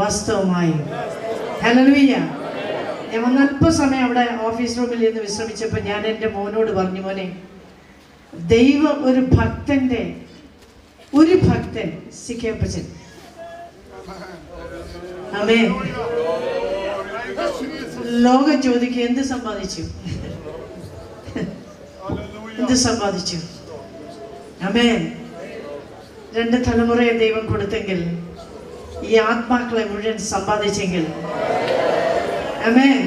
വാസ്തവമായും. Hallelujah. ഞാൻ വന്ന് അല്പസമയം അവിടെ ഓഫീസ് റൂമിൽ ഇരുന്ന് വിശ്രമിച്ചപ്പോൾ ഞാൻ എൻ്റെ മോനോട് പറഞ്ഞു, മോനെ, ദൈവം ഒരു ഭക്തൻ സിക്കേപ്പച്ചൻ, ആമേൻ, ലോകം ചോദിക്കുക എന്ത് സമ്പാദിച്ചു, എന്ത് സമ്പാദിച്ചു. ആമേൻ. 2 തലമുറയെ ദൈവം കൊടുത്തെങ്കിൽ, ഈ ആത്മാക്കളെ മുഴുവൻ സമ്പാദിച്ചെങ്കിൽ, ആമേൻ,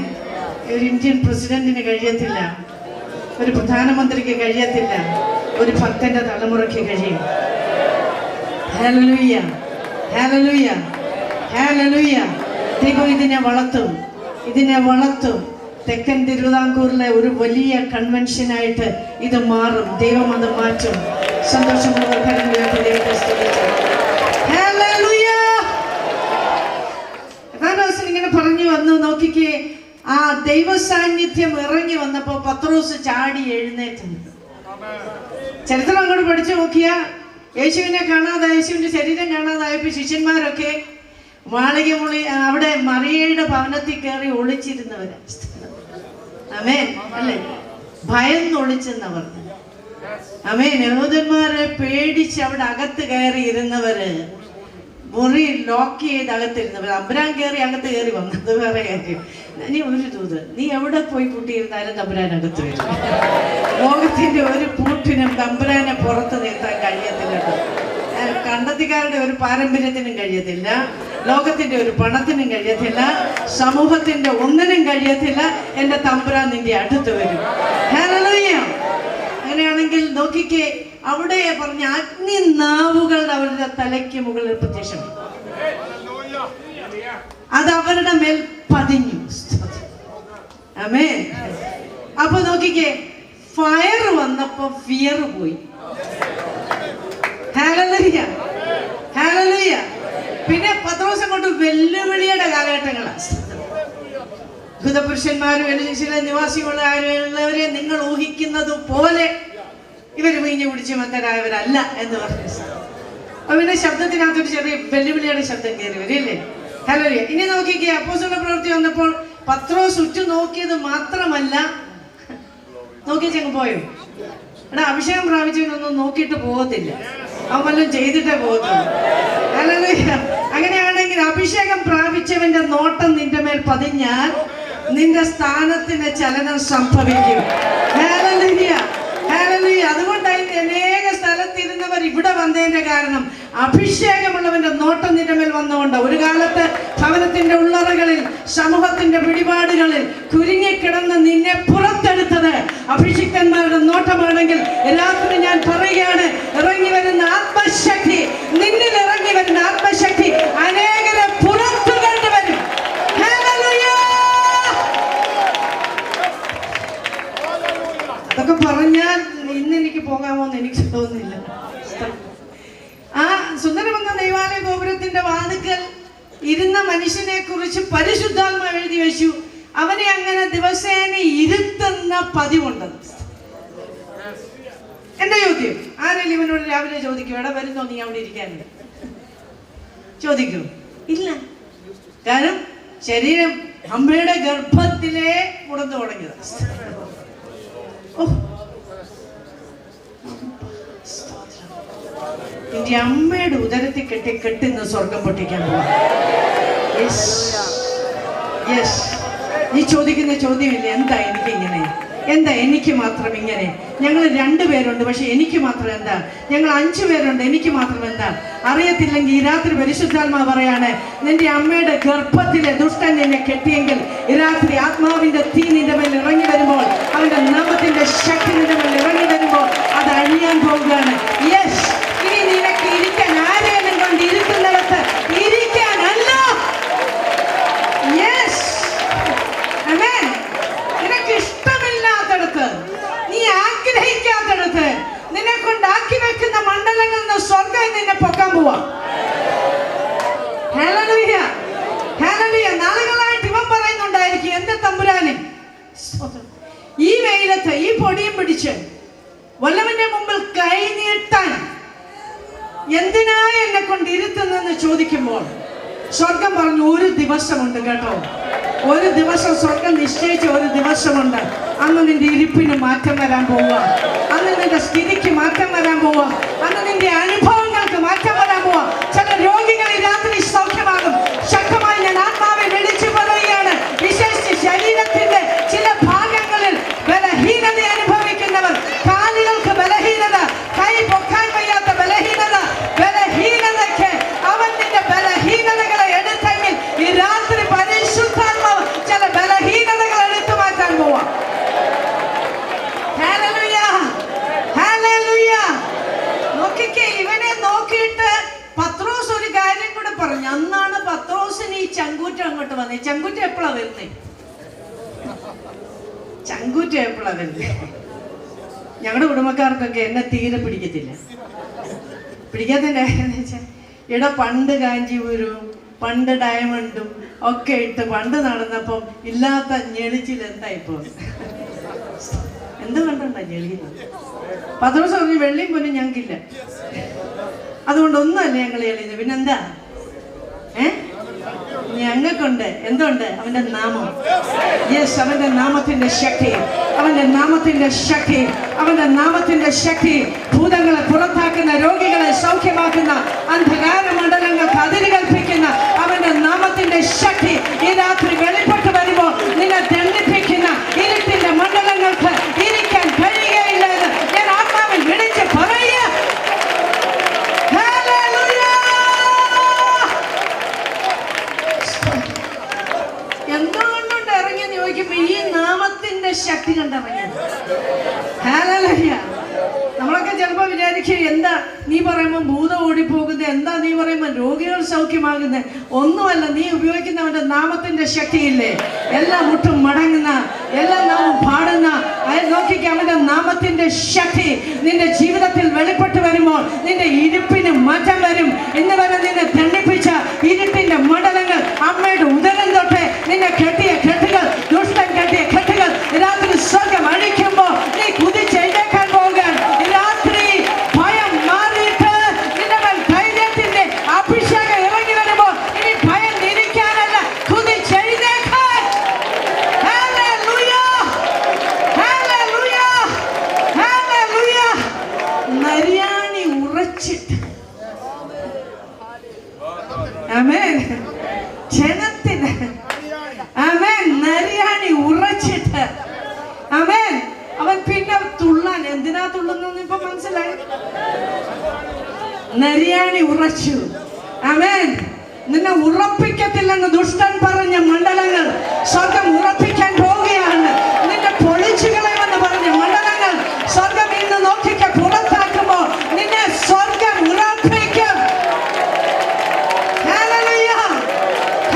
ഒരു ഇന്ത്യൻ പ്രസിഡന്റിന് കഴിയത്തില്ല, ഒരു പ്രധാനമന്ത്രിക്ക് കഴിയത്തില്ല, ഒരു ഭക്തന്റെ തലമുറയ്ക്ക് കഴിയും. ഹല്ലേലൂയ, ഹല്ലേലൂയ, ഹല്ലേലൂയ. ദൈവം ഇതിനെ വളർത്തും. തെക്കൻ തിരുവിതാംകൂറിലെ ഒരു വലിയ കൺവെൻഷനായിട്ട് ഇത് മാറും. ദൈവം അത് മാറ്റും. സന്തോഷമുള്ളവർ കരങ്ങളുയർത്തി ദൈവത്തെ സ്തുതിച്ചു. ഹല്ലേലൂയ. ഇങ്ങനെ പറഞ്ഞു വന്നു. നോക്കിക്കേ, ആ ദൈവ സാന്നിധ്യം ഇറങ്ങി വന്നപ്പോ പത്രോസ് ചാടി എഴുന്നേറ്റ്. ചരിത്രം അങ്ങോട്ട് പഠിച്ചു നോക്കിയാ, യേശുവിനെ കാണാതായ, യേശുവിന്റെ ശരീരം കാണാതായപ്പോ ശിഷ്യന്മാരൊക്കെ മാളികമുളി അവിടെ മറിയയുടെ ഭവനത്തിൽ കയറി ഒളിച്ചിരുന്നവരാ. ആമേൻ, അല്ലേ? ഭയന്നൊളിച്ചെന്നവർ. ആമേൻ. യഹൂദന്മാരെ പേടിച്ച് അവിടെ അകത്ത് കയറി ഇരുന്നവര്, മുറി ലോക്ക് ചെയ്ത് അകത്തിരുന്നവർ. തമ്പുരാൻ കയറി അകത്ത് കയറി വന്നത് വേറെ കാര്യം. നീ ഒരു ദൂത്, നീ എവിടെ പോയി പൂട്ടിയിരുന്നാലും തമ്പുരാൻ അകത്ത് വരും. ലോകത്തിന്റെ ഒരു പൂട്ടിനും തമ്പുരാനെ പുറത്ത് നിർത്താൻ കഴിയത്തില്ല. കണ്ടത്തിക്കാരുടെ ഒരു പാരമ്പര്യത്തിനും കഴിയത്തില്ല, ലോകത്തിന്റെ ഒരു പണത്തിനും കഴിയത്തില്ല, സമൂഹത്തിന്റെ ഒന്നിനും കഴിയത്തില്ല. എന്റെ തമ്പുരാൻ നിന്റെ അടുത്ത് വരും. ഹല്ലേലൂയ. അങ്ങനെയാണെങ്കിൽ നോക്കിക്കേ, അവിടെ പറഞ്ഞ അഗ്നി നാവുകൾ അവരുടെ തലയ്ക്ക് മുകളിൽ പ്രത്യക്ഷമായി. അത് അവരുടെ മേൽ പതിഞ്ഞു. ആമേൻ. അപ്പൊ നോക്കിക്കേ, ഫയർ വന്നപ്പോ ഫിയർ പോയി. Hallelujah, hallelujah. പിന്നെ പത്രോസ് കൊണ്ട് വെല്ലുവിളിയുടെ കാലഘട്ടങ്ങളാണ്. യഹൂദപുരുഷന്മാരും എലിശിലെ നിവാസികളായുള്ളവരെ നിങ്ങൾ ഊഹിക്കുന്നത് പോലെ ഇവർ വീഞ്ഞു കുടിച്ച് മത്തരായവരല്ല എന്ന് പറഞ്ഞു. അപ്പൊ പിന്നെ ശബ്ദത്തിനകത്തൊരു ചെറിയ വെല്ലുവിളിയുടെ ശബ്ദം കയറി വരില്ലേ? ഹല്ലേലൂയ. ഇനി നോക്കിക്കേ, അപ്പോസ്തല പ്രവൃത്തി വന്നപ്പോൾ പത്രോസ് ഉറ്റു നോക്കിയത് മാത്രമല്ല, നോക്കിച്ചങ്ങ് പോയോ? എടാ, അഭിഷേകം പ്രാപിച്ചവനൊന്നും നോക്കിയിട്ട് പോകത്തില്ല, അവൻ വല്ലതും ചെയ്തിട്ടേ പോകത്തുള്ളൂ. ഹല്ലേലൂയ. അങ്ങനെയാണെങ്കിൽ അഭിഷേകം പ്രാപിച്ചവന്റെ നോട്ടം നിന്റെ മേൽ പതിഞ്ഞാൽ നിന്റെ സ്ഥാനത്തിന് ചലനം സംഭവിക്കും. Hallelujah, hallelujah. അതുകൊണ്ടായി അനേക സ്ഥലത്തിരുന്നവർ ഇവിടെ വന്നതിന്റെ കാരണം അഭിഷേകമുള്ളവന്റെ നോട്ടം നിന്റെ മേൽ വന്നുകൊണ്ട്. ഒരു കാലത്ത് ഭവനത്തിന്റെ ഉള്ളറകളിൽ, സമൂഹത്തിന്റെ പിടിപാടുകളിൽ കുരുങ്ങിക്കിടന്ന് നിന്നെ പുറത്തെടുത്തത് അഭിഷിക്തന്മാരുടെ നോട്ടമാണെങ്കിൽ, രാത്രി ഞാൻ പറയുകയാണ്, ഇറങ്ങി വരുന്ന ആത്മശക്തി, നിന്നിൽ ഇറങ്ങി വരുന്ന ആത്മശക്തി അനേകരെ പുറത്തു കൊണ്ടുവരും. അതൊക്കെ പറഞ്ഞാൽ ഇന്ന് എനിക്ക് പോകാമോന്ന് എനിക്ക് തോന്നുന്നില്ല. ആ സുന്ദരമെന്ന ദൈവാലയ ഗോപുരത്തിന്റെ വാതിക്കൽ ഇരുന്ന മനുഷ്യനെ കുറിച്ച് പരിശുദ്ധാത്മാവ് എഴുതി വെച്ചു, അവനെ അങ്ങനെ ദിവസേന ഇരുത്തുന്ന പതിവുണ്ട്. എന്റെ ചോദ്യം, ആരെങ്കിലും ഇവനോട് രാവിലെ ചോദിക്കും, എടാ വരുന്നോ നീ അവിടെ ഇരിക്കാനുണ്ട്? ചോദിക്കൂ? ഇല്ല. കാരണം ശരീരം അമ്മയുടെ ഗർഭത്തിലെ മുടന്നു തുടങ്ങിയത്. നിന്റെ അമ്മയുടെ ഉദരത്തിൽ കെട്ടുന്ന സ്വർഗം പൊട്ടിക്കാൻ പോവാ. നീ ചോദിക്കുന്ന ചോദ്യമില്ല, എന്താ എനിക്കിങ്ങനെ, എന്താ എനിക്ക് മാത്രം ഇങ്ങനെ? ഞങ്ങൾ 2 പേരുണ്ട്, പക്ഷെ എനിക്ക് മാത്രം എന്താ? ഞങ്ങൾ 5 പേരുണ്ട്, എനിക്ക് മാത്രം എന്താ? അറിയത്തില്ലെങ്കിൽ ഈ രാത്രി പരിശുദ്ധാത്മാവ് പറയാണ്, നിന്റെ അമ്മയുടെ ഗർഭത്തിലെ ദുഷ്ടൻ നിന്നെ കെട്ടിയെങ്കിൽ ഈ രാത്രി ആത്മാവിന്റെ തീ നിന്റെ മേൽ ഇറങ്ങി വരുമ്പോൾ, അവന്റെ നാമത്തിന്റെ ശക്തി നിന്റെ മേൽ ഇറങ്ങി വരുമ്പോൾ അത് അഴിയാൻ പോകുകയാണ്. യെസ്. ഇനി നിനക്ക് ഇരിക്കാൻ ആരെയും കൊണ്ട് ഇരുത്തുന്നിടത്ത് ഇരിക്കാനല്ല. യെസ്. ആമേൻ. നിനക്ക് ഇഷ്ടമില്ലാത്തടത്ത്, നീ ആഗ്രഹിക്കാത്തടത്ത്, നിന്നെ കൊണ്ടാക്കി വെക്കുന്ന മണ്ഡലങ്ങളിൽ നിന്ന് സ്വർഗ്ഗം നിന്നെ പൊക്കാൻ പോവാ. ഹല്ലേലൂയ, ഹല്ലേലൂയ. നാളുകളായിട്ട് ഇവൻ പറയുന്നുണ്ടായിരിക്കും, എന്റെ തമ്പുരാനെ, ഈ വെയിലത്ത് ഈ പൊടിയും പിടിച്ച് വല്ലവന്റെ മുമ്പിൽ കൈ നീട്ടാൻ എന്തിനാ എന്നെ കൊണ്ട് ഇരുത്തുന്നെന്ന് ചോദിക്കുമ്പോൾ സ്വർഗം പറഞ്ഞു ഒരു ദിവസമുണ്ട് കേട്ടോ, ഒരു ദിവസം സ്വർഗം നിശ്ചയിച്ച ഒരു ദിവസമുണ്ട്. അന്ന് നിന്റെ ഇരിപ്പിന് മാറ്റം വരാൻ പോവുക, അന്ന് നിന്റെ സ്ഥിതിക്ക് മാറ്റം വരാൻ പോവുക, അന്ന് നിന്റെ അനുഭവങ്ങൾക്ക് മാറ്റം വരാൻ പോവുക. ചില രോഗികൾ ഈ രാത്രി സൗഖ്യമാകും. ശക്തമായി ഞാൻ ആത്മാവെ വിളിച്ചു പറയുകയാണ്, വിശേഷിച്ച് ശരീരത്തിന്റെ ചില ഭാഗങ്ങളിൽ ബലഹീനത അനുഭവിക്കുന്നവർ, കാലുകൾക്ക് ബലഹീനത, കൈ പൊക്കാൻ വയ്യാത്ത ബലഹീനത, ബലഹീനതയ്ക്ക് അവൻ നിന്റെ ബലഹീനതകളെ എടുത്തെങ്കിൽ ഈ രാത്രി പരിശുദ്ധാത്മാവ് ചില ബലഹീനതകൾ എടുത്തു മാറ്റാൻ പോവാം. നോക്കിക്കേ, ഇവനെ നോക്കിയിട്ട് പത്രോസ് ഒരു കാര്യം കൂടെ പറഞ്ഞു. അന്നാണ് പത്രോസിന് ഈ ചങ്കൂറ്റം അങ്ങോട്ട് വന്നേ. ചങ്കൂറ്റം എപ്പോഴാ വരുന്നേ? ചങ്കൂറ്റം എപ്പോഴാ വരുന്നേ? ഞങ്ങളുടെ കുടുംബക്കാർക്കൊക്കെ എന്നെ തീരെ പിടിക്കത്തില്ല. പിടിക്കാത്തതിൻ്റെ കാര്യം എന്ന് വെച്ചാൽ, ഇവിടെ പണ്ട് കാഞ്ചീപുരവും പണ്ട് ഡയമണ്ടും ഒക്കെ ഇട്ട് പണ്ട് നടന്നപ്പം ഇല്ലാത്ത ഞെളിച്ചിൽ എന്തായിപ്പോ എന്ത് കണ്ടുണ്ടാ ഞെളിയുന്നത്? പത്രോസ് പറഞ്ഞു വെള്ളിയും പൊന്നും ഞങ്ങൾക്കില്ല, അതുകൊണ്ടൊന്നുമല്ല ഞങ്ങൾ എളിയത്. പിന്നെന്താ? ഞങ്ങൾക്കുണ്ട്. എന്തുണ്ട്? അവന്റെ നാമം. യെസ്, അവന്റെ നാമത്തിന്റെ ശക്തി, അവന്റെ നാമത്തിന്റെ ശക്തി, അവന്റെ നാമത്തിന്റെ ശക്തി ഭൂതങ്ങളെ പുറത്താക്കുന്ന, രോഗികളെ സൗഖ്യമാക്കുന്ന, അന്ധകാര മണ്ഡലങ്ങൾക്ക് അതിര് കൽപ്പിക്കുന്ന അവന്റെ നാമത്തിന്റെ ശക്തി ഈ രാത്രി വെളിപ്പെട്ട് വരുമ്പോൾ നിന്നെ ദണ്ഡിപ്പിക്കുന്ന ഇരുട്ടിന്റെ മണ്ഡലങ്ങൾക്ക് ഇരിക്കാൻ കഴിയുകയില്ല എന്ന് ഞാൻ ആത്മാവിൽ വിളിച്ച് പറയുക. എന്തുകൊണ്ടുണ്ട് ഇറങ്ങിയെന്ന് ചോദിക്കുമ്പോ ഈ നാമത്തിന്റെ ശക്തി കണ്ടിറങ്ങിയത്. ഹല്ലേലൂയ. നമ്മളൊക്കെ ചിലപ്പോൾ വിചാരിക്കും, എന്താ നീ പറയുമ്പോൾ ഭൂതം ഓടിപ്പോകുന്നത്, എന്താ നീ പറയുമ്പോൾ രോഗികൾ സൗഖ്യമാകുന്നത്? ഒന്നുമല്ല, നീ ഉപയോഗിക്കുന്നവന്റെ നാമത്തിന്റെ ശക്തിയില്ലേ, എല്ലാ മുട്ടും മടങ്ങുന്ന, എല്ലാ നാമം പാടുന്ന. നോക്കിക്ക്, അവന്റെ നാമത്തിന്റെ ശക്തി നിന്റെ ജീവിതത്തിൽ വെളിപ്പെട്ട് വരുമ്പോൾ നിന്റെ ഇരിപ്പിന് മാറ്റം വരും. ഇന്ന് വരെ നിന്നെ ദണ്ഡിപ്പിച്ച ഇരുട്ടിന്റെ മണ്ഡലങ്ങൾ, അമ്മയുടെ ഉദരം തൊട്ട് നിന്നെ കെട്ടിയ കെട്ടുകൾ, ദുഷ്ടൻ കെട്ടിയ കെട്ടുകൾ രാത്രി സ്വർഗം അഴിക്കുമ്പോൾ നീ കുതിച്ചെഴുന്നേക്കാൻ പോകാൻ. രാത്രി ഭയം മാറിയിട്ട് നിന്റെ മേൽ ധൈര്യത്തിന്റെ അഭിഷേകം ഇറങ്ങി വരുമ്പോൾ ഇനി ഭയം ഇരിക്കാനല്ല, കുതിച്ചെഴുന്നേക്കാൻ. ഹല്ലേലൂയ, ഹല്ലേലൂയ, ഹല്ലേലൂയ. നരിയാണി ഉറച്ചിട്ട്, ആമേൻ, ജനത്തിന്, ആമേൻ, നരിയാണി ഉറച്ചിട്ട്, ആമേൻ, അവൻ പിന്നെ തുള്ളാൻ. എന്തിനാ തുള്ളുന്നെന്ന് ഇപ്പൊ മനസ്സിലായി? നരിയാണി ഉറച്ചു. ആമേൻ. നിന്നെ ഉറപ്പിക്കത്തില്ലെന്ന് ദുഷ്ടൻ പറഞ്ഞ മണ്ഡലങ്ങൾ സ്വർഗം ഉറപ്പിക്കാൻ പോവുകയാണ്. നിന്നെ പൊളിച്ചുകളയുമെന്ന് പറഞ്ഞ മണ്ഡലങ്ങൾ സ്വർഗം ഇന്ന് നോക്കിക്ക പുറത്താക്കുമ്പോ നിന്നെ സ്വർഗം ഉറപ്പിക്കും. Hallelujah,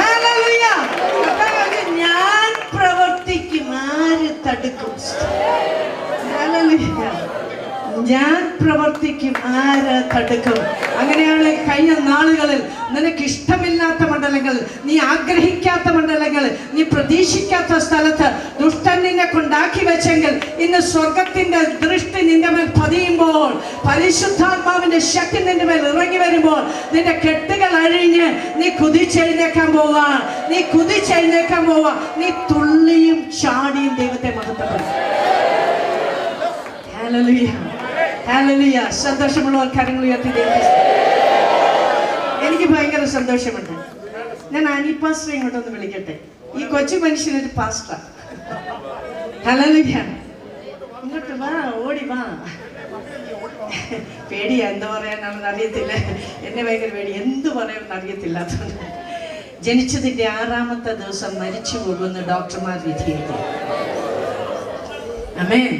hallelujah. ഞാൻ പ്രവർത്തിക്കും, ആര് തടുക്കും? ഹല്ലേലൂയ. ഞാൻ പ്രവർത്തിക്കും, ആര് തടുക്കും? അങ്ങനെയാണ് കഴിഞ്ഞ നാളുകളിൽ നിനക്ക് ഇഷ്ടമില്ലാത്ത മണ്ഡലങ്ങൾ, നീ ആഗ്രഹിക്കാത്ത മണ്ഡലങ്ങൾ, നീ പ്രതീക്ഷിക്കാത്ത സ്ഥലത്ത് ദുഷ്ടൻ നിന്നെ കൊണ്ടാക്കി വെച്ചെങ്കിൽ ഇന്ന് സ്വർഗത്തിന്റെ ദൃഷ്ടി നിന്റെ മേൽ പതിയുമ്പോൾ, പരിശുദ്ധാത്മാവിന്റെ ശക്തി നിന്റെ മേൽ ഇറങ്ങി വരുമ്പോൾ നിന്റെ കെട്ടുകൾ അഴിഞ്ഞ് നീ കുതിച്ചെഴുന്നേക്കാൻ പോവാ, നീ കുതിച്ചെഴുന്നേക്കാൻ പോവാ. നീ തുള്ളിയും ചാടിയും ദൈവത്തെ മഹത്വപ്പെടും. Hallelujah, hallelujah. സന്തോഷമുള്ളവർ കരങ്ങൾ ഉയർത്തി ദൈവത്തെ. എനിക്ക് ഭയങ്കര സന്തോഷമുണ്ട്. ഞാൻ അനി പാസ്റ്റർ ഇങ്ങോട്ടൊന്ന് വിളിക്കട്ടെ. ഈ കൊച്ചു മനുഷ്യനൊരു പാസ്റ്റർ. ഹല്ലേലൂയ. ഇങ്ങോട്ട് വാ, ഓടി വാ. പേടിയാ, എന്ത് പറയാനാണെന്ന് അറിയത്തില്ല. എന്നെ ഭയങ്കര പേടി, എന്ത് പറയുമെന്ന് അറിയത്തില്ല. ജനിച്ചതിന്റെ 6ാമത്തെ ദിവസം മരിച്ചു പോകുന്ന ഡോക്ടർമാർ വിധിയെഴുതി. ആമേൻ.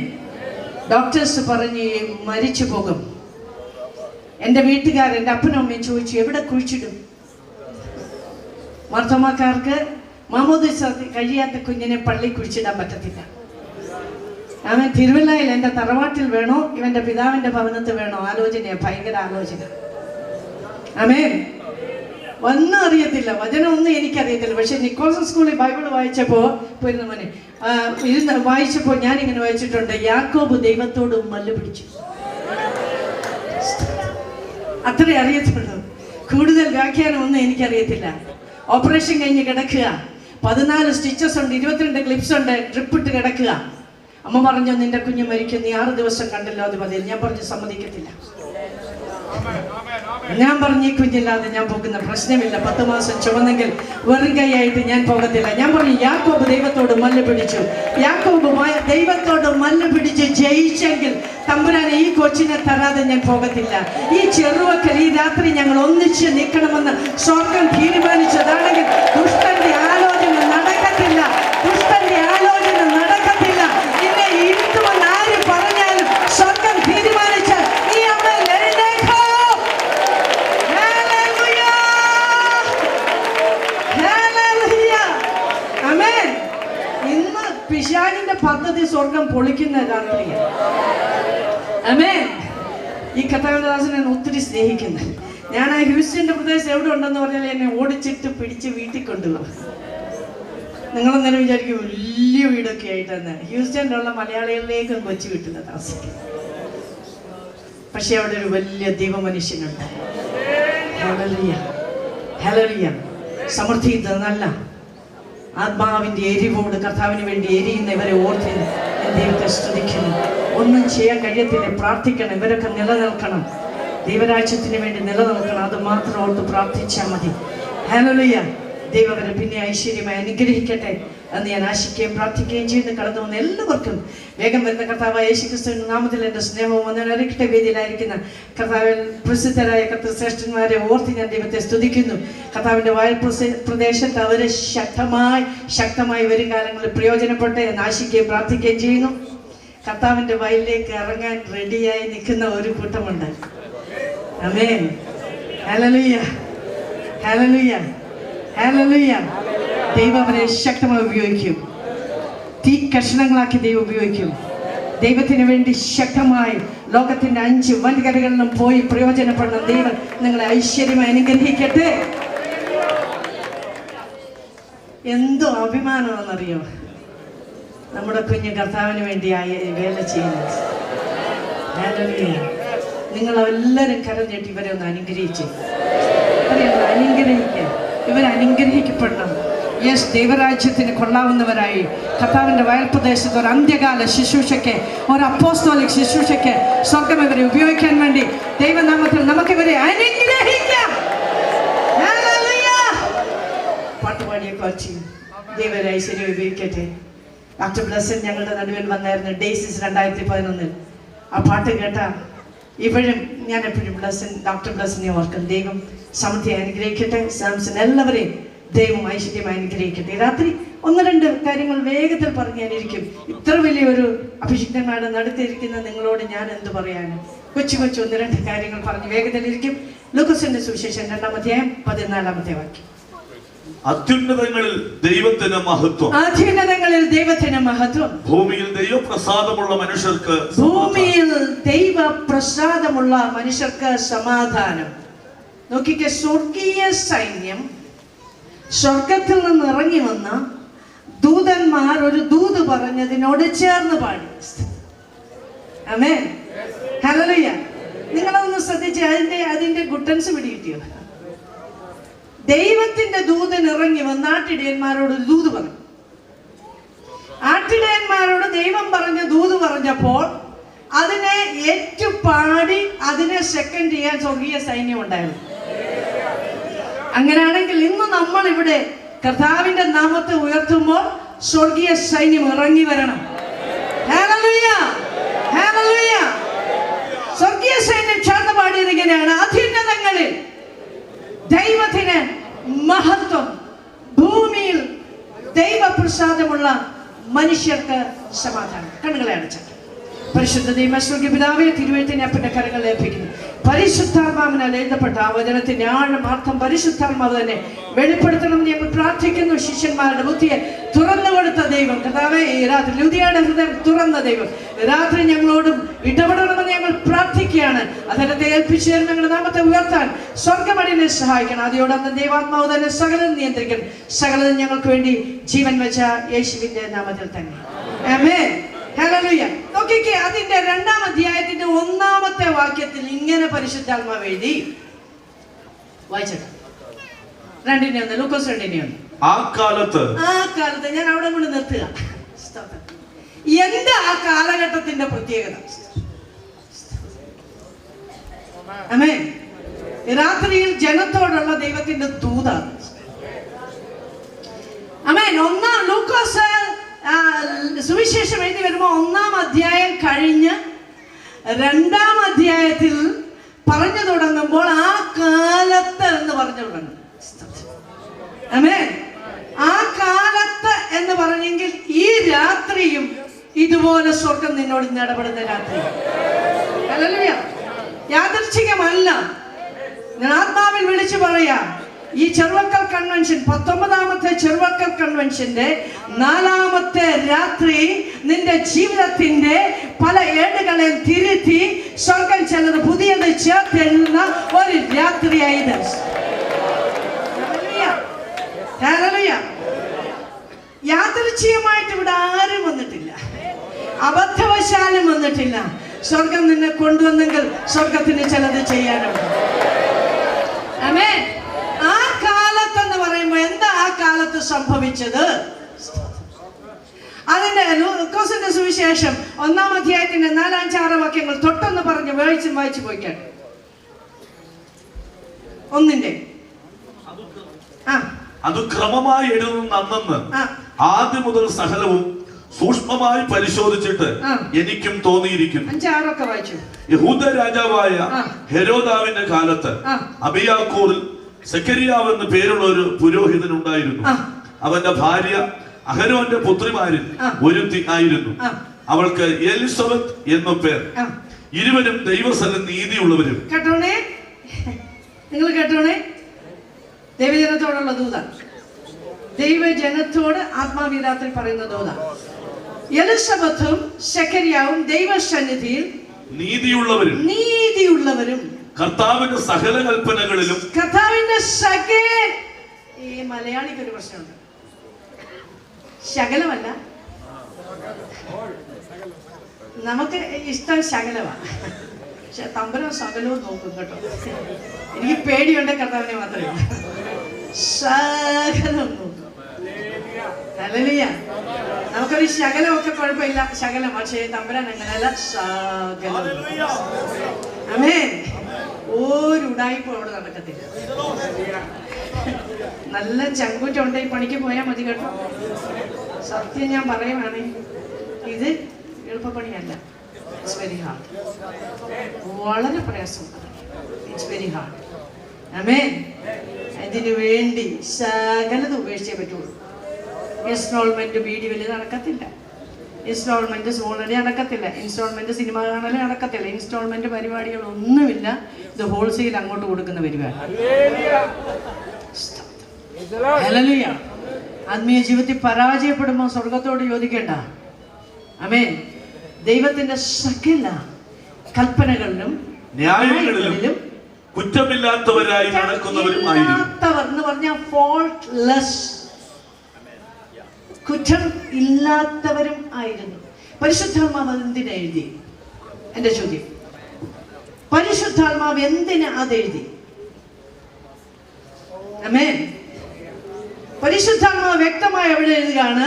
ഡോക്ടേഴ്സ് പറഞ്ഞ് മരിച്ചു പോകും. എൻ്റെ വീട്ടുകാർ, എൻ്റെ അപ്പനും അമ്മയും ചോദിച്ചു, എവിടെ കുഴിച്ചിടും? മാർത്തോമാക്കാർക്ക് മാമോദിസ കഴിയാത്ത കുഞ്ഞിനെ പള്ളി കുഴിച്ചിടാൻ പറ്റത്തില്ല. അവൻ തിരുവല്ലയിൽ എൻ്റെ തറവാട്ടിൽ വേണോ ഇവൻ്റെ പിതാവിൻ്റെ ഭവനത്തിൽ വേണോ? ആലോചനയാണ്, ഭയങ്കര ആലോചന. ആമേൻ. ഒന്നും അറിയത്തില്ല, വചനം ഒന്നും എനിക്കറിയത്തില്ല. പക്ഷെ നിക്കോൾസൺ സ്കൂളിൽ ബൈബിൾ വായിച്ചപ്പോൾ വായിച്ചപ്പോൾ ഞാനിങ്ങനെ വായിച്ചിട്ടുണ്ട്, യാക്കോബ് ദൈവത്തോട് മല്ല് പിടിച്ചു. അത്രേ അറിയത്തുള്ളൂ, കൂടുതൽ വ്യാഖ്യാനം ഒന്നും എനിക്കറിയത്തില്ല. ഓപ്പറേഷൻ കഴിഞ്ഞ് കിടക്കുക, 14 സ്റ്റിച്ചസ് ഉണ്ട്, 22 ക്ലിപ്സ് ഉണ്ട്, ഡ്രിപ്പ് ഇട്ട് കിടക്കുക. അമ്മ പറഞ്ഞു നിന്റെ കുഞ്ഞ് മരിക്കും, നീ 6 ദിവസം കണ്ടല്ലോ അത് മതി. ഞാൻ പറഞ്ഞു സമ്മതിക്കത്തില്ല. ഞാൻ പറഞ്ഞു ഈ കുഞ്ഞില്ലാതെ ഞാൻ പോകുന്ന പ്രശ്നമില്ല, 10 മാസം ചുമന്നെങ്കിൽ വെറും കൈയായിട്ട് ഞാൻ പോകത്തില്ല. ഞാൻ പറഞ്ഞു യാക്കോബ് ദൈവത്തോട് മല്ല് പിടിച്ചു, യാക്കോബ് ദൈവത്തോട് മല്ല് പിടിച്ച് ജയിച്ചെങ്കിൽ തമ്പുരാനെ ഈ കൊച്ചിനെ തരാതെ ഞാൻ പോകത്തില്ല. ഈ ചെറുവക്കൽ ഈ രാത്രി ഞങ്ങൾ ഒന്നിച്ച് നിൽക്കണമെന്ന് സ്വർഗം തീരുമാനിച്ചതാണെങ്കിൽ ദുഷ്ടന്റെ ആലോചന നടക്കത്തില്ല, ദുഷ്ടന്റെ ആലോചന നടക്കത്തില്ല. നിന്നെ ഇരുത്തുമെന്ന് ആര് പറഞ്ഞാലും സ്വർഗം തീരുമാനിച്ച ഈ അമ്മ എഴുന്നേൽക്കൂ. ഹല്ലേലൂയ, ഹല്ലേലൂയ, ആമേൻ. ഇന്ന് പിശാചിന്റെ പദ്ധതി സ്വർഗം പൊളിക്കുന്ന രാത്രിയാണ്. ആമേൻ. ഈ കഥാദാസനെ ഒത്തിരി സ്നേഹിക്കുന്നു. ഞാൻ ആ ഹ്യൂസ്റ്റന്റെ പ്രദേശം എവിടെ ഉണ്ടെന്ന് പറഞ്ഞാൽ എന്നെ ഓടിച്ചിട്ട് പിടിച്ച് വീട്ടിൽ കൊണ്ടുപോകും. നിങ്ങളെന്നേരം വിചാരിക്കും വലിയ വീടൊക്കെ ആയിട്ടെന്ന്. ഹ്യൂസ്റ്റനിലുള്ള മലയാളികളിലേക്കും കൊച്ചു വീട്ടിൽ താമസിക്കും. പക്ഷെ അവിടെ ഒരു വലിയ ദൈവമനുഷ്യനുണ്ട്. Hallelujah, hallelujah. സമൃദ്ധി നല്ല ആത്മാവിന്റെ എരിവോട് കർത്താവിന് വേണ്ടി എരിയുന്നവരെ ഓർത്ത് ഞാൻ ദൈവത്തെ സ്തുതിക്കുന്നു. ഒന്നും ചെയ്യാൻ കഴിയത്തില്ല, പ്രാർത്ഥിക്കണം. ഇവരൊക്കെ നിലനിൽക്കണം, ദൈവരാജ്യത്തിന് വേണ്ടി നിലനിൽക്കണം. അത് മാത്രം ഓർത്ത് പ്രാർത്ഥിച്ചാൽ മതി. ഹല്ലേലൂയ. ദൈവം അവരെ പിന്നെ ഐശ്വര്യമായി അനുഗ്രഹിക്കട്ടെ എന്ന് ഞാൻ ആശിക്കുകയും പ്രാർത്ഥിക്കുകയും ചെയ്യുന്നു. കടന്നു വന്ന എല്ലാവർക്കും വേഗം വരുന്ന കർത്താവായ യേശുക്രിസ്തുവിന്റെ നാമത്തിൽ എൻ്റെ സ്നേഹവും വന്നൊരക്കട്ടെ. വേദിയിലായിരിക്കുന്ന കർത്താവിൽ പ്രസിദ്ധരായ കർത്തൃശ്രേഷ്ഠന്മാരെ ഓർത്ത് ഞാൻ ദൈവത്തെ സ്തുതിക്കുന്നു. കർത്താവിൻ്റെ വയൽ പ്രദേശത്ത് അവർ ശക്തമായി വരും കാലങ്ങളിൽ പ്രയോജനപ്പെട്ട് എന്ന് ആശിക്കുകയും പ്രാർത്ഥിക്കുകയും ചെയ്യുന്നു. കർത്താവിൻ്റെ വയലിലേക്ക് ഇറങ്ങാൻ റെഡിയായി നിൽക്കുന്ന ഒരു കൂട്ടമുണ്ട്. ആമേൻ. ഹല്ലേലൂയ, ഹല്ലേലൂയ, ഹല്ലേലൂയ. ദൈവം അവരെ ശക്തമായി ഉപയോഗിക്കും. തീ കഷ്ണങ്ങളാക്കി ദൈവം ഉപയോഗിക്കും. ദൈവത്തിന് വേണ്ടി ശക്തമായി ലോകത്തിന്റെ 5 വൻകരകളിലും പോയി പ്രയോജനപ്പെടുന്ന ദൈവം നിങ്ങളെ ഐശ്വര്യമായി അനുഗ്രഹിക്കട്ടെ. എന്തോ അഭിമാനമാണെന്നറിയോ നമ്മുടെ കുഞ്ഞ് കർത്താവിന് വേണ്ടി വേല ചെയ്യുന്നത്. നിങ്ങളെല്ലാവരും കരഞ്ഞിട്ട് ഇവരെ ഒന്ന് അനുഗ്രഹിച്ച് അനുഗ്രഹിക്കുക. ഇവരനുഗ്രഹിക്കപ്പെടണം. യെസ്, ദൈവരാജ്യത്തിന് കൊള്ളാവുന്നവരായി കർത്താവിൻ്റെ വയൽപ്രദേശത്ത് ഒരു അന്ത്യകാല ശുശ്രൂഷയ്ക്ക്, ഒരു അപ്പോസ്തോലിക് ശുശ്രൂഷയ്ക്ക് സ്വർഗം ഇവരെ ഉപയോഗിക്കാൻ വേണ്ടി ദൈവനാമത്തിൽ നമുക്കിവരെ അനുഗ്രഹിക്കാം. പാട്ടുപാടിയ കുറച്ച് ദൈവരെ ഐശ്വര്യം ഉപയോഗിക്കട്ടെ. ഡോക്ടർ ബ്ലസ്സൻ ഞങ്ങളുടെ നടുവിൽ വന്നായിരുന്നു ഡേയ്സിസ് 2011. ആ പാട്ട് കേട്ടാ ഇപ്പോഴും ഞാൻ എപ്പോഴും ഡോക്ടർ ബ്ലസ്സിനെ ഓർക്കും. ദൈവം സമൃദ്ധി അനുഗ്രഹിക്കട്ടെ. സാംസൺ എല്ലാവരെയും ദൈവം ഐശ്വര്യമായി അനുഗ്രഹിക്കട്ടെ. രാത്രി 1-2 കാര്യങ്ങൾ വേഗത്തിൽ പറഞ്ഞാനിരിക്കും. ഇത്ര വലിയൊരു അഭിഷിക്തന്മാരുടെ നടുത്തിരിക്കുന്ന നിങ്ങളോട് ഞാൻ എന്ത് പറയാനും. കൊച്ചു 1-2 കാര്യങ്ങൾ പറഞ്ഞ് വേഗത്തിലിരിക്കും. ലൂക്കോസിന്റെ സുവിശേഷം 2-ാം അധ്യായം 14-ാമത്തെ വാക്യം. അത്യുന്നതങ്ങളിൽ ദൈവത്തിന് മഹത്വം, അത്യുന്നതങ്ങളിൽ ദൈവത്തിന് മഹത്വം, ഭൂമിയിൽ ദൈവപ്രസാദമുള്ള മനുഷ്യർക്ക്, ഭൂമിയിൽ ദൈവപ്രസാദമുള്ള മനുഷ്യർക്ക് സമാധാനം. നോക്കിക്കേ, സ്വർഗീയ സൈന്യം സ്വർഗത്തിൽ നിന്ന് ഇറങ്ങി വന്ന ദൂതന്മാർ ഒരു ദൂത് പറഞ്ഞതിനോട് ചേർന്ന് പാടി. ആമേൻ, ഹല്ലേലൂയ. നിങ്ങളൊന്ന് ശ്രദ്ധിച്ച് അതിന്റെ ഗുഡൻസ് പിടികിട്ടിയോ? ദൈവത്തിന്റെ ദൂതൻ ഇറങ്ങി വന്ന് ആട്ടിടയന്മാരോട് ദൂത് പറഞ്ഞു. ആട്ടിടയന്മാരോട് ദൈവം പറഞ്ഞ ദൂത് പറഞ്ഞപ്പോൾ അതിനെ ഏറ്റുപാടി അതിനെ സെക്കൻഡ് ചെയ്യാൻ സ്വർഗീയ സൈന്യം ഉണ്ടായിരുന്നു. അങ്ങനെയാണെങ്കിൽ ഇന്ന് നമ്മൾ ഇവിടെ കർത്താവിന്റെ നാമത്തെ ഉയർത്തുമ്പോൾ സ്വർഗീയ സൈന്യം ഇറങ്ങി വരണം. Hallelujah, hallelujah. സ്വർഗീയ സൈന്യം ചേർന്ന് പാടിയത് ഇങ്ങനെയാണ്: അത്യുന്നതങ്ങളിൽ ദൈവത്തിന് മഹത്വം, ഭൂമിയിൽ ദൈവപ്രസാദമുള്ള മനുഷ്യർക്ക് സമാധാനം. കണ്ണുകളെ അടച്ചിട്ട് പരിശുദ്ധ ദൈവസ്വർഗീയ പിതാവേ, തിരുവെഴുത്തിനെ അപ്പന്റെ കരങ്ങളിൽ ഏൽപ്പിക്കുന്നു. പരിശുദ്ധാത്മാവിനാൽ എഴുതപ്പെട്ട ആ വചനത്തിന്റെ ആഴമാർത്ഥം പരിശുദ്ധാത്മാവ് തന്നെ വെളിപ്പെടുത്തണമെന്ന് ഞങ്ങൾ പ്രാർത്ഥിക്കുന്നു. ശിഷ്യന്മാരുടെ ബുദ്ധിയെ തുറന്നു കൊടുത്ത ദൈവം കർത്താവേ, ഈ രാത്രി ലുദിയുടെ ഹൃദയം തുറന്ന ദൈവം രാത്രി ഞങ്ങളോടും ഇടപെടണമെന്ന് ഞങ്ങൾ പ്രാർത്ഥിക്കുകയാണ്. അദ്ദേഹത്തെ ഏൽപ്പിച്ചു തരും. ഞങ്ങളുടെ നാമത്തെ ഉയർത്താൻ സ്വർഗമടിനെ സഹായിക്കണം. അതിയോടൊന്ന് ദൈവാത്മാവ് തന്നെ സകലം നിയന്ത്രിക്കണം. സകലതും ഞങ്ങൾക്ക് വേണ്ടി ജീവൻ വെച്ച യേശുവിന്റെ നാമത്തിൽ തന്നെ ആമേൻ. ഹല്ലേലൂയ. നോക്കിക്കേ, അതിന്റെ 2-ാം അധ്യായത്തിന്റെ 1-ാമത്തെ വാക്യത്തിൽ ഇങ്ങനെ പരിശുദ്ധാത്മാവ് എഴുതി. വായിച്ചേക്കാം. 2:1 ലൂക്കോസ് 2:1. ആ കാലത്ത് ഞാൻ അവിടെ കൊണ്ട് നിർത്തുക. എന്താ ആ കാലഘട്ടത്തിന്റെ പ്രത്യേകത? ആമേൻ. രാത്രിയിൽ ജനത്തോടുള്ള ദൈവത്തിന്റെ ദൂതാണ്. ആമേൻ. ലൂക്കോസ് സുവിശേഷം എഴുതി വരുമ്പോൾ 1-ാം അധ്യായം കഴിഞ്ഞ് 2-ാം അധ്യായത്തിൽ പറഞ്ഞു തുടങ്ങുമ്പോൾ ആ കാലത്ത് എന്ന് പറഞ്ഞു തുടങ്ങും. ആമേൻ. ആ കാലത്ത് എന്ന് പറഞ്ഞെങ്കിൽ ഈ രാത്രിയും ഇതുപോലെ സ്വർഗം നിന്നോട് ഇന്ന് ഇടപെടുന്ന രാത്രി. ഹല്ലേലൂയ. യാദൃച്ഛികമല്ല. ഞാൻ ആത്മാവിൽ വിളിച്ചു പറയാം, ഈ ചെറുവക്കൽ കൺവെൻഷൻ 19ാമത്തെ ചെറുവക്കൽ കൺവെൻഷന്റെ 4ാമത്തെ രാത്രി നിന്റെ ജീവിതത്തിന്റെ പല ഏടുകളെ തിരുത്തി സ്വർഗം ചിലത് പുതിയത് ചേർത്തെഴുതുന്ന ഒരു രാത്രിയായത്. യാദൃച്ഛികമായിട്ട് ഇവിടെ ആരും വന്നിട്ടില്ല, അബദ്ധവശാലും വന്നിട്ടില്ല. സ്വർഗം നിന്നെ കൊണ്ടുവന്നെങ്കിൽ സ്വർഗത്തിന് ചിലത് ചെയ്യാനുണ്ട്. ആമേൻ. ആ കാലത്തെന്ന് പറയുമ്പോൾ എന്താ ആ കാലത്ത് സംഭവിച്ചത്? അതിന്റെ ലൂക്കോസിന്റെ സുവിശേഷം 1-ാം അധ്യായത്തിന്റെ 4-5-6 വാക്യങ്ങൾ തൊട്ടൊന്ന് പറഞ്ഞ് വായിച്ചു പോയിക്കാൻ. 1-ന്റെ അത് ക്രമമായി എഴുതുന്ന അന്നെന്ന് ആദ്യം മുതൽ സകലവും സൂക്ഷ്മമായി പരിശോധിച്ചിട്ട് എനിക്കും തോന്നിയിരിക്കുന്നു. 5-6 വായിച്ചു. യഹൂദ രാജാവായ ഹെരോദാവിന്റെ കാലത്ത് അബിയാക്കൂറിൽ സെക്കരിയാവ് എന്ന് പേരുള്ള ഒരു പുരോഹിതൻ ഉണ്ടായിരുന്നു. അവന്റെ ഭാര്യ അഹരോന്റെ പുത്രിമാരിൽ ഒരുത്തി ആയിരുന്നു. അവൾക്ക് എലിസബത്ത് എന്നു പേർ. ഇരുവരും ദൈവസ്ഥലം നീതിയുള്ളവരും. കേട്ടോണേ, നിങ്ങൾ കേട്ടോണേ. ദൈവജനത്തോടുള്ള ദൂത, ദൈവജനത്തോട് ആത്മാവീരാത്തിൽ പറയുന്ന ദൂത. എലിസബത്തും സെക്കരിയാവും ദൈവസന്നിധിയിൽ നീതിയുള്ളവരും കർത്താവിന്റെ സകല കൽപ്പനകളിലും. ഈ മലയാളിക്ക് ഒരു പ്രശ്നമുണ്ട്, ശകലമല്ല, നമുക്ക് ഇഷ്ടം ശകലമാണ്. പക്ഷെ തമ്പുരാൻ സകലവും നോക്കും കേട്ടോ. എനിക്ക് പേടിയുണ്ട് കർത്താവിനെ മാത്രമേ, സകലം നോക്കും. ഹല്ലേലൂയ. നമുക്കൊരു ശകലമൊക്കെ കുഴപ്പമില്ല, ശകലം. പക്ഷേ തമ്പുരാൻ അങ്ങനെയല്ല, സകലം. ആമേൻ. ഒരു ഉടായിപ്പും അവിടെ നടക്കത്തില്ല. നല്ല ചങ്കൂറ്റുണ്ട്, ഈ പണിക്ക് പോയാൽ മതി കേട്ടോ. സത്യം ഞാൻ പറയുവാണ്, ഇത് എളുപ്പപ്പണിയല്ല. ഇറ്റ്സ് വെരി ഹാർഡ്, വളരെ പ്രയാസമാണ്. It's very hard. ആമേൻ. ഇതിനു വേണ്ടി സകലത് ഉപേക്ഷിച്ചേ പറ്റുള്ളൂ. ഇൻസ്റ്റാൾമെന്റ് ബീഡി വലിയ നടക്കത്തില്ല, ഇൻസ്റ്റാൾമെന്റ് സോളറി നടക്കത്തില്ല, ഇൻസ്റ്റാൾമെന്റ് സിനിമ കാണൽ നടക്കത്തില്ല, ഇൻസ്റ്റാൾമെന്റ് പരിപാടികളൊന്നുമില്ല. ഇത് ഹോൾസെയിൽ അങ്ങോട്ട് കൊടുക്കുന്ന പരിപാടി. ഹല്ലേലൂയ. ആത്മീയ ജീവിതത്തിൽ പരാജയപ്പെടുമ്പോൾ സ്വർഗത്തോട് ചോദിക്കേണ്ട. ആമേൻ. ദൈവത്തിന്റെ സകല കൽപ്പനകളിലും ന്യായങ്ങളിലും കുറ്റമില്ലാത്തവരായി നടക്കുന്നവരുമായിരുന്നു. എന്ന് പറഞ്ഞാൽ ഫോൾട്ട്ലെസ്, കുറ്റം ഇല്ലാത്തവരും ആയിരുന്നു. പരിശുദ്ധാത്മാവ് എന്തിനാ എഴുതി? എന്റെ ചോദ്യം, പരിശുദ്ധാത്മാവ് എന്തിനാ അതെഴുതി? ആമേൻ. പരിശുദ്ധാത്മാവ് വ്യക്തമായി എവിടെ എഴുതുകയാണ്?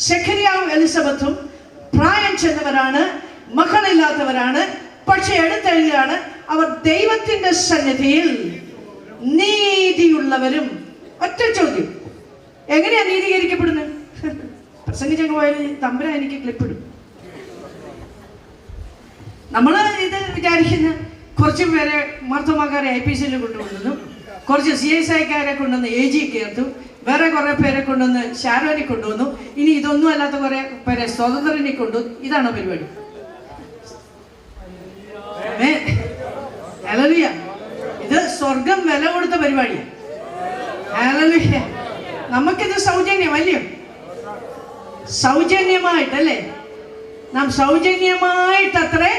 സെഖരിയാവും എലിസബത്തും പ്രായം ചെന്നവരാണ്, മക്കളില്ലാത്തവരാണ്. പക്ഷെ എടുത്തെഴുതുകയാണ്, അവർ ദൈവത്തിന്റെ സന്നിധിയിൽ നീതിയുള്ളവരും. ഒറ്റ ചോദ്യം, എങ്ങനെയാ നീതീകരിക്കപ്പെടുന്നത്? പ്രസംഗിച്ചങ്ങ് പോയാൽ തമ്പുരാൻ എനിക്ക് ക്ലിപ്പിടും. നമ്മള് ഇത് വിചാരിക്കുന്ന കുറച്ച് പേരെ മാർത്തോമാക്കാരെ IPCയിൽ കൊണ്ടുവന്നു, കുറച്ച് CSIക്കാരെ കൊണ്ടുവന്ന് AG ചേർത്തു, വേറെ കുറെ പേരെ കൊണ്ടുവന്ന് ഷാരോനെ കൊണ്ടുവന്നു, ഇനി ഇതൊന്നും അല്ലാത്ത കുറെ പേരെ സ്വതന്ത്രനെ കൊണ്ടുവന്നു. ഇതാണോ പരിപാടി? ഹല്ലേലൂയ. ഇത് സ്വർഗം വില കൊടുത്ത പരിപാടിയാണ്. ഹല്ലേലൂയ. നമുക്കിത് സൗജന്യമല്ലേ? സൗജന്യമായിട്ടല്ലേ? നാം സൗജന്യമായിട്ടത്രേ,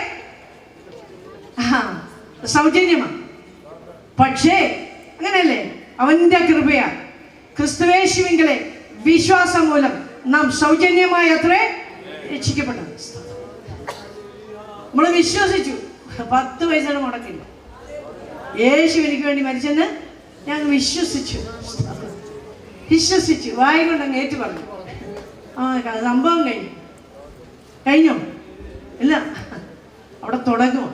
സൗജന്യമാണ്. പക്ഷേ അങ്ങനെയല്ലേ? അവന്റെ കൃപയാ, ക്രിസ്തുവേശുവിങ്കലെ വിശ്വാസം മൂലം നാം സൗജന്യമായി അത്രേ രക്ഷിക്കപ്പെട്ടത്. നമ്മൾ വിശ്വസിച്ചു, 10 പൈസയുടെ മുടക്കില്ല. യേശു എനിക്ക് വേണ്ടി മരിച്ചെന്ന് ഞാൻ വിശ്വസിച്ചു. വിശ്വസിച്ചു, വായ കൊണ്ട് അങ്ങ് ഏറ്റു പറഞ്ഞു. ആ സംഭവം കഴിഞ്ഞോ? ഇല്ല, അവിടെ തുടങ്ങുമോ?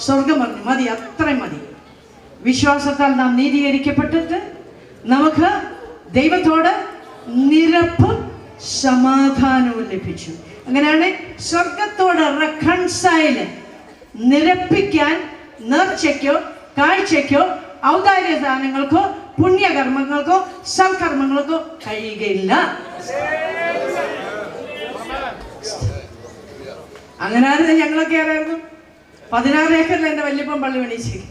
സ്വർഗം പറഞ്ഞു മതി, അത്രയും മതി. വിശ്വാസത്താൽ നാം നീതീകരിക്കപ്പെട്ടിട്ട് നമുക്ക് ദൈവത്തോട് നിരപ്പും സമാധാനവും ലഭിച്ചു. അങ്ങനെയാണ് സ്വർഗത്തോട് റെക്കൺസൈൽ, നിരപ്പിക്കാൻ നേർച്ചയ്ക്കോ കാഴ്ചയ്ക്കോ ഔദാര്യദാനങ്ങൾക്കോ പുണ്യകർമ്മങ്ങൾക്കോ സൽക്കർമ്മങ്ങൾക്കോ കഴിയുകയില്ല. അങ്ങനെ ഞങ്ങളൊക്കെ ആരായിരുന്നു? 16 ഏക്കറിൽ എൻ്റെ വല്യപ്പൻ പള്ളി പണിയിച്ചേക്ക്.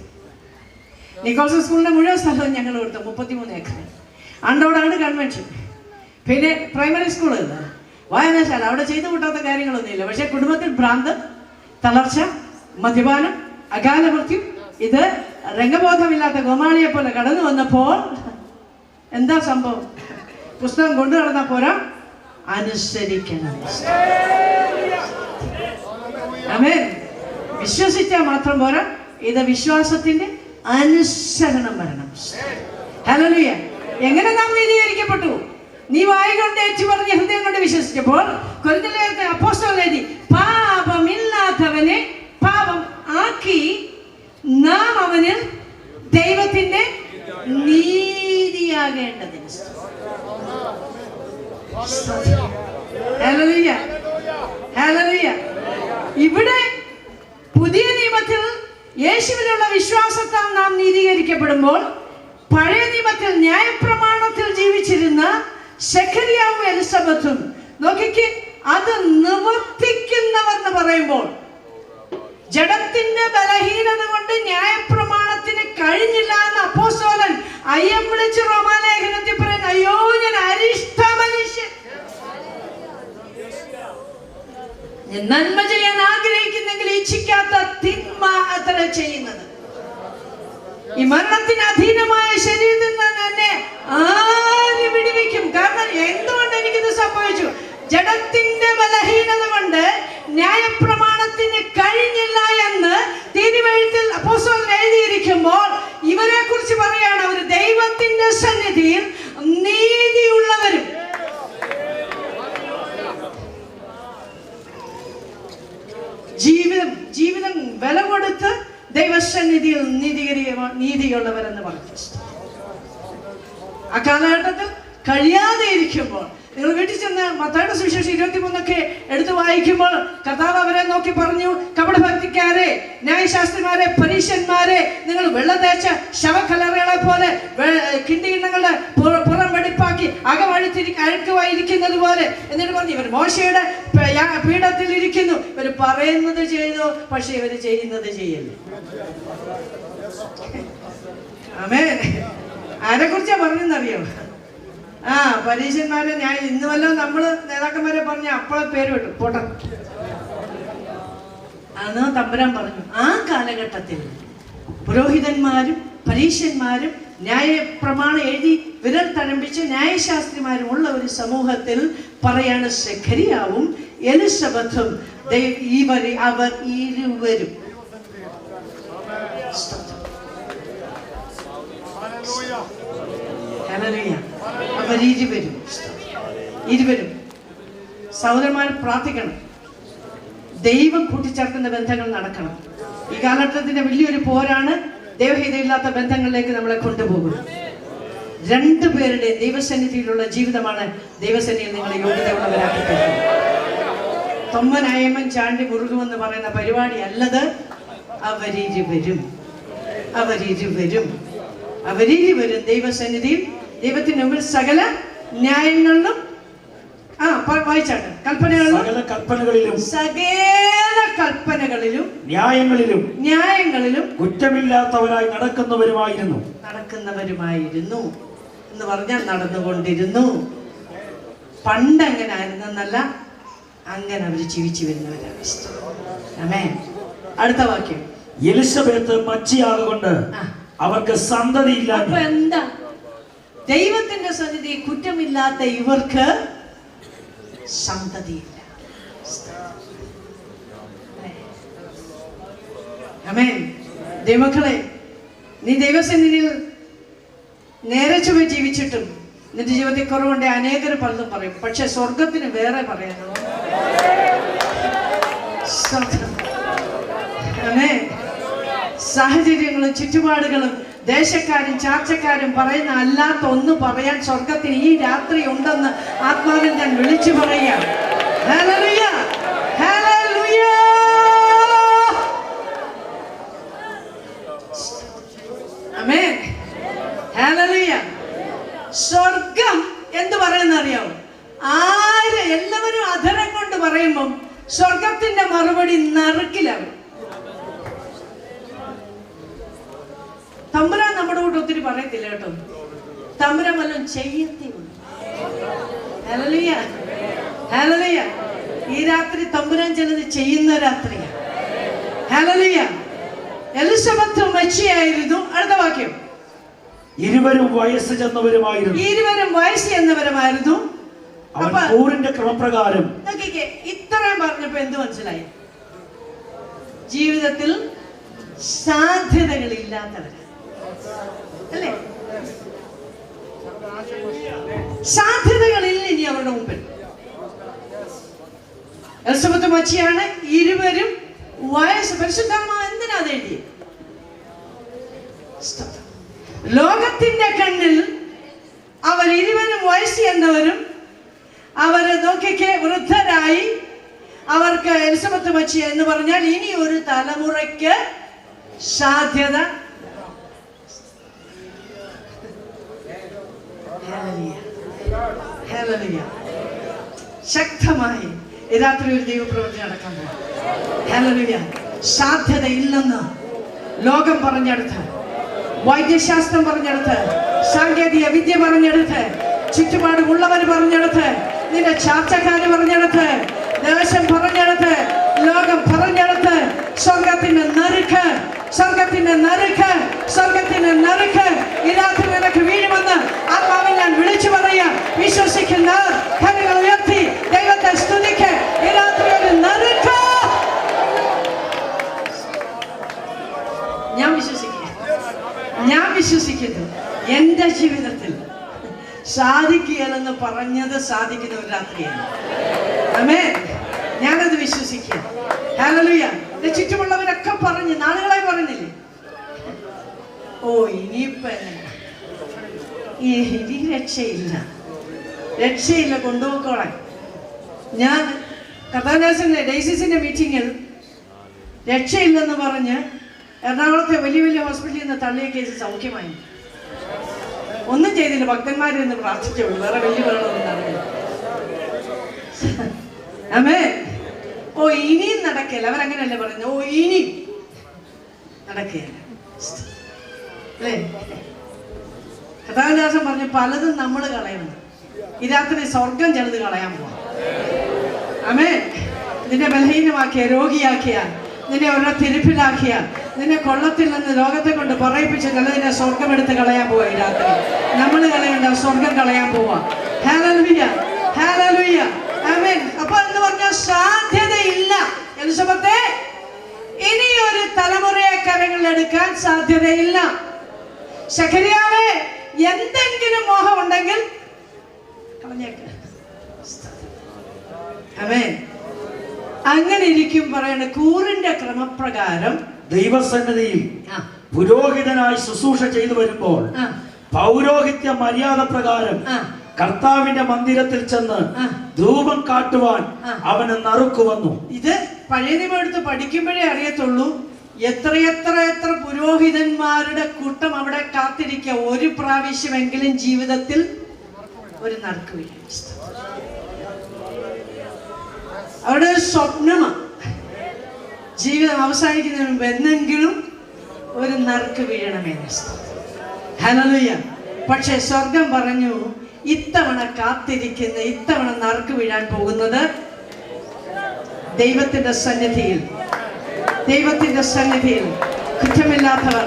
നിക്കോൾസൺ സ്കൂളിൻ്റെ മുഴുവൻ സ്ഥലവും ഞങ്ങൾ കൊടുത്തു, 33 ഏക്കർ. അണ്ടോടാണ് കൺവെൻഷൻ. പിന്നെ പ്രൈമറി സ്കൂളില്ല, വായനശാല, അവിടെ ചെയ്തു കൂട്ടാത്ത കാര്യങ്ങളൊന്നുമില്ല. പക്ഷെ കുടുംബത്തിൽ ഭ്രാന്ത്, തളർച്ച, മദ്യപാനം, അകാല മൃത്യു, ഇത് രംഗബോധമില്ലാത്ത ഗോമാളിയെ പോലെ കടന്നു വന്നപ്പോൾ എന്താ സംഭവം? പുസ്തകം കൊണ്ടു നടന്നാൽ പോരാ, അനുസരിക്കണം. ആമേൻ. വിശ്വസിച്ചാൽ മാത്രം പോരാ, ഇത് വിശ്വാസത്തിന്റെ അനുസരണം വരണം. ഹല്ലേലൂയ. എങ്ങനെ നാം നീതീകരിക്കപ്പെട്ടു? നീ വായ കൊണ്ട് ഏറ്റു പറഞ്ഞ് ഹൃദയം കൊണ്ട് വിശ്വസിച്ചപ്പോൾ കൊരിന്ത്യർക്ക് അപ്പോസ്തലൻ എഴുതി, പാപമില്ലാത്തവനെ പാപം ആക്കി നാം അവനിൽ ദൈവത്തിന്റെ നീതിയാകേണ്ടതിന്. Hallelujah, hallelujah. ഇവിടെ പുതിയ നിയമത്തിൽ യേശുവിലുള്ള വിശ്വാസത്താൽ നാം നീതീകരിക്കപ്പെടുമ്പോൾ, പഴയ നിയമത്തിൽ ന്യായപ്രമാണത്തിൽ ജീവിച്ചിരുന്ന സെഖരിയാവും എലിസബത്തും നോക്കിക്ക്, അത് നിവർത്തിക്കുന്നവർ എന്ന് പറയുമ്പോൾ ജഡത്തിന്റെ ബലഹീനത കൊണ്ട് ന്യായപ്രമാണത്തിന് കഴിഞ്ഞില്ല എന്ന് അപ്പോസ്തലൻ അയ്യം വിളിച്ച് റോമാലേഖനത്തിൽ പറയുന്നു, അയ്യോ ഞാൻ അരിഷ്ട മനുഷ്യൻ, നന്മ ചെയ്യാൻ ആഗ്രഹിക്കുന്നെങ്കിൽ ഇച്ഛിക്കാത്ത തിന്മ അത്ര ചെയ്യുന്നത്. ഈ മരണത്തിന് അധീനമായ ശരീരത്തിൽ നിന്ന് എന്നെ ആര് വിടുവിക്കും? കാരണം എന്തുകൊണ്ട് എനിക്കിത് സംഭവിച്ചു? ജഡത്തിന്റെ ബലഹീനത കൊണ്ട് ന്യായപ്രമാണത്തിന് കഴിഞ്ഞില്ല എന്ന് തിരുവെഴുത്തിൽ അപ്പോസ്തലൻ എഴുതിയിരിക്കുമ്പോൾ ഇവരെ കുറിച്ച് പറയാണ്, അവർ ദൈവത്തിന്റെ സന്നിധിയിൽ നീതിയുള്ളവരും ജീവിതം വില കൊടുത്ത് ദൈവസന്നിധിയിൽ നീതിയുള്ളവരെന്ന് പറഞ്ഞു. ആ കാലഘട്ടത്തിൽ കഴിയാതെ ഇരിക്കുമ്പോൾ നിങ്ങൾ വീട്ടിൽ ചെന്ന് മത്തായിയുടെ സുവിശേഷം 23 എടുത്ത് വായിക്കുമ്പോൾ കർത്താവ് അവരെ നോക്കി പറഞ്ഞു, കപടഭക്തിക്കാരെ, ന്യായശാസ്ത്രിമാരെ, പരീശന്മാരെ, നിങ്ങൾ വെള്ളം തേച്ച ശവക്കല്ലറകളെ പോലെ കിണ്ടികിണ്ണങ്ങളുടെ പുറം വെടിപ്പാക്കി അഴുക്കുവായിരിക്കുന്നത് പോലെ. എന്നിട്ട് പറഞ്ഞു, ഇവർ മോശയുടെ പീഠത്തിൽ ഇരിക്കുന്നു, ഇവർ പറയുന്നത് ചെയ്തു, പക്ഷെ ഇവർ ചെയ്യുന്നത് ചെയ്യല്ല. ആമേൻ. ആരെ കുറിച്ചാ പറഞ്ഞെന്നറിയോ? പരീശന്മാരെ ഞാൻ ഇന്ന് വല്ലോ നമ്മള് നേതാക്കന്മാരെ പറഞ്ഞ അപ്പളെ പേര് വിട്ടു പോട്ടെ അന്ന് തമ്പുരാൻ പറഞ്ഞു. ആ കാലഘട്ടത്തിൽ പുരോഹിതന്മാരും പരീശന്മാരും ന്യായപ്രമാണം എഴുതി വിരൽ തഴമ്പിച്ച് ന്യായശാസ്ത്രിമാരും ഉള്ള ഒരു സമൂഹത്തിൽ പറയാണ്, സെഖരിയാവും എലിസബത്തും അവർ ഇരുവരും ഇരുവരും സഹോദരന്മാർ പ്രാർത്ഥിക്കണം. ദൈവം കൂട്ടിച്ചേർക്കുന്ന ബന്ധങ്ങൾ നടക്കണം. ഈ കാലഘട്ടത്തിന്റെ വലിയൊരു പോരാണ് ദൈവഹിതമില്ലാത്ത ബന്ധങ്ങളിലേക്ക് നമ്മളെ കൊണ്ടുപോകുന്നത്. രണ്ടുപേരുടെ ദൈവസന്നിധിയിലുള്ള ജീവിതമാണ് ദൈവസന്നിധിയിൽ നിങ്ങളെ യോഗ്യതയുള്ളവരാക്കി തരുന്നത്. തൊമ്മനായമൻ ചാണ്ടി മുറുകുമെന്ന് പറയുന്ന പരിപാടി അല്ലത്. അവരിരുവരും ദൈവസന്നിധിയിൽ ദൈവത്തിന് മുമ്പിൽ സകല ന്യായങ്ങളിലും വായിച്ചാട്ടെ കൽപ്പനകളിലും ന്യായങ്ങളിലും കുറ്റമില്ലാത്തവരായി നടക്കുന്നവരുമായിരുന്നു എന്ന് പറഞ്ഞാൽ നടന്നുകൊണ്ടിരുന്നു. പണ്ട് അങ്ങനെ ആയിരുന്നെന്നല്ല, അങ്ങനെ അവർ ജീവിച്ചു വരുന്നവരാണ്. ആമേൻ. അടുത്ത വാക്യം, എലിസബത്ത് മച്ചിയാകൊണ്ട് അവർക്ക് സന്തതിയില്ല. അപ്പൊ എന്താ? ദൈവത്തിന്റെ സന്നിധി കുറ്റമില്ലാത്ത ഇവർക്ക് സന്തതിയില്ല. ആമേൻ. ദൈവമക്കളെ, നീ ദൈവസന്നിധിയിൽ നേരെ ചൊവ്വെ ജീവിച്ചിട്ടും നിന്റെ ജീവിതത്തിൽ കുറവുണ്ട് അനേകർ പലതും പറയും. പക്ഷെ സ്വർഗത്തിന് വേറെ പറയാനുള്ളൂ. സാഹചര്യങ്ങളും ചുറ്റുപാടുകളും ദേശക്കാരും ചാർച്ചക്കാരും പറയുന്ന അല്ലാത്ത ഒന്ന് പറയാൻ സ്വർഗത്തിന് ഈ രാത്രി ഉണ്ടെന്ന് ആത്മാവിൽ ഞാൻ വിളിച്ചു പറയാം. ഹല്ലേലൂയ, ഹല്ലേലൂയ. ആമേൻ, ഹല്ലേലൂയ. സ്വർഗം എന്ത് പറയുന്നറിയാമോ? എല്ലാവരും അധരം കൊണ്ട് പറയുമ്പം സ്വർഗത്തിന്റെ മറുപടി നറുക്കിലാവും. തമ്പുരാൻ നമ്മുടെ കൂടെ ഒത്തിരി പറയത്തില്ല കേട്ടോ. തമ്പുരാൻ വല്ലതും ചെയ്യത്തേ ഉള്ളൂ. Hallelujah, hallelujah. ഈ രാത്രി തമ്പുരാൻ ചിലത് ചെയ്യുന്ന രാത്രിയാണ്. ഹല്ലേലൂയ. എലിസബത്ത് മച്ചിയായിരുന്നു. അടുത്ത വാക്യം, ഇരുവരും വയസ്സ് ചെന്നവരുമായിരുന്നു. ഇരുവരും വയസ്സ് ചെന്നവരുമായിരുന്നു. ഊറിന്റെ ക്രമപ്രകാരം ഇത്രയും പറഞ്ഞപ്പോ എന്ത് മനസ്സിലായി? ജീവിതത്തിൽ സാധ്യതകളില്ലാത്തവര് അല്ലേ? സാധ്യതകളില്ല ഇനി അവരുടെ മുമ്പിൽ. എലിസബത്ത് മച്ചിയാണ്. ഇരുവരും വയസ്സ്. പരിശുദ്ധാത്മാവ് എന്തിനാ അത് എഴുതി? ലോകത്തിന്റെ കണ്ണിൽ അവർ ഇരുവരും വയസ്സ് എന്നവരും അവര് നോക്കിക്കെ വൃദ്ധരായി. അവർക്ക് എലിസബത്ത് മച്ചി എന്ന് പറഞ്ഞാൽ ഇനി ഒരു തലമുറയ്ക്ക് സാധ്യത. ശക്തമായി ഈ രാത്രി ഒരു ദൈവപ്രവൃത്തി നടക്കാൻ പോകും. ഹല്ലേലൂയ. സാധ്യതയില്ലെന്ന് ലോകം പറഞ്ഞെടുത്ത്, വൈദ്യശാസ്ത്രം പറഞ്ഞെടുത്ത്, സാങ്കേതിക വിദ്യ പറഞ്ഞെടുത്ത്, ചുറ്റുപാടുമുള്ളവർ പറഞ്ഞെടുത്ത്, നിന്റെ ചാർച്ചക്കാര് പറഞ്ഞെടുത്ത്, ദേശം പറഞ്ഞെടുത്ത്, ലോകം പറഞ്ഞെടുത്ത്, സ്വർഗത്തിന്റെ നറുക്ക്, സ്വർഗത്തിന്റെ നറുക്ക്, സ്വർഗത്തിന്റെ നറുക്ക് ഈ രാത്രി നിനക്ക് വീഴുമെന്ന് ആത്മാവിൽ ഞാൻ വിളിച്ചു പറയാം. വിശ്വസിക്കുന്ന കരങ്ങൾ ഉയർത്തി ദൈവത്തെ സ്തുതിക്ക്. ഈ രാത്രി ഒരു നറുക്ക് ഞാൻ വിശ്വസിക്കുന്നു. എന്റെ ജീവിതത്തിൽ സാധിക്കുകയെന്ന് പറഞ്ഞത് സാധിക്കുന്ന ഒരു രാത്രിയാണ്. ആമേൻ. ഞാനത് വിശ്വസിക്കുക. ഹല്ലേലൂയ. ചുറ്റുമുള്ളവരൊക്കെ പറഞ്ഞ് നാളുകളായി പറഞ്ഞില്ലേ, ഓ ഇനിയിപ്പോ ഇനി രക്ഷയില്ല കൊണ്ടുപോക്കോളാൻ. ഞാൻ കഥാനാസിന്റെ ഡൈസിസിന്റെ മീറ്റിങ്ങിൽ രക്ഷയില്ലെന്ന് പറഞ്ഞ് എറണാകുളത്തെ വലിയ വലിയ ഹോസ്പിറ്റലിൽ നിന്ന് തള്ളിയ കേസ് സൗഖ്യമായി. ഒന്നും ചെയ്തില്ല, ഭക്തന്മാരെന്ന് പ്രാർത്ഥിച്ചുള്ളൂ, വേറെ വലിയ വെള്ളമൊന്നും നടക്കില്ല. ആമേ. ഓ ഇനിയും നടക്കില്ല. അവരങ്ങനെയല്ലേ പറയുന്നത്, ഓ ഇനിയും നടക്കുകയല്ല അല്ലേ? കഥാദാസൻ പറഞ്ഞു പലതും നമ്മൾ കളയണം. ഈ രാത്രി സ്വർഗം ചിലത് കളയാൻ പോവാം. ആമേ. നിന്നെ ബലഹീനമാക്കിയ, രോഗിയാക്കിയ, നിന്നെ ഓരോ തിരുപ്പിലാക്കിയ, നിന്നെ കൊള്ളത്തിൽ നിന്ന് ലോകത്തെ കൊണ്ട് പറയിപ്പിച്ച് ചിലതിനെ സ്വർഗം എടുത്ത് കളയാൻ പോവാ. ഈ രാത്രി നമ്മൾ കളയണ്ട, സ്വർഗം കളയാൻ പോവാ. ഹല്ലേലൂയ, ഹല്ലേലൂയ. ആമേൻ. അപ്പൊ എന്ന് പറഞ്ഞാൽ സാധ്യതയില്ല. എലിസബത്തെ ഇനി ഒരു തലമുറയെ കരങ്ങളിലെടുക്കാൻ സാധ്യതയില്ല. സഖരിയാവേ എന്തെങ്കിലും മോഹം ഉണ്ടെങ്കിൽ കളഞ്ഞേക്ക്. ആമേൻ. അങ്ങനെ ഇരിക്കും പറയണ കൂറിന്റെ ക്രമപ്രകാരം ദൈവസന്നിധിയിൽ പുരോഹിതനായി ശുശ്രൂഷ ചെയ്തു വരുമ്പോൾ പൗരോഹിത്യ മര്യാദ പ്രകാരം കർത്താവിന്റെ മന്ദിരത്തിൽ ചെന്ന് ധൂപം കാട്ടുവാൻ അവന് നറുക്കു വന്നു. ഇത് പഴയ നിയമം എടുത്ത് പഠിക്കുമ്പോഴേ അറിയത്തുള്ളൂ. എത്ര പുരോഹിതന്മാരുടെ കൂട്ടം അവിടെ കാത്തിരിക്കുക. ഒരു പ്രാവശ്യമെങ്കിലും ജീവിതത്തിൽ ഒരു നറുക്ക് വീഴും. അവിടെ ഒരു സ്വപ്നമാണ്, ജീവിതം അവസാനിക്കുന്നതിന് മുമ്പ് എന്നെങ്കിലും ഒരു നറുക്ക് വീഴണമെന്ന്. ഹല്ലേലൂയ. പക്ഷെ സ്വർഗം പറഞ്ഞു ഇത്തവണ കാത്തിരിക്കുന്ന, ഇത്തവണ നറുക്ക് വീഴാൻ പോകുന്നത് ദൈവത്തിന്റെ സന്നിധിയിൽ, ദൈവത്തിന്റെ സന്നിധിയിൽ കുറ്റമില്ലാത്തവർ,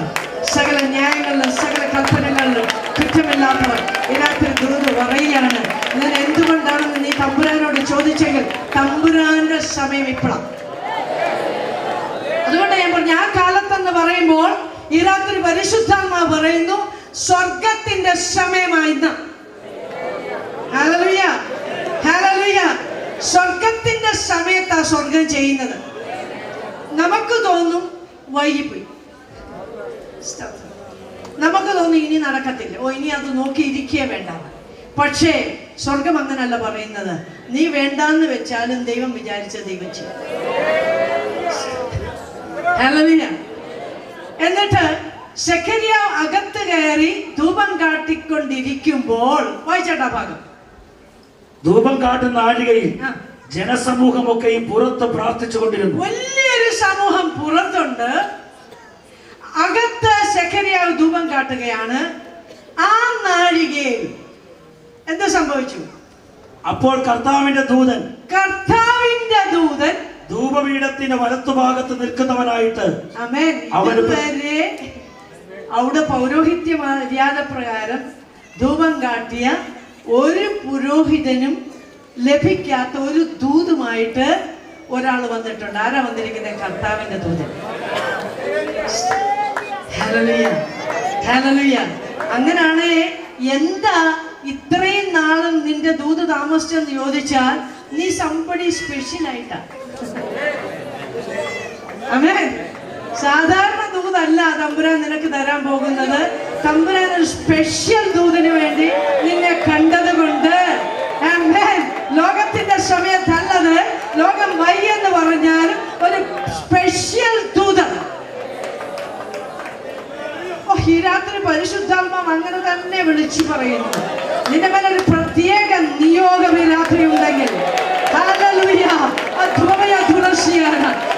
സകല ന്യായങ്ങളിലും സകല കൽപ്പനകളിലും കുറ്റമില്ലാത്തവർ ഇതിനകത്ത് ദൂത് പറയുകയാണ്. ഞാൻ എന്തുകൊണ്ടാണെന്ന് നീ തമ്പുരാനോട് ചോദിച്ചെങ്കിൽ തമ്പുരാന്റെ സമയം ഇപ്പോഴാണ്. അതുകൊണ്ട് ഞാൻ പറഞ്ഞു ആ കാലത്തെന്ന് പറയുമ്പോൾ ഈ രാത്രി പരിശുദ്ധാത്മാവ് പറയുന്നു സ്വർഗത്തിന്റെ സമയമായിരുന്നു. Hallelujah, hallelujah. സ്വർഗത്തിന്റെ സമയത്താ സ്വർഗം ചെയ്യുന്നത്. നമുക്ക് തോന്നും വൈകിപ്പോയി, നമുക്ക് തോന്നും ഇനി നടക്കത്തില്ല, ഇനി അത് നോക്കിയിരിക്കേ വേണ്ട. പക്ഷേ സ്വർഗം അങ്ങനല്ല പറയുന്നത്. നീ വേണ്ടാന്ന് വെച്ചാലും ദൈവം വിചാരിച്ച ദൈവം ചെയ്യും. ഹല്ലേലൂയ. എന്നിട്ട് സെഖര്യാവ് അകത്ത് കയറി ധൂപം കാട്ടിക്കൊണ്ടിരിക്കുമ്പോൾ, വായിച്ചേട്ടാ ഭാഗം. ധൂപം കാട്ടുന്ന നാഴികയിൽ ജനസമൂഹമൊക്കെയും പുറത്ത് പ്രാർത്ഥിച്ചുകൊണ്ടിരുന്നു. വലിയൊരു സമൂഹം പുറത്തുണ്ട്. അകത്ത് സെഖര്യാവ് ധൂപം കാട്ടുകയാണ്. ആ നാഴികയിൽ എന്താ സംഭവിച്ചു? അപ്പോൾ കർത്താവിന്റെ ദൂതൻ ധൂപപീഠത്തിന്റെ വലത്തുഭാഗത്ത് നിൽക്കുന്നവനായിട്ട് ഇതുവരെ അവിടെ പൗരോഹിത്യ മര്യാദ പ്രകാരം ധൂപം കാട്ടിയ ഒരു പുരോഹിതനും ലഭിക്കാത്ത ഒരു ദൂതുമായിട്ട് ഒരാൾ വന്നിട്ടുണ്ട്. ആരാ വന്നിരിക്കുന്നത്? കർത്താവിന്റെ ദൂതൻ. Hallelujah, hallelujah. അങ്ങനാണ്. എന്താ ഇത്രയും നാളും നിന്റെ ദൂത് താമസിച്ചെന്ന് ചോദിച്ചാൽ നീ സംബഡി സ്പെഷ്യൽ ആയിട്ടാ. ആമേൻ. സാധാരണ ദൂതല്ല തമ്പുരാൻ നിനക്ക് തരാൻ പോകുന്നത്. തമ്പുരാൻ ഒരു സ്പെഷ്യൽ ദൂതിന് വേണ്ടി നിന്നെ കണ്ടത് കൊണ്ട്. ആമേൻ. ലോകത്തിന്റെ സമയത്തല്ലത്. ലോകം വയ്യെന്ന് പറഞ്ഞാലും ഒരു സ്പെഷ്യൽ ദൂതൻ. ഈ രാത്രി പരിശുദ്ധാത്മാവ് അങ്ങനെ തന്നെ വിളിച്ചു പറയുന്നു. നിന്റെ മേലെ ഒരു പ്രത്യേക നിയോഗം ഈ രാത്രി ഉണ്ടെങ്കിൽ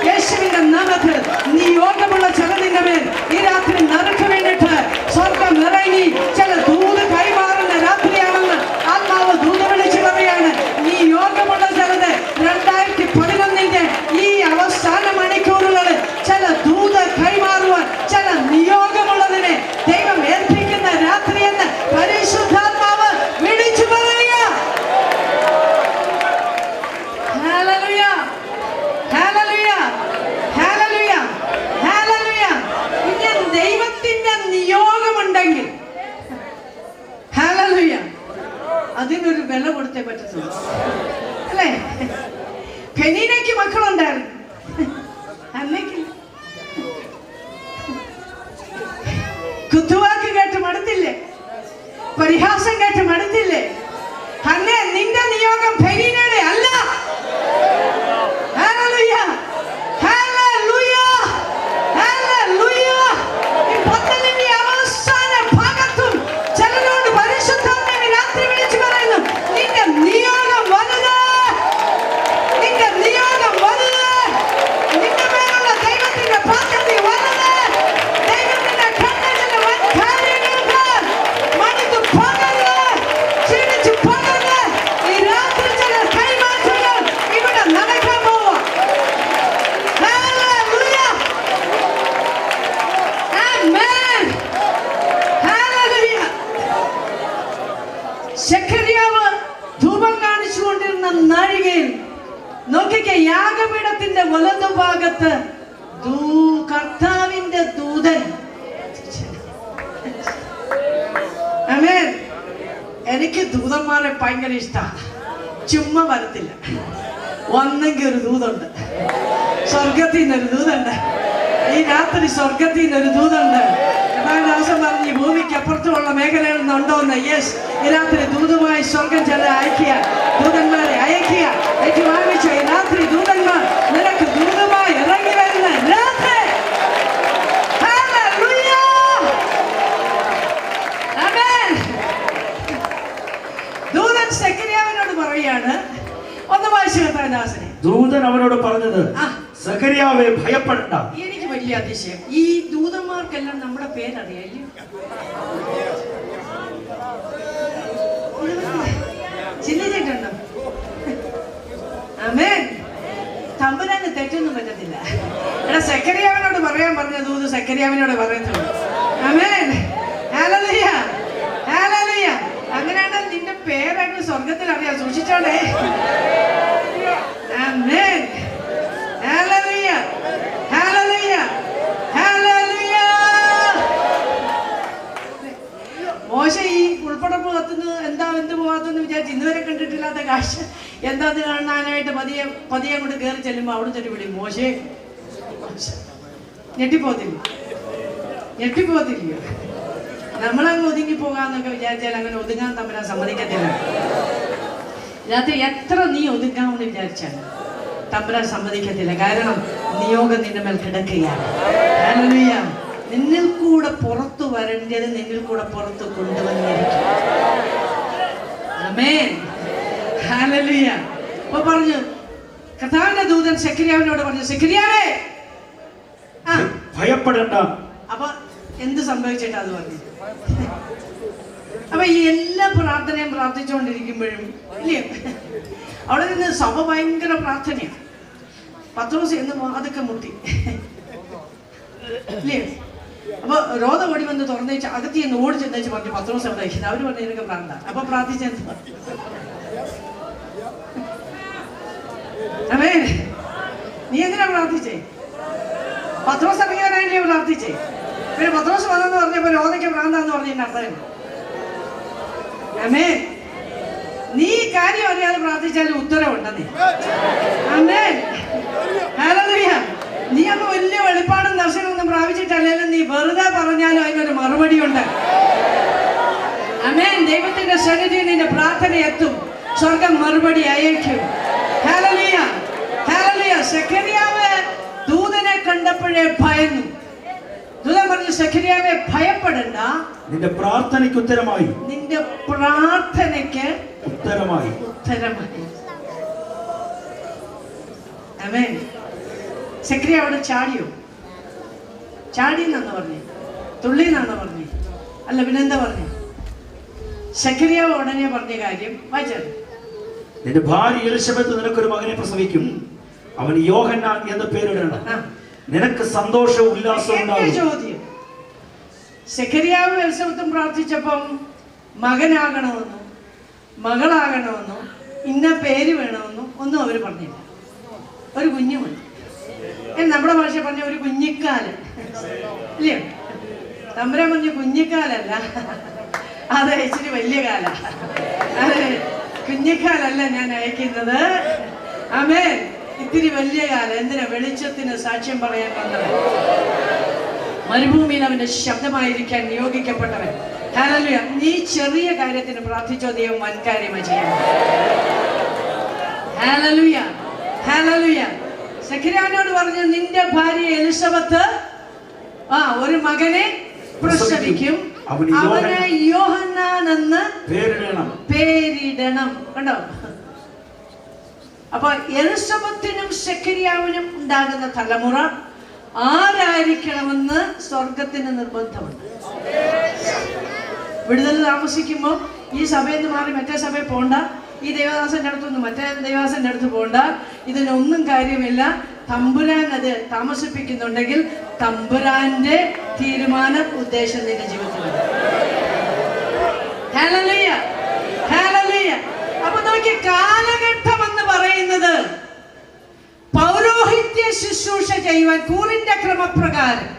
യേശുവിന്റെ നാമത്തിൽ നിയോഗമുള്ള ചിലതിന്റെ മേൽ ഈ രാത്രി നടക്ക് വേണ്ടിട്ട് സ്വർഗം ഇറങ്ങി ചില ദൂത് കൈമാറുന്ന രാത്രിയാണെന്ന് ആത്മാവ് ദൂത് വിളിച്ചു പറയാണ്. നിയോഗമുള്ള ചിലത് 2011 ഈ അവസാന മണിക്കൂറുകളിൽ ചില ദൂത് കൈമാറുവാൻ ചില നിയോഗമുള്ളതിനെ ദൈവം ഏൽപ്പിക്കുന്ന രാത്രിയെന്ന് പരിശുദ്ധാത്മാവ് വിളിച്ചു പറയുക. ഹല്ലേലൂയ, ഹല്ലേലൂയ, ഹല്ലേലൂയ, ഹല്ലേലൂയ. ഇങ്ങനെ ദൈവത്തിന്റെ നിയോഗമുണ്ടെങ്കിൽ ഹല്ലേലൂയ അതിനൊരു വില കൊടുത്തേ പറ്റത്തുള്ളൂ, അല്ലേ? ഫെനീനയ്ക്ക് മക്കളുണ്ടായിരുന്നു, അന്നേക്കില്ല. കുത്തുവാക്ക് കേട്ട് മടുത്തില്ലേ? പരിഹാസം കേട്ട് മടുത്തില്ലേ? അന്നേ നിന്റെ നിയോഗം ഫെനീനയുടെ അല്ല. ഹല്ലേലൂയ, ഹല്ലേലൂയ, ഹല്ലേലൂയ. ഈ പന്തലിന്റെ അവസാന ഭാഗത്തും ചിലരോട് പരിശുദ്ധാത്മാവ് രാത്രി വിളിച്ചു പറയുന്നു, നിന്റെ നിയോഗം വലുത്, നിന്റെ നിയോഗം വലുത്, നിന്റെ മേലുള്ള ദൈവത്തിന്റെ പദ്ധതി വലുത്. ദൈവത്തിന്റെ കണ്ണുകളിൽ വൻ കാര്യങ്ങൾക്ക് മടുത്തു പോകരുത്, ക്ഷീണിച്ചു പോകരുത്. ഈ രാത്രി ചില കൈമാറ്റങ്ങൾ ഇവിടെ നടക്കാൻ പോവാ. ഹല്ലേലൂയ, ആമേൻ, ഹല്ലേലൂയ. സെഖര്യാവ് ധൂപം കാണിച്ചുകൊണ്ടിരുന്ന നാഴികയിൽ നോക്കിക്കേ, യാഗപീഠത്തിന്റെ വലതുഭാഗത്ത് കർത്താവിന്റെ ദൂതൻ. ആമേൻ. എനിക്ക് ദൂതന്മാരെ ഭയങ്കര ഇഷ്ടമാണ്. ചുമ്മാ വരത്തില്ല, ഒന്നെങ്കിൽ ഒരു ദൂതുണ്ട്. സ്വർഗത്തിൽ നിന്നൊരു ദൂതുണ്ട്. ഈ രാത്രി സ്വർഗത്തിൽ നിന്നൊരു ദൂതുണ്ട്. ദിവസം പറഞ്ഞ് ഈ ഭൂമിക്ക് അപ്പുറത്തുമുള്ള മേഖലകളിൽ നിന്നുണ്ടോന്ന്. യെസ്, ഈ രാത്രി ദൂതുമായി സ്വർഗം ചില അയക്കുക, ദൂതന്മാരെ അയക്കുക. ഏറ്റുവാങ്ങിച്ച ഈ രാത്രി ദൂതന്മാർ നിനക്ക് ദൂതുമായി ഇറങ്ങി വരുന്ന രാത്രി. ഹല്ലേലൂയ, ആമേൻ. ദൂതൻ സെഖര്യാവിനോട് പറയാണ്, ഒന്ന് വായിച്ചു കർത്താവിന്റെ ദൂതൻ അവനോട് പറഞ്ഞത്, സെഖര്യാവേ ഭയപ്പെടണ്ട. എനിക്ക് വലിയ അതിശയം, ഈ ദൂതന്മാർക്കെല്ലാം നമ്മുടെ പേരറിയാം. ചിന്തിച്ചിട്ടുണ്ടോ? ആമേൻ. തമ്പുരാന് തെറ്റൊന്നും പറ്റത്തില്ല. എടാ, സെഖര്യാവിനോട് പറയാൻ പറഞ്ഞ ദൂത് സെഖര്യാവിനോട് പറയത്തുള്ളൂ. ആമേൻ, ഹല്ലേലൂയ, ഹല്ലേലൂയ. അങ്ങനെയാണ് നിന്റെ പേരായിട്ട് സ്വർഗത്തിൽ അറിയാം. സൂക്ഷിച്ചോണ്ടേ. ആമേൻ, ഹല്ലേലൂയ, ഹല്ലേലൂയ, ഹല്ലേലൂയ. കണ്ടു പോകാത്തെന്ന് വിചാരിച്ച് ഇന്നുവരെ കണ്ടിട്ടില്ലാത്ത കാഴ്ച എന്താന്ന് കാണാനായിട്ട് പതിയെ അങ്ങോട്ട് കയറി ചെല്ലുമ്പോൾ അവിടെ ചെല്ലി വിളി മോശേ. ഞെട്ടിപ്പോകത്തില്ലയോ? നമ്മളങ്ങ് ഒതുങ്ങി പോകാന്നൊക്കെ വിചാരിച്ചാൽ അങ്ങനെ ഒതുങ്ങാൻ തമ്മിൽ സമ്മതിക്കത്തില്ല. ഇതിനകത്ത് എത്ര നീ ഒതുങ്ങാമെന്ന് വിചാരിച്ചാൽ തമ്പുരാൻ സമ്മതിക്കത്തില്ല. കാരണം നിയോഗം നിന്റെ മേൽ കിടക്കുകയാണ്. ഹല്ലേലൂയ. നിന്നിൽ കൂടെ പുറത്തു വരേണ്ടത് നിന്നിൽ കൂടെ പുറത്ത് കൊണ്ടുവന്നിരിക്കും. ആമേൻ. ഹല്ലേലൂയ. അപ്പൊ പറഞ്ഞു, കർത്താവിന്റെ ദൂതൻ സെഖര്യാവിനോട് പറഞ്ഞു, സെഖര്യാവേ ഭയപ്പെടേണ്ട. അപ്പൊ എന്ത് സംഭവിച്ചിട്ടാ അത് പറഞ്ഞു? അപ്പൊ ഈ എല്ലാ പ്രാർത്ഥനയും പ്രാർത്ഥിച്ചുകൊണ്ടിരിക്കുമ്പോഴും ഇല്ലേ, അവിടെ നിന്ന് സഭ ഭയങ്കര പ്രാർത്ഥനയാണ്. പത്രോസ് എന്ന് അതൊക്കെ മുട്ടി ഇല്ലേ. അപ്പൊ രോധ ഓടി വന്ന് തുറന്നേച്ച് അകത്തി എന്ന് ഓടി ചെന്നേച്ച് പറഞ്ഞു, പത്രോസ് അവിടെ ഇരിക്കുന്നത്. അവര് പറഞ്ഞു നിനക്ക് പ്രാന്ത. അപ്പൊ പ്രാർത്ഥിച്ചെന്ത്? അമേ, നീ എന്തിനാ പ്രാർത്ഥിച്ചേ? പത്രോസ് അറിയാനായില്ലേ പ്രാർത്ഥിച്ചേ? പിന്നെ പത്രോസ് വന്നെന്ന് പറഞ്ഞപ്പോ രോധയ്ക്ക് പ്രാന്താന്ന് പറഞ്ഞതിന്റെ അർത്ഥം. അമേ, നീ കാര്യം അറിയാതെ പ്രാർത്ഥിച്ചാലും ഉത്തരവുണ്ടെന്നേ. അമേ, ഹല്ലേലൂയ. നീ അപ്പൊ വലിയ വെളിപ്പാടും ദർശനമൊന്നും പ്രാപിച്ചിട്ടല്ലെങ്കിലും നീ വെറുതെ പറഞ്ഞാലും അതിനൊരു മറുപടി ഉണ്ട്. അമേൻ. ദൈവത്തിന്റെ സന്നിധിയിൽ നിന്റെ പ്രാർത്ഥന എത്തും, സ്വർഗം മറുപടി അയക്കും. Hallelujah, hallelujah. സെഖര്യാവ് ദൂതനെ കണ്ടപ്പോഴേ ഭയന്നു. ദൂതൻ പറഞ്ഞു, സെഖര്യാവേ ഭയപ്പെടണ്ട, നിന്റെ പ്രാർത്ഥനയ്ക്ക് ഉത്തരമായി. നിന്റെ പ്രാർത്ഥനയ്ക്ക് ഉത്തരമായി. ആമേൻ. സെഖര്യാവ് അവിടെ ചാടിയോ? ചാടി എന്നാണ് പറഞ്ഞു? തുള്ളി എന്നാണ് പറഞ്ഞു? അല്ല, പിന്നെന്താ പറഞ്ഞു? സെഖര്യാവ് ഉടനെ പറഞ്ഞ കാര്യം വായിച്ചാൽ, നിന്റെ ഭാര്യ എലിസബത്ത് നിനക്കൊരു മകനെ പ്രസവിക്കും, അവൻ യോഹന്നാൻ എന്ന് പേരിടണം, നിനക്ക് സന്തോഷവും ഉല്ലാസവും ഉണ്ടാകും. ചോദ്യം, സെഖര്യാവ് എലിസബത്തും പ്രാർത്ഥിച്ചപ്പം മകനാകണമെന്നോ മകളാകണമെന്നോ ഇന്ന പേര് വേണമെന്നോ ഒന്നും അവർ പറഞ്ഞില്ല. ഒരു കുഞ്ഞുമതി. നമ്മുടെ ഭാഷ പറഞ്ഞ ഒരു കുഞ്ഞിക്കാല് ഇല്ലേ? തമ്പുരാൻ പറഞ്ഞ കുഞ്ഞിക്കാലല്ല, അത് ഇച്ചിരി വലിയ കാല. അതെ, കുഞ്ഞിക്കാലല്ല ഞാൻ അയക്കുന്നത്. ആമേൻ. ഇത്തിരി വലിയ കാലം. എന്തിനാ? വെളിച്ചത്തിന് സാക്ഷ്യം പറയാൻ വന്നവൻ, മരുഭൂമിയിൽ അവന്റെ ശബ്ദമായിരിക്കാൻ നിയോഗിക്കപ്പെട്ടവൻ. ഹല്ലേലൂയ. നീ ചെറിയ കാര്യത്തിന് പ്രാർത്ഥിച്ചോ, ദൈവം വൻകാര്യമായി ചെയ്യണം. Hallelujah, hallelujah. സെഖര്യാവിനോട് പറഞ്ഞു, നിന്റെ ഭാര്യ എലിസബത്ത് ഒരു മകനെ പ്രസവിക്കും, അവനെ യോഹന്നാൻ എന്ന് പേരിടണം. കണ്ടോ? അപ്പൊ എലിസബത്തിനും സെഖര്യാവിനും ഉണ്ടാകുന്ന തലമുറ ആരായിരിക്കണമെന്ന് സ്വർഗത്തിന് നിർബന്ധമുണ്ട്. വിടുതൽ താമസിക്കുമ്പോൾ ഈ സഭയിൽ നിന്ന് മാറി മറ്റേ സഭയിൽ പോണ്ട, ഈ ദേവദാസന്റെ അടുത്തൊന്നും മറ്റേ ദേവദാസന്റെ അടുത്ത് പോണ്ട, ഇതിനൊന്നും കാര്യമില്ല. തമ്പുരാൻ അത് താമസിപ്പിക്കുന്നുണ്ടെങ്കിൽ തമ്പുരാന്റെ തീരുമാനം, ഉദ്ദേശം നിന്റെ ജീവിതത്തിലുണ്ട്. Hallelujah, hallelujah. അപ്പൊ നോക്കി, കാലഘട്ടം എന്ന് പറയുന്നത് പൗരോഹിത്യ ശുശ്രൂഷ ചെയ്യുവാൻ കൂറിന്റെ ക്രമപ്രകാരം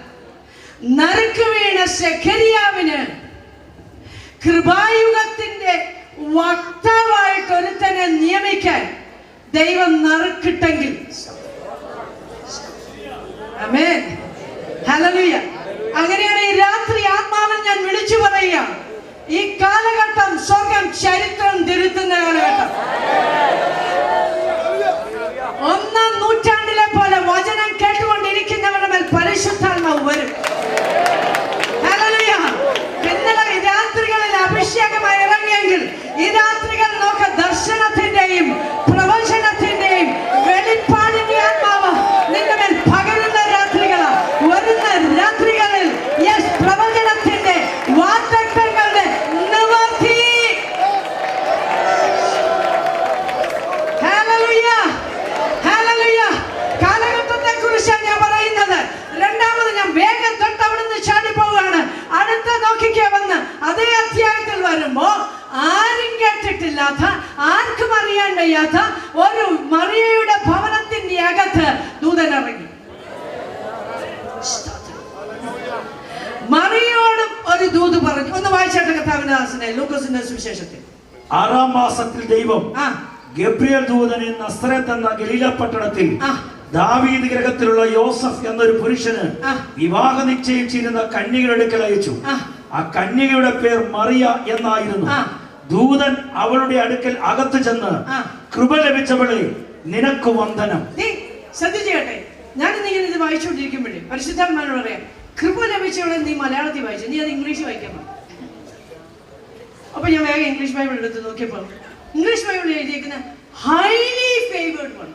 നറുക്ക് വീണ സെഖര്യാവിന് കൃപായുഗത്തിന്റെ വക്താവായിട്ട് ഒരുത്തനെ നിയമിക്കാൻ ദൈവം നറുക്കിട്ടെങ്കിൽ, ആമേൻ, ഹല്ലേലൂയ. അങ്ങനെയാണ് ഈ രാത്രി ആത്മാവിൽ ഞാൻ വിളിച്ചു പറയുക, ഈ കാലഘട്ടം സ്വർഗം ചരിത്രം തിരുത്തുന്ന കാലഘട്ടം. 1-ാം നൂറ്റാണ്ടിലെ പോലെ വചനം കേട്ടുകൊണ്ടിരിക്കുന്നവരുടെ മേൽ പരിശുദ്ധാത്മാവ് വരും. ഹല്ലേലൂയ. ഇന്നലെ ഈ രാത്രികളിൽ അഭിഷേകമായി ഇറങ്ങിയെങ്കിൽ ഈ രാത്രികൾ നോക്ക, ദർശനത്തിന്റെയും പ്രവചനത്തിന്റെയും വെളിപ്പാടിന്റെ ആത്മാവ് നിന്റെ മേൽ പകരുന്ന രാത്രികളാണ് വരുന്ന രാത്രികളിൽ. യെസ്, പ്രവചനത്തിന്റെ വാഗ്ദത്തങ്ങളുടെ നിവർത്തി. Hallelujah, hallelujah. കാലഘട്ടത്തെ കുറിച്ചാണ് ഞാൻ പറയുന്നത്. രണ്ടാമത് ഞാൻ വേഗം തൊട്ട് അവിടുന്ന് ചാടിപ്പോവുകയാണ്. അടുത്ത നോക്കിക്കേ വന്ന് അതേ അധ്യായത്തിൽ വരുമ്പോ ആരും കേട്ടിട്ടില്ലാത്ത, ആർക്കും അറിയാൻ വയ്യാത്ത ഒരു മറിയയുടെ ഭവനത്തിന്റെ അകത്ത് ദൂതൻ ഇറങ്ങി. മറിയോടും ഒരു ദൂത് പറഞ്ഞു. ഒന്ന് വായിച്ചാട്ടെ കർത്താവിന്റെ ദാസനെ, ലൂക്കോസിന്റെ സുവിശേഷത്തിൽ 6-ാം മാസത്തിൽ ദൈവം ഗബ്രിയേൽ ദൂതനെ നസ്രത്ത് എന്ന ഗലീല പട്ടണത്തിൽ ദാവീദ് ഗൃഹത്തിലുള്ള യോസഫ് എന്നൊരു പുരുഷന് വിവാഹ നിശ്ചയം ചെയ്യുന്ന കന്യകയുടെ അടുക്കൽ അയച്ചു. ആ കന്യകയുടെ പേർ മറിയ എന്നായിരുന്നു. ദൂതൻ അവളുടെ അടുക്കൽ അകത്ത് ചെന്ന്, കൃപ ലഭിച്ചവളെ, നിനക്ക് വന്ദനം. ശ്രദ്ധിച്ചേട്ടെ, ഞാൻ ഇങ്ങനെ ഇത് വായിച്ചുകൊണ്ടിരിക്കുമ്പോഴേ പരിശുദ്ധാത്മാവിനോട് പറയാം, കൃപ ലഭിച്ചവളെ നീ മലയാളത്തിൽ വായിച്ചു, നീ അത് ഇംഗ്ലീഷ് വായിക്കാൻ പറഞ്ഞു. അപ്പൊ ഞാൻ വേഗം ഇംഗ്ലീഷ് ബൈബിൾ എടുത്ത് നോക്കിയപ്പോ ഇംഗ്ലീഷ് ബൈബിളിൽ എഴുതിയിരിക്കുന്ന ഹൈലി ഫേവേർഡ് വൺ.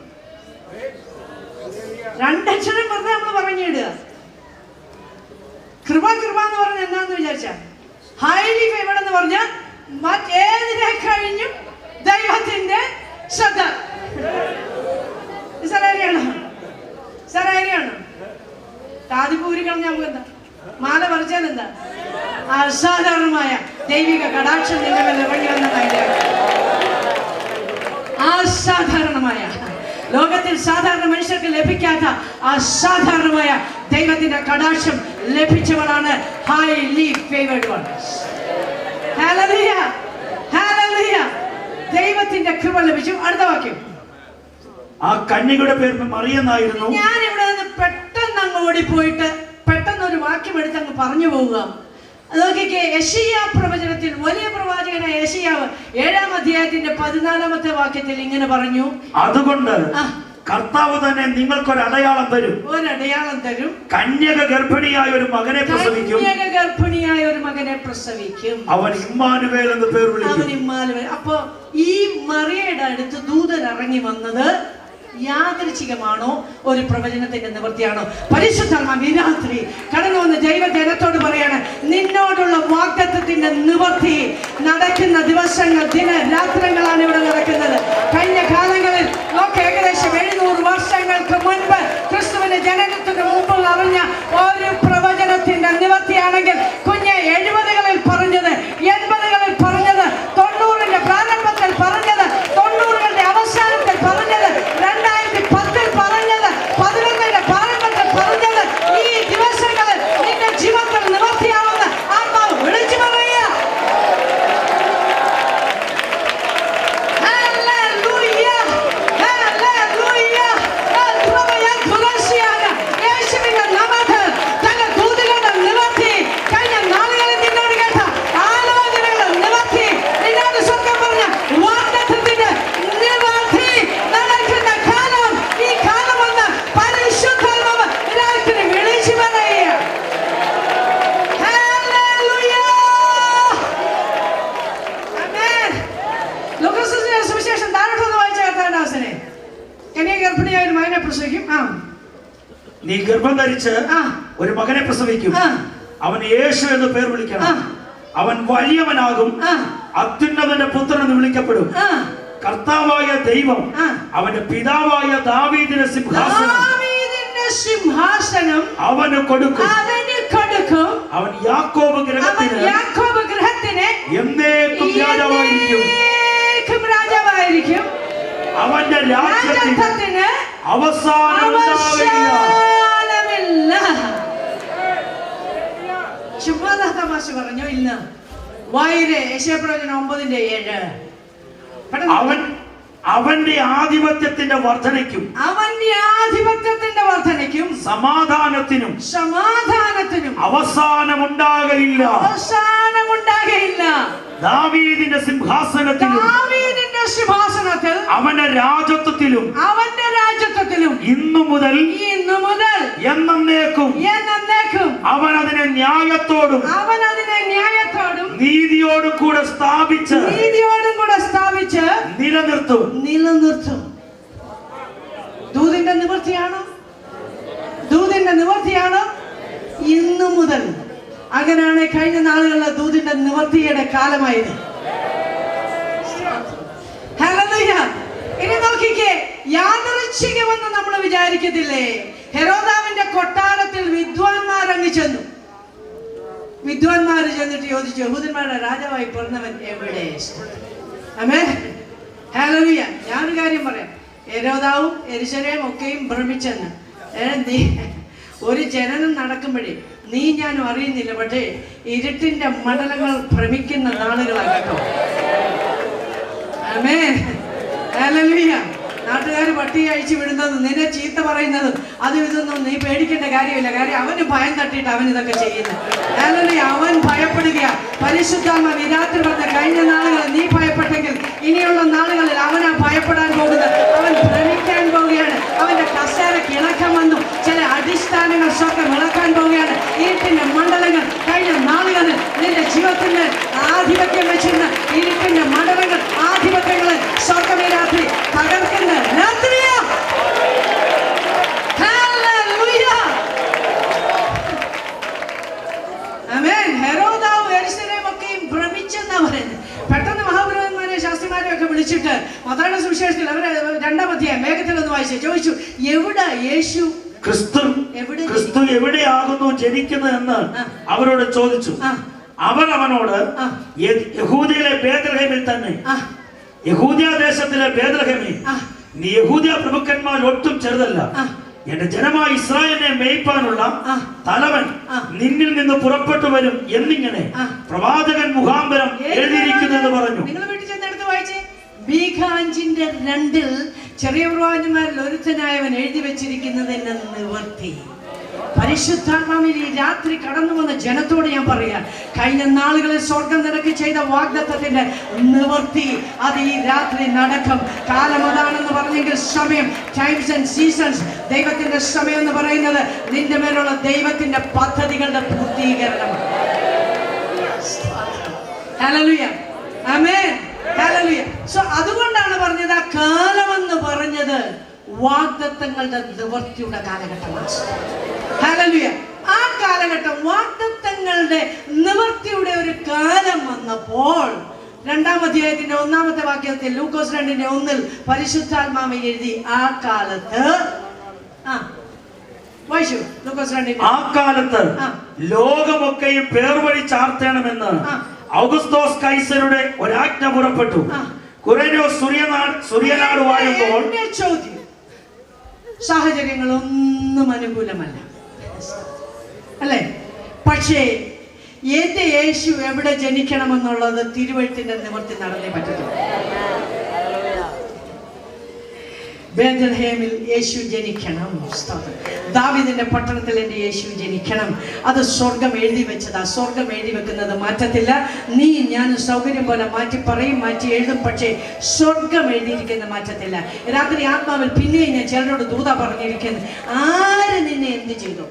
രണ്ടക്ഷരം വെറുതെ നമ്മൾ പറഞ്ഞിടുക. കൃപ കൃപ എന്ന് പറഞ്ഞ എന്താന്ന് വിചാരിച്ച, ഹൈലി ഫേവേർഡ് എന്ന് പറഞ്ഞ മറ്റേതിനെ കഴിഞ്ഞും ദൈവത്തിന്റെ ശ്രദ്ധ. സാറാണ് താതിപൂരി കളഞ്ഞ നമുക്ക് എന്താ, മാല പറിച്ചാൽ എന്താ, അസാധാരണമായ ദൈവിക കടാക്ഷം നിന്റെ മേൽ ഇറങ്ങി വന്നതായിട്ട്. അസാധാരണമായ, ലോകത്തിൽ സാധാരണ മനുഷ്യർക്ക് ലഭിക്കാത്ത അസാധാരണമായ ദൈവത്തിന്റെ കടാക്ഷം ലഭിച്ചവളാണ് ഹൈലി ഫേവേർഡ് വൺ. ഹല്ലേലൂയ, ഹല്ലേലൂയ. ദൈവത്തിന്റെ കൃപ ലഭിച്ചു. അടുത്ത വാക്യം, ആ കന്യകയുടെ പേര് മറിയെന്നായിരുന്നു. ഞാൻ ഇവിടെ നിന്ന് പെട്ടെന്ന് അങ്ങ് ഓടിപ്പോയിട്ട് പെട്ടെന്ന് ഒരു വാക്യം എടുത്ത് അങ്ങ് പറഞ്ഞു പോവുക. നോക്കിക്കേ, യെശയ്യാ പ്രവചനത്തിൽ വലിയ പ്രവാചകനായ യെശയ്യാവ് 7-ാം അധ്യായത്തിന്റെ 14-ാമത്തെ വാക്യത്തിൽ ഇങ്ങനെ പറഞ്ഞു, അതുകൊണ്ട് കർത്താവ് തന്നെ നിങ്ങൾക്കൊരു അടയാളം തരും. ഒരടയാളം തരും. കന്യക ഗർഭിണിയായ ഒരു മകനെ പ്രസവിക്കും. ഗർഭിണിയായ ഒരു മകനെ പ്രസവിക്കും. അവൻ ഇമ്മാനുവേൽ എന്ന് പേർ വിളിക്കും. അവൻ ഇമ്മാനുവേൽ. അപ്പൊ ഈ മറിയയുടെ അടുത്ത് ദൂതൻ ഇറങ്ങി വന്നത് യാദൃച്ഛികമാണോ, ഒരു പ്രവചനത്തിന്റെ നിവൃത്തിയാണോ? പരിശുദ്ധാത്മാവ് ഈ രാത്രി കടന്നു വന്ന് ദൈവജനത്തോട് പറയാണ്, നിന്നോടുള്ള വാഗ്ദത്തത്തിന്റെ നിവൃത്തി നടക്കുന്ന ദിവസങ്ങൾ, ദിനരാത്രങ്ങളാണ് ഇവിടെ നടക്കുന്നത്. കഴിഞ്ഞ കാലങ്ങളിൽ ഏകദേശം 700 വർഷങ്ങൾക്ക് മുൻപ് ക്രിസ്തുവിന്റെ ജനനത്തിന് മുമ്പ് അറിഞ്ഞ ഒരു പ്രവചനത്തിന്റെ നിവൃത്തിയാണെങ്കിൽ കുഞ്ഞ് 70-കളിൽ പറഞ്ഞത്, 80-കളിൽ പറഞ്ഞത്, 90-ന്റെ പ്രാരംഭത്തിൽ പറഞ്ഞത്, 90-കളുടെ അവസാനത്തിൽ പറഞ്ഞത്, 2010-ൽ പറഞ്ഞത്, 11-ന്റെ പ്രാരംഭത്തിൽ പറഞ്ഞത്, ഈ ദിവസങ്ങളിൽ നിന്റെ ജീവിതത്തിൽ നിവൃത്തിയാവുന്ന ആത്മാവ് വിളിച്ചു പറയുക. നീ ഗർഭം ധരിച്ച് ഒരു മകനെ പ്രസവിക്കും. അവൻ യേശു എന്ന് പേർ വിളിക്കണം. അവൻ വലിയവനാകും, അത്യുന്നതന്റെ പുത്രൻ എന്ന് വിളിക്കപ്പെടും. കർത്താവായ ദൈവം അവന്റെ പിതാവായ ദാവീദിന്റെ സിംഹാസനം അവന് കൊടുക്കും. അവൻ യാക്കോബ് ഗൃഹത്തിന് എന്നേക്കും രാജാവായിരിക്കും. അവന്റെ രാജ്യത്തിന് അവസാനമില്ല. തമാശ പറഞ്ഞു ഇല്ല. വായിരെ യെശയ്യാപ്രവചനം 9:7. അവന്റെ ആധിപത്യത്തിന്റെ വർധനയ്ക്കും സമാധാനത്തിനും അവസാനമുണ്ടാകയില്ല. ദാവീദിന്റെ സിംഹാസനത്തിലും അവന്റെ രാജത്വത്തിലും ഇന്നു മുതൽ എന്നേക്കും അവൻ അതിനെ ന്യായത്തോടും നീതിയോടും കൂടെ സ്ഥാപിച്ച് നിലനിർത്തും. ദൂതിന്റെ നിവൃത്തിയാണോ? ഇന്നു മുതൽ. അങ്ങനെയാണ് കഴിഞ്ഞ നാളുകളിലെ ദൂതിന്റെ നിവൃത്തിയുടെ കാലമായത്. ഇനി നോക്കിക്കേ, യാദൃച്ഛികമെന്ന് നമ്മൾ വിചാരിക്കത്തില്ലേ? ഹെരോദാവിന്റെ കൊട്ടാരത്തിൽ വിദ്വാൻമാരങ്ങ് ചെന്നു. വിദ്വാൻമാര് ചെന്നിട്ട് ചോദിച്ചു, യഹൂദന്മാരുടെ രാജാവായി പിറന്നവൻ എവിടെ? ആമേൻ, ഹല്ലേലൂയ. ഞാനൊരു കാര്യം പറയാം, ഹെരോദാവും യെരൂശലേം ഒക്കെയും ഭ്രമിച്ചെന്ന്. ഒരു ജനനം നടക്കുമ്പോഴേ നീ ഞാനും അറിയുന്നില്ല, പക്ഷേ ഇരുട്ടിന്റെ മണ്ഡലങ്ങൾ ഭ്രമിക്കുന്ന നാളുകളാണ് കേട്ടോ. ആമേൻ. ഹല്ലേലൂയ. നാട്ടുകാർ പട്ടി അഴിച്ചു വിടുന്നതും നിന്നെ ചീത്ത പറയുന്നതും അതും ഇതൊന്നും നീ പേടിക്കേണ്ട കാര്യമില്ല. കാര്യം അവന് ഭയം തട്ടിയിട്ട് അവൻ ഇതൊക്കെ ചെയ്യുന്നത്. ഹല്ലേലൂയ. അവൻ ഭയപ്പെടുക. പരിശുദ്ധാത്മാ ഈ രാത്രി പറഞ്ഞ കഴിഞ്ഞ നാളുകളിൽ നീ ഭയപ്പെട്ടെങ്കിൽ ഇനിയുള്ള നാളുകളിൽ അവനാ ഭയപ്പെടാൻ പോകുന്നത്. അവൻ ഭ്രമിക്കാൻ പോവുകയാണ്. അവന്റെ കസേര കിളക്കം വന്നു. ചില അടിസ്ഥാനങ്ങൾ സ്വർഗ്ഗം ഇളക്കാൻ പോവുകയാണ്. ഇരുട്ടിന്റെ മണ്ഡലങ്ങൾ കഴിഞ്ഞ നാളുകളിൽ നിന്റെ ജീവിതത്തിന് ആധിപത്യം വെച്ചിരുന്ന ഇരുട്ടിന്റെ മണ്ഡലങ്ങൾ ആധിപത്യങ്ങളെ സ്വർഗ്ഗം ഈ രാത്രി തകർക്കുന്ന രാത്രിയാ. ഹല്ലേലൂയ. ആമേൻ. ഹെരോദാവ് യെരൂശലേമൊക്കെയും ഭ്രമിച്ചെന്നാ പറയുന്നത്. പെട്ടെന്ന് മഹാപുരോഹിതന്മാരെ ശാസ്ത്രിമാരെ ഒക്കെ വിളിച്ചിട്ട് മത്തായിയുടെ സുവിശേഷത്തിൽ അവരെ 2-ാം അധ്യായം വേഗത്തിൽ ഒന്ന് വായിച്ചു ചോദിച്ചു, എവിടെ യേശു ക്രിസ്തു എവിടെയാകുന്നു ജനിക്കുന്നതെന്ന് അവരോട് ചോദിച്ചു. അവർ അവനോട് യഹൂദയിലെ ബേത്ലഹേമിൽ തന്നെ. യഹൂദ്യാദേശത്തിലെ ബേത്ലഹേമേ, നീ യഹൂദ്യ പ്രഭുക്കന്മാർ ഒട്ടും ചെറുതല്ല. എന്റെ ജനമായ ഇസ്രായേലിനെ മേയ്പ്പാനുള്ള തലവൻ നിന്നിൽ നിന്ന് പുറപ്പെട്ടു വരും എന്നിങ്ങനെ പ്രവാചകൻ മുഖാന്തരം എഴുതിയിരിക്കുന്നെന്ന് പറഞ്ഞു. നിങ്ങൾ വീട്ടിൽ ചെന്നെടുത്ത് വായിച്ചേ. മീഖാ 5:2 ചെറിയ പ്രവാചകന്മാരിൽ ഒരുത്തനായവൻ എഴുതി വെച്ചിരിക്കുന്നതിന്റെ നിവർത്തി. പരിശുദ്ധാത്മാവിൽ ഈ രാത്രി കടന്നു വന്ന ജനത്തോട് ഞാൻ പറയാം, കഴിഞ്ഞ നാളുകളിൽ സ്വർഗം നിനക്ക് ചെയ്ത വാഗ്ദത്തത്തിന്റെ നിവർത്തി അത് ഈ രാത്രി നടക്കും. കാലം അതാണെന്ന് പറഞ്ഞെങ്കിൽ സമയം, ടൈംസ് ആൻഡ് സീസൺസ്, ദൈവത്തിന്റെ സമയം എന്ന് പറയുന്നത് നിന്റെ മേലുള്ള ദൈവത്തിന്റെ പദ്ധതികളുടെ പൂർത്തീകരണമാണ്. ഹല്ലേലൂയ. ആമേൻ. ഹല്ലേലൂയ. സോ അതുകൊണ്ടാണ് പറഞ്ഞത് ആ കാലമെന്ന് പറഞ്ഞത് വാഗ്ദത്തങ്ങളുടെ നിവർത്തിയുടെ കാലഘട്ടമാണ്. ഹല്ലേലൂയ. ആ കാലഘട്ടം വാഗ്ദത്തങ്ങളുടെ നിവർത്തിയുടെ ഒരു കാലം വന്നപ്പോൾ 2-ാം അധ്യായത്തിന്റെ 1-ാമത്തെ വാക്യത്തിൽ ലൂക്കോസ് 2:1 പരിശുദ്ധാത്മാവ് എഴുതി ആ കാലത്ത് വായിച്ചു. ലൂക്കോസ് 2 ആ കാലത്ത് ലോകമൊക്കെയും പേർവഴി ചാർത്തണമെന്ന് ഔഗുസ്തോസ് കൈസരുടെ ഒരാജ്ഞ പുറപ്പെട്ടു. കുരേനോസ് സുറിയനാട് വാഴുമ്പോൾ ചോദ്യം, സാഹചര്യങ്ങളൊന്നും അനുകൂലമല്ല അല്ലേ? പക്ഷേ എന്റെ യേശു എവിടെ ജനിക്കണമെന്നുള്ളത് തിരുവഴുത്തിന്റെ നിവർത്തി നടന്നേ പറ്റത്തുള്ളൂ. ബേത്ലഹേമിൽ യേശു ജനിക്കണം. ദാവീദിന്റെ പട്ടണത്തിൽ എന്റെ യേശു ജനിക്കണം. അത് സ്വർഗം എഴുതി വെച്ചതാ. സ്വർഗം എഴുതി വെക്കുന്നത് മാറ്റത്തില്ല. നീ ഞാൻ സൗകര്യം പോലെ മാറ്റി പറയും, മാറ്റി എഴുതും. പക്ഷേ സ്വർഗം എഴുതിയിരിക്കുന്നത് മാറ്റത്തില്ല. രാത്രി ആത്മാവിൽ പിന്നെയും ഞാൻ ചിലരോട് ദൂത പറഞ്ഞിരിക്കുന്നു, ആര് നിന്നെ എന്ത് ചെയ്തു?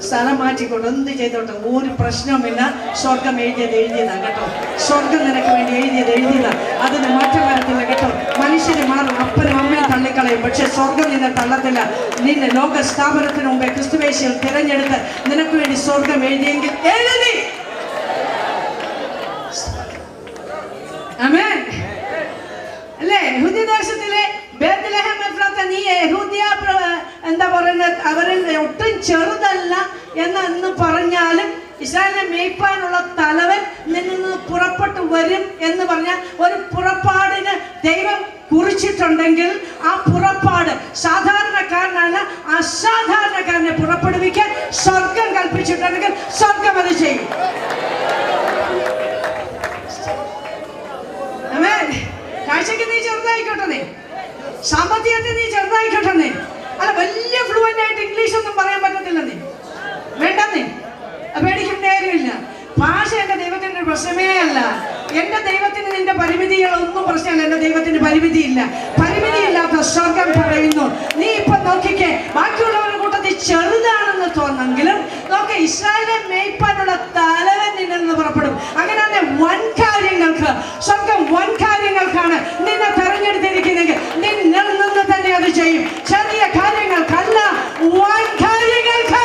സ്ഥലം മാറ്റിക്കൊണ്ട് എന്ത് ചെയ്തോട്ടെ, ഒരു പ്രശ്നവുമില്ല. സ്വർഗം എഴുതിയതാ കേട്ടോ. സ്വർഗം നിനക്ക് വേണ്ടി എഴുതിയതാ. അതിന് മാറ്റം വരത്തില്ല കേട്ടോ. മനുഷ്യന് മാറും, അപ്പനും അമ്മയും തള്ളിക്കളയും, പക്ഷെ സ്വർഗം നിന്നെ തള്ളത്തില്ല. നിന്നെ ലോക സ്ഥാപനത്തിന് മുമ്പേ ക്രിസ്തുവേശിയിൽ തിരഞ്ഞെടുത്ത് നിനക്ക് വേണ്ടി സ്വർഗം എഴുതിയെങ്കിൽ എഴുതി. ആമേൻ. അല്ലേ? യഹൂദ്യദേശത്തിലെ ബേത്ലഹേം എഫ്രാത്ത, നീ യഹൂദ്യ എന്താ പറയുന്നത്, അവരിൽ ഒട്ടും ചെറുതല്ല എന്ന് പറഞ്ഞാലും ഇസ്രായേലിനെ മേയ്പ്പാനുള്ള തലവൻ നിന്നിൽ നിന്ന് പുറപ്പെട്ടു വരും എന്ന് പറഞ്ഞാൽ ഒരു പുറപ്പാടിന് ദൈവം കുറിച്ചിട്ടുണ്ടെങ്കിൽ ആ പുറപ്പാട് സാധാരണക്കാരനല്ല, അസാധാരണക്കാരനെ പുറപ്പെടുവിക്കാൻ സ്വർഗം കൽപ്പിച്ചിട്ടുണ്ടെങ്കിൽ സ്വർഗം അത് ചെയ്യും. കാഴ്ചക്ക് നീ ചെറുതായിക്കോട്ടെ, സാമ്പത്തികത്തിൽ നീ ചെറുതായിക്കോട്ടെ, അല്ല വലിയ ഫ്ലുവൻ്റ് ആയിട്ട് ഇംഗ്ലീഷ് ഒന്നും പറയാൻ പറ്റത്തില്ലെന്നേ, വേണ്ടെന്നേ, പേടിക്കേണ്ട കാര്യമില്ല. ഭാഷ എന്റെ ദൈവത്തിന്റെ പ്രശ്നമേ അല്ല. എന്റെ ദൈവത്തിന് നിന്റെ പരിമിതികളൊന്നും പ്രശ്നമല്ല. എന്റെ ദൈവത്തിന് പരിമിതിയില്ല. പരിമിതിയില്ലാത്ത സ്വർഗം പറയുന്നു. നീ ഇപ്പൊ നോക്കിക്കേ, ബാക്കിയുള്ളവരുടെ കൂട്ടത്തിൽ ചെറുതാണെന്ന് തോന്നെങ്കിലും നോക്കെ ഇസ്രായേലിനെ മേയ്പ്പാനുള്ള തലവൻ നിന്നിൽ നിന്ന് പുറപ്പെടും. അങ്ങനെ തന്നെ വൻ കാര്യങ്ങൾക്ക് സ്വർഗം വൻ കാര്യങ്ങൾക്കാണ് നിന്നെ തെരഞ്ഞെടുത്തിരിക്കുന്നെങ്കിൽ നിന്നിൽ നിന്ന് തന്നെ അത് ചെയ്യും. ചെറിയ കാര്യങ്ങൾക്കല്ല, വൻ കാര്യങ്ങൾക്ക്.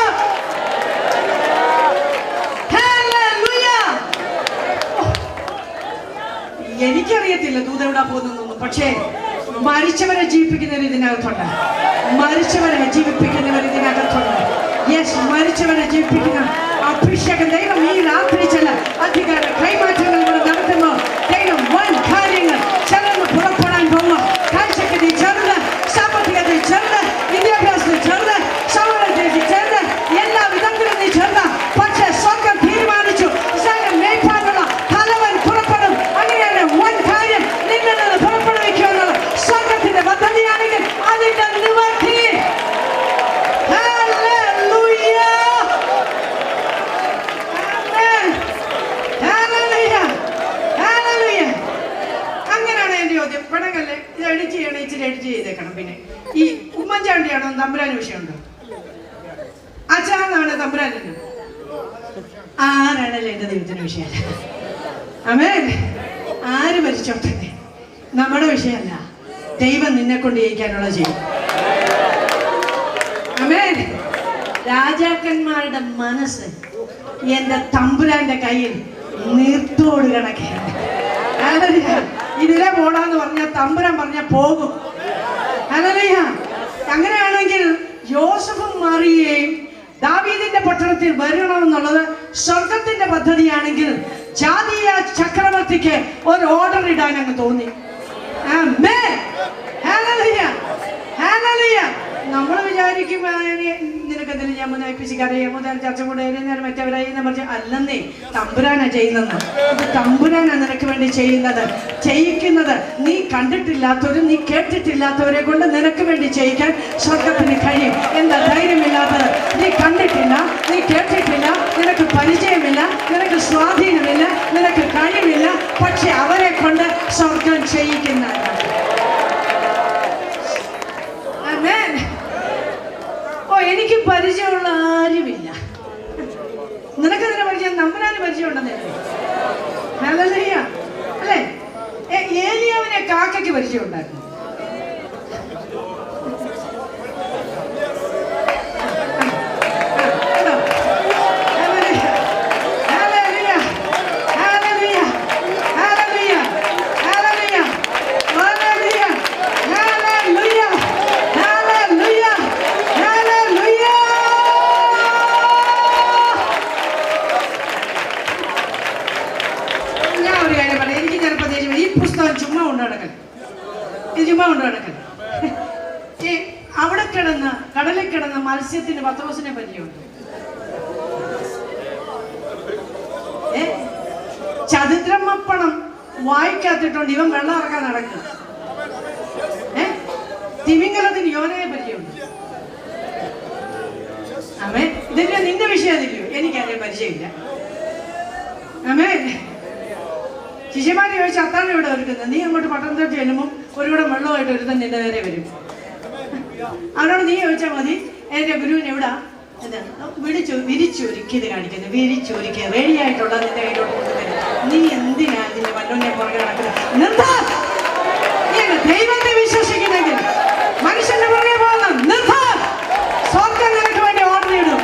എനിക്കറിയത്തില്ല ദൂത എവിടെ പോകുന്നൊന്നും, പക്ഷേ മരിച്ചവരെ ജീവിപ്പിക്കുന്നവർ ഇതിനകത്തുണ്ട്. മരിച്ചവരെ ജീവിപ്പിക്കുന്നവർ ഇതിനകത്തുണ്ട്. യെസ്, മരിച്ചവരെ ജീവിപ്പിക്കുന്ന അഭിഷേകം ദൈവം ഈ രാത്രി ചില അധികാര കൈമാറ്റങ്ങൾ ഇവിടെ നടത്തുമ്പോൾ ദൈവം വൻ കാര്യങ്ങൾ ചിലർന്ന് പുറപ്പെടാൻ പോകുമ്പോൾ കാഴ്ചക്ക് നീ ചെറുത്, സാമ്പത്തികത്തിൽ ചെറുത്, വിദ്യാഭ്യാസത്തിൽ ചെറുത്, സൗകര്യത്തിൽ ചെറുത്, എല്ലാ വിധത്തിലും നീ ചെറുത്. പക്ഷേ സ്വർഗം തീരുമാനിച്ചു ഇസ്രായേലിനെ മേയ്പ്പാനുള്ള തലവൻ ചെയ്തേക്കണം. പിന്നെ ഈ ഉമ്മൻചാണ്ടിയാണോ തമ്പുരാന് വിഷയമുണ്ടോ? അച്ഛനാണ് തമ്പുരാന്. ആരാണല്ലോ എന്റെ ദൈവത്തിന് വിഷയമല്ല. ആമേൻ. ആര് ഭരിച്ചോട്ടെ, നമ്മുടെ വിഷയമല്ല. ദൈവം നിന്നെ കൊണ്ട് ജയിക്കാനുള്ള ചെയ്യും. ആമേൻ. രാജാക്കന്മാരുടെ മനസ്സ് എന്റെ തമ്പുരാന്റെ കയ്യിൽ നീർത്തോട് കണക്കെയാണ്. ഇതിലെ പോടാന്ന് പറഞ്ഞാൽ തമ്പുരാൻ പറഞ്ഞാൽ പോകും. ഹല്ലേലൂയ. അങ്ങനെയാണെങ്കിൽ യോസഫും മറിയയും ദാവീദിന്റെ പട്ടണത്തിൽ വരണമെന്നുള്ളത് സ്വർഗത്തിന്റെ പദ്ധതിയാണെങ്കിൽ ജാതീയ ചക്രവർത്തിക്ക് ഒരു ഓർഡർ ഇടാൻ അങ്ങ് തോന്നി. ആമേൻ. ഹല്ലേലൂയ. ഹല്ലേലൂയ. നമ്മൾ വിചാരിക്കും നിനക്കെന്തെങ്കിലും ഞാൻ മുന്നേപ്പിച്ചിക്കറിയാം മുതൽ ചർച്ച കൂടെ മറ്റവരായി പറഞ്ഞ അല്ലെന്നേ, തമ്പുരാനാ ചെയ്യുന്നത്. ഇത് തമ്പുരാനാ നിനക്ക് വേണ്ടി ചെയ്യുന്നത്, ചെയ്യിക്കുന്നത്. നീ കണ്ടിട്ടില്ലാത്തവരും നീ കേട്ടിട്ടില്ലാത്തവരെ കൊണ്ട് നിനക്ക് വേണ്ടി ചെയ്യിക്കാൻ സ്വർഗത്തിന് കഴിയും. എന്താ ധൈര്യമില്ലാത്തത്? നീ കണ്ടിട്ടില്ല, നീ കേട്ടിട്ടില്ല, നിനക്ക് പരിചയമില്ല, നിനക്ക് സ്വാധീനമില്ല, നിനക്ക് കഴിവില്ല. പക്ഷെ അവരെ കൊണ്ട് സ്വർഗം ചെയ്യിക്കുന്നതാണ്. എനിക്ക് പരിചയമുള്ള ആരുമില്ല. നിനക്കതിനെ പരിചയം, തമ്പുരാന് പരിചയം ഉണ്ടെന്നേ. ഹല്ലേലൂയ. അല്ലേ? ഏലിയാവിനെ കാക്കയ്ക്ക് പരിചയം ഉണ്ടായിരുന്നു. അവിടെ കിടന്ന് കടലിൽ കിടന്ന മത്സ്യത്തിന് പത്രോസിനെ പരിചയമുണ്ട്. ചതുദ്രമപ്പണം വായിക്കാത്തിട്ടുണ്ട് ഇവൻ വെള്ളം ഇറക്കാൻ നടക്കുക. തിമിംഗലത്തിന് യോനയെ പരിചയമുണ്ട്. ആമേ. ഇതിന്റെ നിന്റെ വിഷയം അതില്ലയോ? എനിക്കതിനെ പരിചയമില്ല. ആമേ. ശിഷ്യന്മാരെ ചോദിച്ചാൽ അത്താണ് ഇവിടെ ഒരുക്കുന്നത്. നീ അങ്ങോട്ട് പട്ടണത്തോട്ട് ചെല്ലുമ്പോൾ ഒരുകൂടെ വെള്ളമായിട്ട് ഒരുത്തൻ നിന്റെ നേരെ വരും. അവനോട് നീ ചോദിച്ചാൽ മതി എന്റെ ഗുരുവിന് എവിടാ വിരിച്ചൊരുക്കിയത് കാണിക്കുന്നത്. വിരിച്ചൊരുക്കിയ റെഡിയായിട്ടുള്ള നിന്റെ കയ്യിലോട്ട് കൊണ്ടുവരും. നീ എന്തിനാ നിന്റെ വല്ലോന്റെ പുറകെ നടക്കുന്നത്? നീ ദൈവത്തെ വിശ്വസിക്കുന്നെങ്കിൽ മനുഷ്യന്റെ പുറകെ പോകുന്നു. സ്വർഗം നിനക്ക് വേണ്ടി ഓർഡർ ഇടും.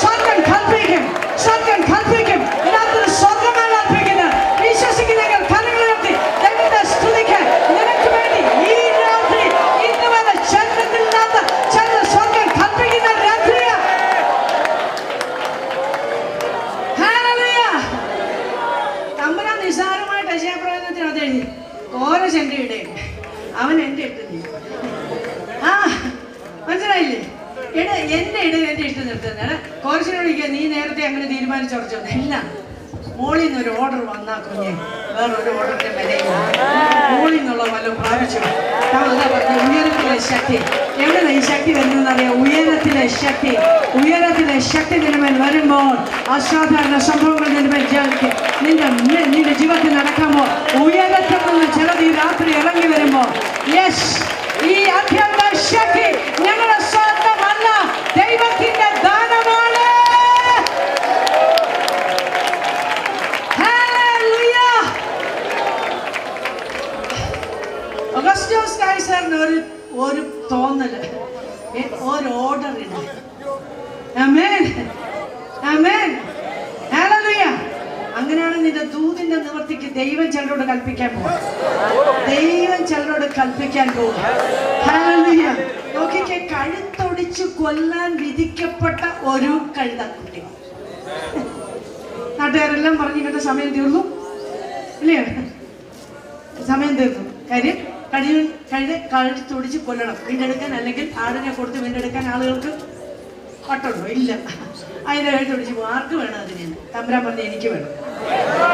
സ്വർഗം കൽപ്പിക്കും. സ്വർഗം കൽപ്പിക്കും. ഇതിനകത്ത് സ്വർഗമാണ് കൽപ്പിക്കുന്നത്. വിശ്വസിക്കുന്നെങ്കിൽ കരങ്ങൾ ഉയർത്തി ദൈവത്തെ സ്തുതിക്കാൻ നിനക്ക് വേണ്ടി ഈ രാത്രി ഇന്ന് വരെ ചന്ദ്രത്തിലില്ലാത്ത ചന്ദ്ര സ്വർഗം കൽപ്പിക്കുന്ന രാത്രിയാ. ഹല്ലേലൂയ. തമ്പുരാൻ നിസ്സാരമായിട്ട് യശയ്യാപ്രവചനത്തിൽ അത് എഴുതി. ഓരോ ചെന്റെ ഇടയിൽ അവൻ എന്റെ ഇട്ട് മനസ്സിലായില്ലേ? എന്റെ ഇടയിൽ എന്റെ ഇട്ട് നിർത്തുന്നതാണ്. കോർച്ചിനോട് ചോദിക്കുക, നീ നേരത്തെ അങ്ങനെ തീരുമാനിച്ചുറച്ചോ? ഇല്ല, മോളിൽ നിന്ന് ഒരു ഓർഡർ വന്നാ കുഞ്ഞെ വേറൊരു ഓർഡറിന്റെ വിലയില്ല. മോളിൽ നിന്നുള്ള വല്ലതും പ്രാപിച്ചു. എന്താ പറഞ്ഞ ഉയരത്തിലെ ശക്തി. എവിടെ ഈ ശക്തി വരുന്നതെന്നറിയാം? ഉയരത്തിലെ ശക്തി. ഉയരത്തിലെ ശക്തി നിലമേൽ വരുമ്പോൾ അസാധാരണ സംഭവങ്ങൾ നിലമേൽ നിന്റെ ജീവിതത്തിൽ നടക്കുമ്പോൾ ഉയരത്തിൽ നിന്ന് ചിലത് ഈ രാത്രി ഇറങ്ങി വരുമ്പോൾ യെസ്, ഈ അത്യന്ത ശക്തി ഞങ്ങളുടെ സ്വന്തമല്ല, ദൈവത്തിന്റെ ദാനമാണ്. ഓഗസ്റ്റസ് കൈസറിന് ഒരു തോന്നല്, ഒരു ഓർഡർ ഉണ്ട്. ആമേൻ. ആമേൻ. ഹല്ലേലൂയ. അങ്ങനെയാണ് നിന്റെ ദൂതിന്റെ നിവർത്തിക്ക് ദൈവം ചിലരോട് കൽപ്പിക്കാൻ പോകും. ദൈവം ചിലരോട് കൽപ്പിക്കാൻ പോകും. ഹല്ലേലൂയ. നോക്കിക്കേ, കഴുത്തൊടിച്ച് കൊല്ലാൻ വിധിക്കപ്പെട്ട ഒരു കഴുതക്കുട്ടി. നാട്ടുകാരെല്ലാം പറഞ്ഞു കേട്ട സമയം തീർന്നു ഇല്ലേ? സമയം തീർന്നു. കാര്യം കഴുത്തൊടിച്ച് കൊല്ലണം, വീണ്ടെടുക്കാൻ. അല്ലെങ്കിൽ ആടിനെ കൊടുത്ത് വീണ്ടെടുക്കാൻ ആളുകൾക്ക് പട്ടുണ്ടോ? ഇല്ല. അതിന്റെ കഴുത്തൊടിച്ച് പോകും. ആർക്ക് വേണം അതിന്? തമ്പുരാൻ പറഞ്ഞ് എനിക്ക് വേണം.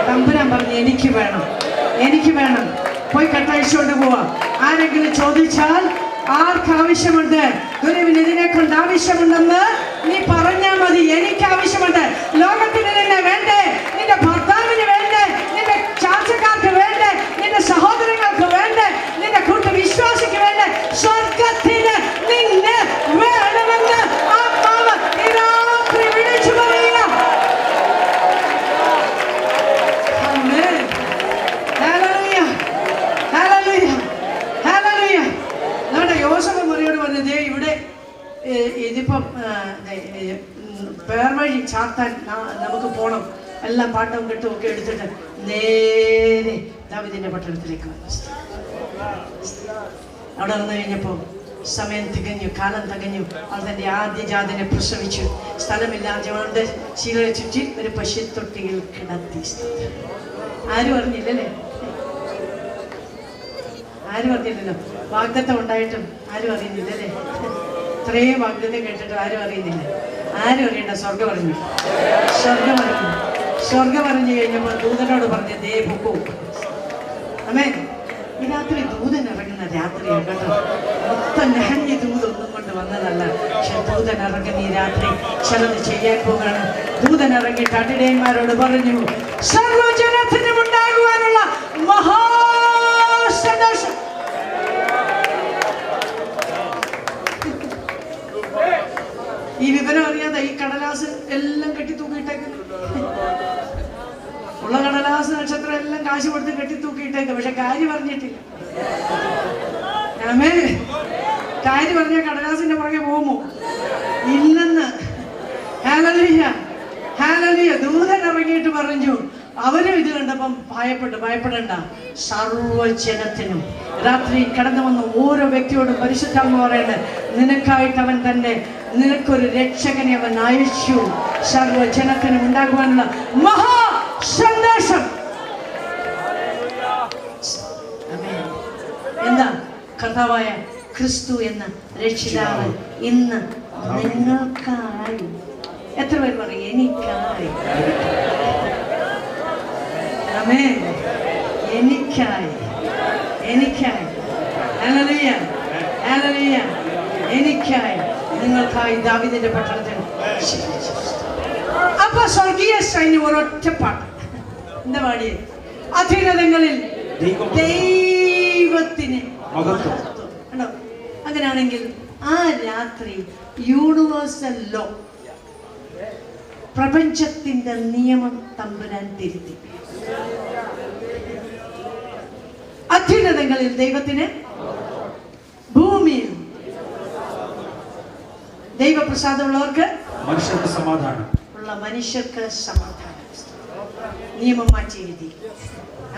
തമ്പുരാൻ പറഞ്ഞ് എനിക്ക് വേണം, എനിക്ക് വേണം. പോയി കെട്ടഴിച്ചുകൊണ്ട് പോവാ. ആരെങ്കിലും ചോദിച്ചാൽ ആർക്ക് ആവശ്യമുണ്ട്? ഗുരുവിന് ഇതിനെ കൊണ്ട് ആവശ്യമുണ്ടെന്ന് നീ പറഞ്ഞാൽ മതി. എനിക്ക് ആവശ്യമുണ്ട്. ലോകത്തിന് നിന്നെ വേണ്ടേ? നിന്റെ ഭർത്താവിന് വേണ്ടേ? നിന്റെ ചാച്ചക്കാർക്ക് വേണ്ടേ? നിന്റെ സഹോദരങ്ങൾക്ക് വേണ്ടേ? നിന്റെ കൂട്ട വിശ്വാസിക്ക് വേണ്ടേ? ചാർത്താൻ നമുക്ക് പോകണം. എല്ലാം പാട്ടവും കെട്ടും ഒക്കെ എടുത്തിട്ട് നേരെ ദാവീദിന്റെ പട്ടണത്തിലേക്ക് വന്നു. അവിടെ വന്നു കഴിഞ്ഞപ്പോൾ സമയം തികഞ്ഞു, കാലം തികഞ്ഞു. അവൾ തൻ്റെ ആദ്യജാതനെ പ്രസവിച്ചു. സ്ഥലമില്ലാതെ അവളുടെ ശീലയെ ചുറ്റി ഒരു പശുത്തൊട്ടിയിൽ കിടത്തി. ആരും അറിഞ്ഞില്ലല്ലേ? ആരും അറിഞ്ഞില്ലല്ലോ. വാഗ്ദത്തം ഉണ്ടായിട്ടും ആരും അറിയുന്നില്ലല്ലേ? ഇത്രയും വാഗ്ദത്തം കേട്ടിട്ടും ആരും അറിയുന്നില്ല. ആരും അറിയണ്ട. സ്വർഗം അറിഞ്ഞു, സ്വർഗം അറിഞ്ഞു. സ്വർഗം അറിഞ്ഞു കഴിഞ്ഞപ്പോൾ ദൂതനോട് പറഞ്ഞു, ദേ പൊക്കോ. ആമേൻ. ഈ രാത്രി ദൂതൻ ഇറങ്ങുന്ന രാത്രിയാണ് കേട്ടോ. മൊത്തം ലഹഞ്ഞ ദൂതൊന്നും കൊണ്ട് വന്നതല്ല. പക്ഷെ ദൂതൻ ഇറങ്ങുന്ന ഈ രാത്രി ചിലത് ചെയ്യാൻ പോകാണ്. ദൂതൻ ഇറങ്ങിയിട്ട് അടിടയന്മാരോട് പറഞ്ഞു, സർവ്വജനത്തിനും ഉണ്ടാകുവാനുള്ള മഹാസന്തോഷം. ഈ വിവരം അറിയാതെ ഈ കടലാസ് എല്ലാം കെട്ടി തൂക്കിയിട്ടേക്കുന്നു. ഉള്ള കടലാസ് നക്ഷത്രം എല്ലാം കാശ് കൊടുത്ത് കെട്ടി തൂക്കിയിട്ടേക്ക്. പക്ഷെ കാര്യം പറഞ്ഞിട്ടില്ല. ആമേൻ. കാര്യം പറഞ്ഞ കടലാസിന്റെ പുറകെ പോകുമോ? ഇല്ലെന്ന്. Hallelujah, hallelujah. ദൂതൻ ഇറങ്ങിയിട്ട് പറഞ്ഞു. അവരും ഇത് കണ്ടപ്പം ഭയപ്പെടണ്ട. സർവ്വജനത്തിനും രാത്രി കടന്നു വന്ന ഓരോ വ്യക്തിയോടും പരിശുദ്ധാത്മാവ് പറയണേ, നിനക്കായിട്ട് അവൻ തന്നെ നിനക്കൊരു രക്ഷകനെ അവൻ അയച്ചു. സർവ്വജനത്തിനും ഉണ്ടാകുവാനുള്ള മഹാ സന്തോഷം. എന്താ? കർത്താവായ ക്രിസ്തു എന്ന രക്ഷിതാവ് ഇന്ന് നിങ്ങൾക്കായി. എത്ര പേര് പറയും എനിക്കായി? ആമേൻ. എനിക്കായി, എനിക്കായി. Hallelujah, hallelujah. എനിക്കായി, നിങ്ങൾക്കായി ദാവീദിന്റെ പട്ടണത്തിൽ. അപ്പൊ സ്വർഗീയ സൈന്യം ഒരൊറ്റ പാട്ട് എന്താ പാടിയത്? അത്യുന്നതങ്ങളിൽ ദൈവത്തിന് മഹത്വം. കണ്ടോ? അങ്ങനെയാണെങ്കിൽ ആ രാത്രി യൂണിവേഴ്സൽ ലോ, പ്രപഞ്ചത്തിന്റെ നിയമം തമ്പുരാൻ തിരുത്തി. അത്യുന്നതങ്ങളിൽ ദൈവത്തിന്, ഭൂമിയിൽ ദൈവപ്രസാദമുള്ളവർക്ക് മനുഷ്യർക്ക് സമാധാനം ഉള്ള മനുഷ്യർക്ക് സമാധാനം. നിയമം മാറ്റി എഴുതി.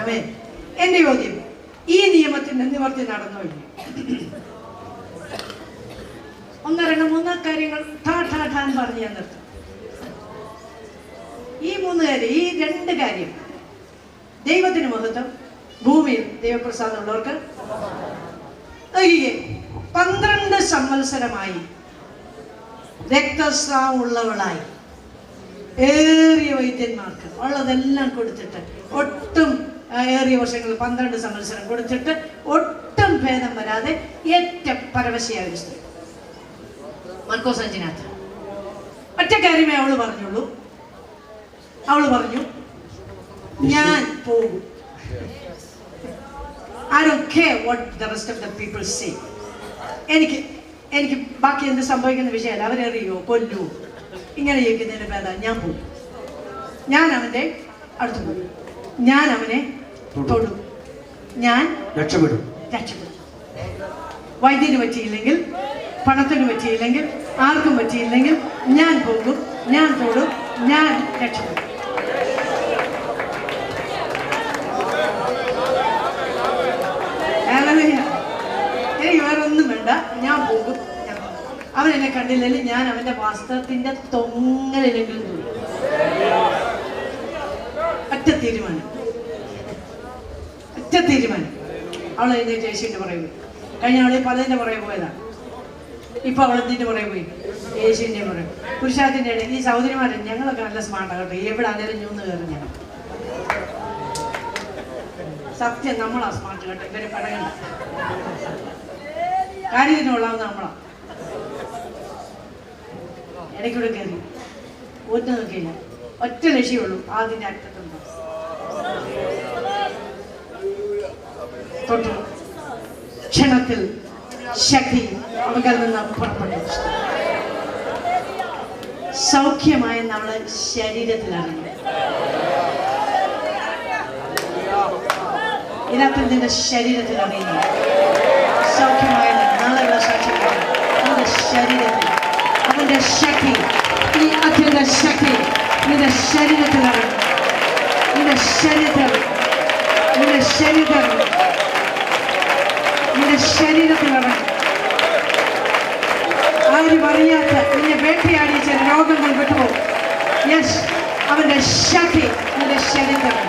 ആമേൻ. എന്റെ ചോദ്യം, ഈ നിയമത്തിന്റെ നിവർത്തി നടന്നു കഴിഞ്ഞു. മൂന്ന് കാര്യങ്ങൾ ഠാൻ പറഞ്ഞു ഞാൻ നിർത്തും. ഈ മൂന്ന് കാര്യം, ഈ രണ്ട് കാര്യം, ദൈവത്തിന് മഹത്വം, ഭൂമിയിൽ ദൈവപ്രസാദമുള്ളവർക്ക്. 12 സംവത്സരമായി രക്തസ്രാവമുള്ളവളായി ഏറിയ വൈദ്യന്മാർക്ക് ഉള്ളതെല്ലാം കൊടുത്തിട്ട് ഒട്ടും ഏറിയ വർഷങ്ങൾ 12 സംവത്സരം കൊടുത്തിട്ട് ഒട്ടും ഭേദം വരാതെ ഏറ്റവും പരവശയായ ഒരു സ്ത്രീ. മർക്കോസ് 5 ഒറ്റ കാര്യമേ അവള് പറഞ്ഞുള്ളൂ. അവള് പറഞ്ഞു, ഞാൻ പോകും. I don't care what the rest of the people say. എനിക്ക് ബാക്കി എന്ത് സംഭവിക്കുന്ന വിഷയമല്ല. അവരെറിയോ കൊല്ലുവോ ഇങ്ങനെ ചോദിക്കുന്നതിന് ഭേദം ഞാൻ പോകും. ഞാൻ അവന്റെ അടുത്ത് പോകും. ഞാൻ അവനെ തൊടും. ഞാൻ രക്ഷപ്പെടും. വൈദ്യന് പറ്റിയില്ലെങ്കിൽ, പണത്തിന് പറ്റിയില്ലെങ്കിൽ, ആർക്കും പറ്റിയില്ലെങ്കിൽ ഞാൻ പോകും, ഞാൻ തൊടും, ഞാൻ രക്ഷപ്പെടും. എനിക്ക് വേറൊന്നും വേണ്ട. ഞാൻ പോകും. അവൻ എന്നെ കണ്ടില്ലെങ്കിൽ ഞാൻ അവന്റെ വസ്ത്രത്തിന്റെ തൊങ്ങലിലെങ്കിലും പോയി. ഒറ്റ തീരുമാനം. അവൾ എഴുന്നേറ്റ് യേശുവിന്റെ പുറകെ പോയി. കഴിഞ്ഞ ആളെ പലതിന്റെ പുറകെ പോയതാണ്. ഇപ്പൊ അവൾ എന്തിന്റെ പുറകെ പോയി? യേശുവിന്റെ പുറകെ. പുരുഷാരത്തിന്റെ ഇടയിൽ ഈ സഹോദരിമാരൻ ഞങ്ങളൊക്കെ നല്ല സ്മാർട്ടാണ് കേട്ടോ. എവിടെ ആണെങ്കിലും ഞൂന്ന് കയറി ഞാൻ. സത്യം നമ്മളാ സ്മാർട്ട് കേട്ടോ. ഇവര് പടകണ്ട. കാര്യത്തിന് കൊള്ളാവുന്ന നമ്മളാ. ഇടയ്ക്കൂടെ കയറി ഒന്നും നോക്കിയില്ല. ഒറ്റ ലക്ഷ്യമുള്ളൂ, അതിന്റെ അറ്റത്തുണ്ടോ തൊട്ടു. ക്ഷണത്തിൽ ശക്തി അവകൾ നിന്ന് പുറപ്പെട്ടു. സൗഖ്യമായ നമ്മളെ ശരീരത്തിലറിഞ്ഞു. ഇതിനകത്ത് നിന്റെ ശരീരത്തിൽ അറിയുന്നു. സൗഖ്യമായ നാളെയുള്ള സാക്ഷ്യം നമ്മുടെ ശരീരത്തിൽ അവന്റെ ശക്തി, ഈ അത്യന്ത ശക്തി നിന്റെ ശരീരത്തിലാണ്, നിന്റെ ശരീരത്തിൽ, നിന്റെ ശരീരത്തിൽ, നിന്റെ ശരീരത്തിലാണ്. ആരും അറിയാത്ത നിന്നെ വേട്ടയാടിയ ചില രോഗങ്ങൾ വിട്ടുപോകും. യെസ്, അവന്റെ ശക്തി നിന്റെ ശരീരത്തിലാണ്.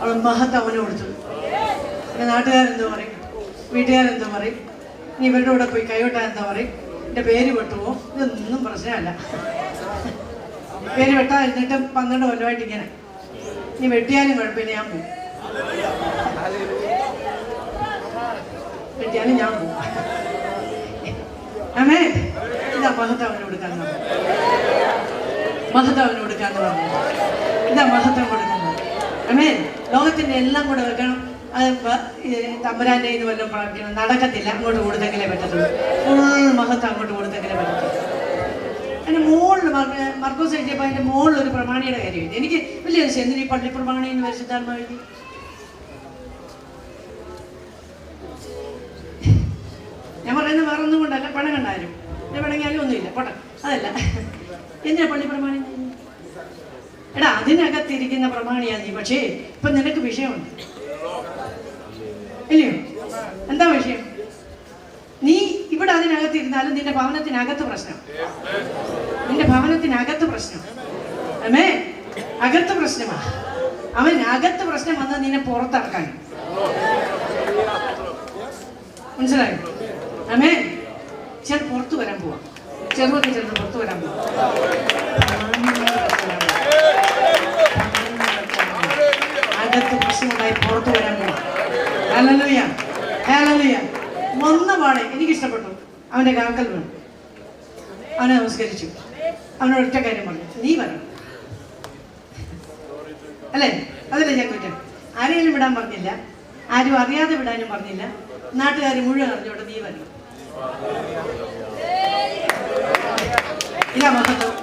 അവൾ മഹത്വം അവന് കൊടുത്തു. എൻ്റെ നാട്ടുകാരെന്തോ പറയും, വീട്ടുകാരെന്തോ പറയും, നീ ഇവരുടെ കൂടെ പോയി കൈവിട്ടാൻ എന്താ പറയും, എൻ്റെ പേര് വെട്ടുമോ, ഇതൊന്നും പ്രശ്നമല്ല. പേര് വെട്ടാതിരുന്നിട്ട് 12 കൊല്ലമായിട്ട് ഇങ്ങനെ, നീ വെട്ടിയാലും കുഴപ്പമില്ല, ഞാൻ പോകും, വെട്ടിയാലും ഞാൻ പോകും. അമ്മേ, ഇതാ മഹത്വം അവന് കൊടുക്കാന്ന് പറഞ്ഞു, മഹത്വം അവന് കൊടുക്കാന്ന് പറഞ്ഞു, ഇതാ മഹത്വം കൊടുക്കുന്നത്. അമ്മേ, ലോകത്തിന്റെ എല്ലാം കൂടെ വെക്കണം, അത് തമ്പുരാൻ്റെ ഇത് വല്ലതും പ്രാപിക്കണം, നടക്കത്തില്ല. അങ്ങോട്ട് കൊടുത്തെങ്കിലേ പറ്റത്തുള്ളൂ, ഫുൾ മഹത്വം അങ്ങോട്ട് കൊടുത്തെങ്കിലേ പറ്റത്തുള്ളൂ. അതിൻ്റെ മുകളിൽ മർക്കോസ് എഴുതിയപ്പോൾ അതിൻ്റെ മുകളിൽ ഒരു പ്രമാണിയുടെ കാര്യമില്ല. എനിക്ക് വലിയ ദിവസം എന്തിനീ പള്ളി പ്രമാണി എന്ന് പരിശുദ്ധാത്മാ എഴുതി. ഞാൻ പറയുന്നത് വേറെ ഒന്നും കൊണ്ടല്ല, പണം കണ്ടാലും പണങ്ങിയാലും ഒന്നുമില്ല, പോട്ടെ, അതല്ല. എന്തിനാ പള്ളി പ്രമാണി? എടാ, അതിനകത്തിരിക്കുന്ന പ്രമാണിയാ നീ, പക്ഷേ ഇപ്പൊ നിനക്ക് വിഷയമുണ്ട്, ഇല്ലയോ? എന്താ വിഷയം? നീ ഇവിടെ അതിനകത്തിരുന്നാലും നിന്റെ ഭവനത്തിനകത്ത് പ്രശ്നം, നിന്റെ ഭവനത്തിനകത്ത് പ്രശ്നം. അമ്മേ, അകത്ത് പ്രശ്നമാ. അവൻ അകത്ത് പ്രശ്നം വന്നാൽ നിന്നെ പുറത്തിറക്കാൻ. മനസ്സിലായോ? അമ്മേ, ചെറു പുറത്തു വരാൻ പോവാ, ചെറുതൊക്കെ ചെറുത് പുറത്തു വരാൻ പോവാ. അകത്ത് പ്രശ്നമുണ്ടായി പുറത്തു വരാൻ പോവാ. ഹല്ലേലൂയ, ഹല്ലേലൂയ. വന്ന പാടെ എനിക്കിഷ്ടപ്പെട്ടു. അവൻ്റെ കാക്കൽ വേണം, അവനെ നമസ്കരിച്ചു, അവനോട് ഒറ്റ കാര്യം പറഞ്ഞു, നീ വരണം. അല്ലേ? അതല്ലേ ഞാൻ കുറ്റം? ആരെയും വിടാൻ പറഞ്ഞില്ല, ആരും അറിയാതെ വിടാനും പറഞ്ഞില്ല, നാട്ടുകാർ മുഴുവൻ അറിഞ്ഞോട്ടെ, നീ വരണം. ഇതാ മഹത്വം,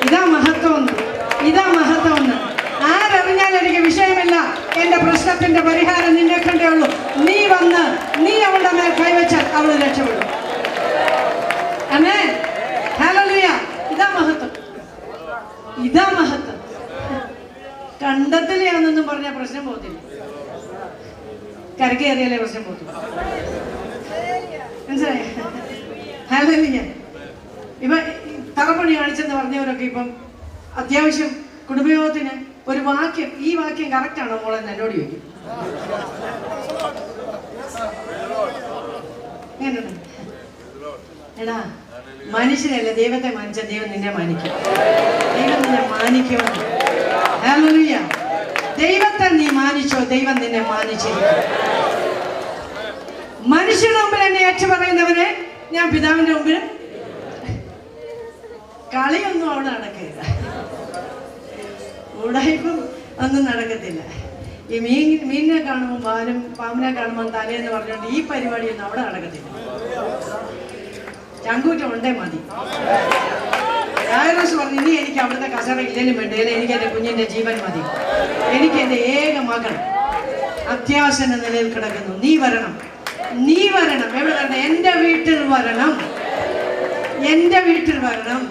ഇതാ മഹത്വം ഒന്ന്, ഇതാ മഹത്വം ഒന്ന്. ആരറിഞ്ഞാൽ എനിക്ക് വിഷയമില്ല, എന്റെ പ്രശ്നത്തിന്റെ പരിഹാരം നിന്നെ കണ്ടേ ഉള്ളൂ. നീ വന്ന് നീ അവളുടെ മേൽ കൈവച്ചാൽ അവൾ രക്ഷപ്പെടും. ആമേൻ, ഹല്ലേലൂയ. ഇതാ മഹത്വം, ഇതാ മഹത്വം. കണ്ടത്തിലെയാണെന്നും പറഞ്ഞാൽ പ്രശ്നം പോകത്തില്ല, കരക്കേറിയാലേ പ്രശ്നം പോകത്തില്ല. മനസ്സിലായി? ഹല്ലേലൂയ. ഇപ്പൊ തറപ്പണി കാണിച്ചെന്ന് പറഞ്ഞവരൊക്കെ ഇപ്പം അത്യാവശ്യം കുടുംബയോഗത്തിന് ഒരു വാക്യം, ഈ വാക്യം കറക്റ്റാണോ മോളെ എന്നോട് ചോദിക്കും. എങ്ങനെയുണ്ട്? എടാ, മനുഷ്യനല്ല ദൈവത്തെ മാനിച്ച ദൈവം നിന്നെ മാനിക്കും, ദൈവം നിന്നെ മാനിക്കുമെന്ന്. ഹല്ലേലൂയ. ദൈവത്തെ നീ മാനിച്ചോ, ദൈവം നിന്നെ മാനിച്ചിരിക്കും. മനുഷ്യരുടെ മുമ്പിൽ എന്നെ ഏറ്റു പറയുന്നവരെ ഞാൻ പിതാവിന്റെ മുമ്പിൽ. കളിയൊന്നും അവിടെ നടക്കില്ല, ഉടായ്പും ഒന്നും നടക്കത്തില്ല. ഈ മീനിനെ കാണുമ്പോൾ പാലും പാമ്പിനെ കാണുമ്പോൾ തലേന്ന് പറഞ്ഞുകൊണ്ട് ഈ പരിപാടിയൊന്നും അവിടെ നടക്കത്തില്ല. ചങ്കൂറ്റം ഉണ്ടേ മതി. യായിറോസ് പറഞ്ഞു, ഇനി എനിക്ക് അവിടുത്തെ കസറ ഇല്ലെങ്കിലും വേണ്ടില്ല, എനിക്ക് എൻ്റെ കുഞ്ഞിൻ്റെ ജീവൻ മതി, എനിക്ക് എൻ്റെ ഏക മകൾ അത്യാവശ്യം നിലയിൽ കിടക്കുന്നു, നീ വരണം, നീ വരണം. എവിടെ വരണം? എൻ്റെ വീട്ടിൽ വരണം, എൻ്റെ വീട്ടിൽ വരണം.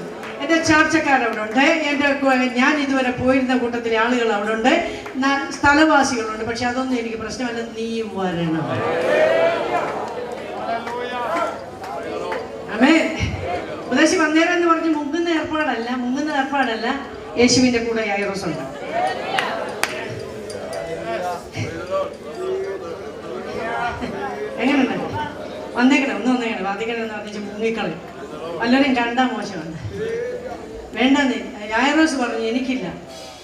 എൻ്റെ ചാർച്ചക്കാരവിടെ ഉണ്ട്, എൻ്റെ ഞാൻ ഇതുവരെ പോയിരുന്ന കൂട്ടത്തിലെ ആളുകൾ അവിടെ ഉണ്ട്, സ്ഥലവാസികളുണ്ട്. പക്ഷെ അതൊന്നും എനിക്ക് പ്രശ്നമല്ല, നീ വരണം. ആമേൻ. ഉപദേശി വന്നേരം എന്ന് പറഞ്ഞ് മുങ്ങുന്ന ഏർപ്പാടല്ല, യേശുവിന്റെ കൂടെ യായിറോസ് ഉണ്ട്. എങ്ങനെയുണ്ട്? വന്നേക്കണം, വന്നേക്കണം, വാദിക്കണം എന്ന് പറഞ്ഞിട്ട് മുങ്ങിക്കളയും. വല്ലവരും കണ്ടാ മോശമാണ്, വേണ്ടെന്ന്. യായിറോസ് പറഞ്ഞു, എനിക്കില്ല,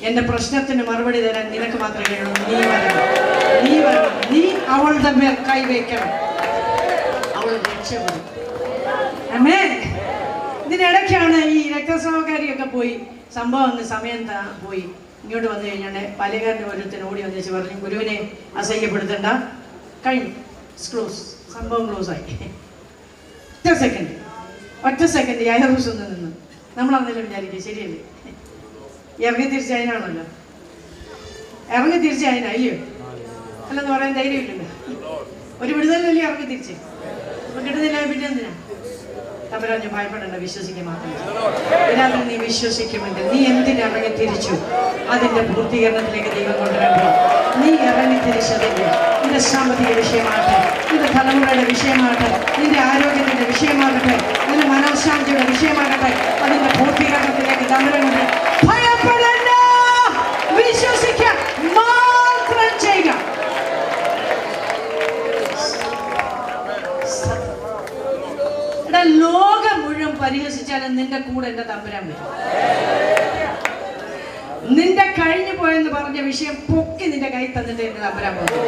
എന്റെ പ്രശ്നത്തിന് മറുപടി തരാൻ നിനക്ക് മാത്രമേ ഉള്ളൂ, നീ വരണം, നീ വരണം, നീ അവളുടെ മേൽ കൈവയ്ക്കണം, അവൾ രക്ഷപ്പെടും. ആമേൻ. ഇതിനിടയ്ക്കാണ് ഈ രക്തസ്രാവക്കാരിയൊക്കെ പോയി സംഭവം സമയം പോയി ഇങ്ങോട്ട് വന്നു കഴിഞ്ഞാൽ പാലക്കാരൻ്റെ ഓരോരുത്തരും ഓടി വന്നേച്ച് പറഞ്ഞു, ഗുരുവിനെ അസഹ്യപ്പെടുത്തണ്ട, കഴിഞ്ഞു, ക്ലോസ്, സംഭവം ക്ലോസ് ആയി. ഒറ്റ സെക്കൻഡ് യായിറോസ് ഒന്ന് നിന്ന്. നമ്മളാണെങ്കിലും വിചാരിക്കും ശരിയല്ലേ, ഇറങ്ങി തിരിച്ച് അതിനാണല്ലോ. ഇറങ്ങി തിരിച്ചതിനാ ഇല്ലയോ? അല്ലെന്ന് പറയാൻ ധൈര്യമില്ലല്ലോ. ഒരു വിടുതലല്ലേ ഇറങ്ങി തിരിച്ച്. അപ്പൊ കിട്ടുന്നില്ല പിന്നെ എന്തിനാ? തമ്പുരാനെ ഭയപ്പെടേണ്ട, വിശ്വസിക്കുക മാത്രം. ഇതിനകത്ത് നീ വിശ്വസിക്കുമെങ്കിൽ നീ എന്തിനിറങ്ങി തിരിച്ചു? അതിന്റെ പൂർത്തീകരണത്തിലേക്ക് ദൈവം കൊണ്ടുവരുമ്പോൾ നീ ഇറങ്ങി തിരിച്ചതിന്റെ നിന്റെ സാമ്പത്തിക വിഷയമാകട്ടെ, നിന്റെ തലമുറയുടെ വിഷയമാകട്ടെ, നിന്റെ ആരോഗ്യത്തിന്റെ വിഷയമാകട്ടെ, നിന്റെ മനോശാന്തിയുടെ വിഷയമാകട്ടെ, അതിന്റെ പൂർത്തീകരണത്തിലേക്ക് തമ്പുരാൻ കൊണ്ട് ഭയപ്പെടേണ്ട, വിശ്വസിക്കുക മാത്രം ചെയ്യുക. ലോകം മുഴുവൻ പരിഹസിച്ചാലും നിന്റെ കൂടെ എന്റെ തമ്പുരാൻ വരും. നിന്റെ കഴിഞ്ഞു പോയെന്ന് പറഞ്ഞ വിഷയം പൊക്കി നിന്റെ കൈ തന്നിട്ട് എന്റെ തമ്പുരാൻ പോകും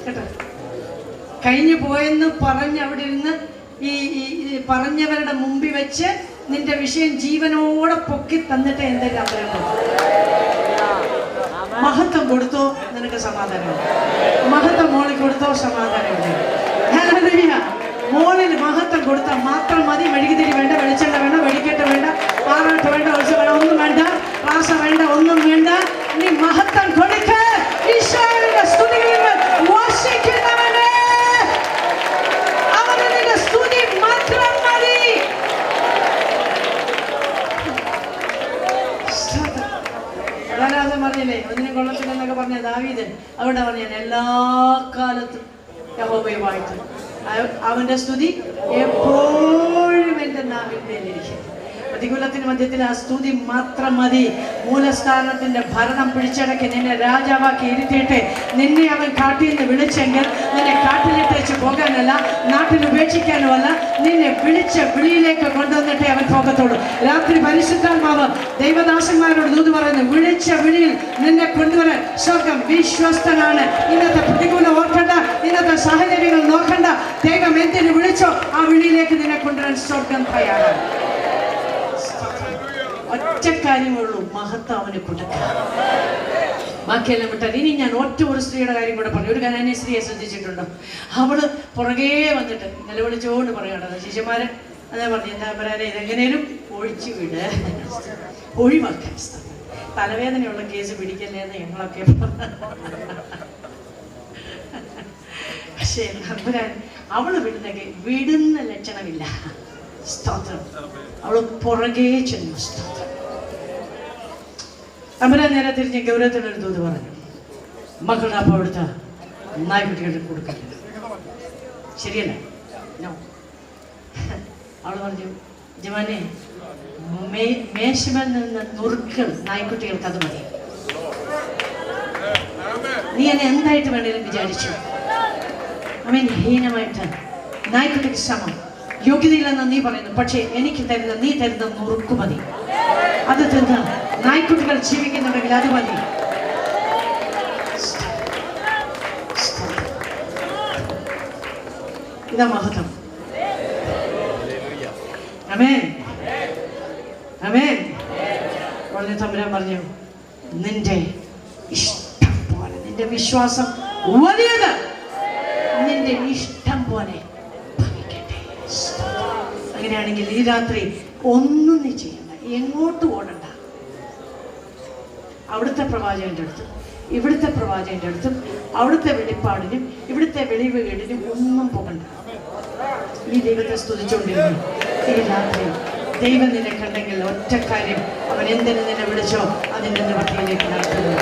കേട്ടോ. കഴിഞ്ഞു പോയെന്ന് പറഞ്ഞ് അവിടെ ഇരുന്ന് ഈ പറഞ്ഞവരുടെ മുമ്പിൽ വെച്ച് നിന്റെ വിഷയം ജീവനോടെ പൊക്കി തന്നിട്ട് എന്റെ തമ്പുരാൻ പോകും. മഹത്വം കൊടുത്തോ നിനക്ക് സമാധാനമുണ്ട്. മഹത്വം മോളിൽ കൊടുത്തോ സമാധാനമുണ്ട്. മോളിന് മഹത്വം കൊടുത്താൽ മാത്രം മതി. മെഴുകുതിരി വേണ്ട, വെളിച്ചെണ്ണ വേണ്ട, വെടിക്കെട്ട് വേണ്ട, ആറാട്ട് വേണ്ട, ഉത്സവം വേണ്ട, ഒന്നും വേണ്ട, പ്രാസ വേണ്ട, ഒന്നും വേണ്ട. നീ മഹത്വം കൊടുക്ക. ഈശോയുടെ സ്തുതികളിൽ വസിക്കുന്നവനെ അവന് നിന്റെ സ്തുതി മാത്രം മതി. പറഞ്ഞില്ലേ ഒന്നിനും കൊള്ളത്തില്ലെന്നൊക്കെ പറഞ്ഞ ദാവീദ് അവിടെ പറഞ്ഞ എല്ലാ കാലത്തും യഹോവയെ വാഴ്ത്തും, അവന്റെ സ്തുതി എപ്പോഴും എന്റെ നാവിന്മേലിരിക്കും. പ്രതികൂലത്തിന് മധ്യത്തിൽ ആ സ്തുതി മാത്രം മതി. മൂലസ്ഥാനത്തിന്റെ ഭരണം പിടിച്ചടക്കി നിന്നെ രാജാവാക്കി ഇരുത്തിയിട്ട് നിന്നെ അവൻ കാട്ടിൽ നിന്ന് വിളിച്ചെങ്കിൽ നിന്നെ കാട്ടിലിട്ടേച്ച് പോകാനല്ല, നാട്ടിൽ ഉപേക്ഷിക്കാനുമല്ല, നിന്നെ വിളിച്ച വിളിയിലേക്ക് കൊണ്ടുവന്നിട്ടേ അവൻ പോകത്തുള്ളൂ. രാത്രി പരിശുദ്ധാത്മാവ് ദൈവദാസന്മാരോട് ദൂത് പറയുന്നു, വിളിച്ച വിളിയിൽ നിന്നെ കൊണ്ടുവരാൻ സ്വർഗം വിശ്വസ്തനാണ്. ഇന്നത്തെ പ്രതികൂലം ഓർക്കണ്ട, ഇന്നത്തെ സാഹചര്യങ്ങൾ നോക്കണ്ട. ദൈവം എന്തിനു വിളിച്ചോ ആ വിളിയിലേക്ക് നിന്നെ കൊണ്ടുവരാൻ സ്വർഗം തയ്യാറാണ്. ഒറ്റ കാര്യമുള്ളൂ, മഹത്വം അവന് കൊടുക്കുക. ബാക്കിയെല്ലാം വിട്ടാൽ. ഇനി ഞാൻ ഒറ്റ ഒരു സ്ത്രീയുടെ കാര്യം കൂടെ പറഞ്ഞു. ഒരു കനാന്യ സ്ത്രീയെ ശ്രദ്ധിച്ചിട്ടുണ്ടോ? അവള് പുറകെ വന്നിട്ട് നിലവിളിച്ചോണ്ട് പറയണത് ശിഷ്യന്മാരെ അതേ പറഞ്ഞു, എന്താ പറയാ, ഇതെങ്ങനെയും ഒഴിച്ചു വിട്, ഒഴിവാക്കാൻ. തലവേദനയുള്ള കേസ് പിടിക്കല്ലേന്ന് ഞങ്ങളൊക്കെ. പക്ഷേ അവള് വിടുന്ന ലക്ഷണമില്ല. സ്തോത്രം. അവള് പുറകെ ചെന്നു. സ്തോത്രം. തമ്പുരാൻ നേരെ തിരിഞ്ഞ് ഗൗരവത്തിനൊരു ദൂത് പറഞ്ഞു, മക്കളുടെ അപ്പം എടുത്ത നായ്ക്കുട്ടികൾക്ക് കൊടുക്കരുത്. ശരിയല്ല? അവള് പറഞ്ഞു, ജമാനെ മേശമേൽ നിന്ന് നുറുക്കൾ നായ്ക്കുട്ടികൾക്ക് അത് മതി. നീ എന്നെ എന്തായിട്ട് വേണേലും വിചാരിച്ചു, ഹീനമായിട്ട് നായ്ക്കുട്ടിക്ക് സമം യോഗ്യതയില്ലെന്ന് നീ പറയുന്നു. പക്ഷേ എനിക്ക് തരുന്ന നീ തരുന്ന നുറുക്കു മതി. അത് തിന്ന് നായ്ക്കുട്ടികൾ ജീവിക്കുന്നുണ്ടെങ്കിൽ അത് മതി. ഇതാ മഹത്വം. ആമേൻ, ആമേൻ. ഉടനെ തമ്പുരാൻ പറഞ്ഞു, നിന്റെ ഇഷ്ടം പോലെ, നിന്റെ വിശ്വാസം വലിയത്, നിന്റെ ഇഷ്ടം പോലെ ഭവിക്കട്ടെ. അങ്ങനെയാണെങ്കിൽ ഈ രാത്രി ഒന്നും നീ ചെയ്യണ്ട, എങ്ങോട്ടും ഓടണ്ട. അവിടുത്തെ പ്രവാചകന്റെ അടുത്തും ഇവിടുത്തെ പ്രവാചകന്റെ അടുത്തും അവിടുത്തെ വെളിപ്പാടിനും ഇവിടുത്തെ വെളിവുകേടിനും ഒന്നും പോകണ്ട. ഈ ദൈവത്തെ സ്തുതിച്ചുകൊണ്ടിരുന്നു. ഈ രാത്രി ദൈവം നിന്നെ കണ്ടെങ്കിൽ ഒറ്റ കാര്യം, അവൻ എന്തിനു നിന്നെ വിളിച്ചോ അതിന്റെ നിവൃത്തിയിലേക്ക് നടത്തുന്നു.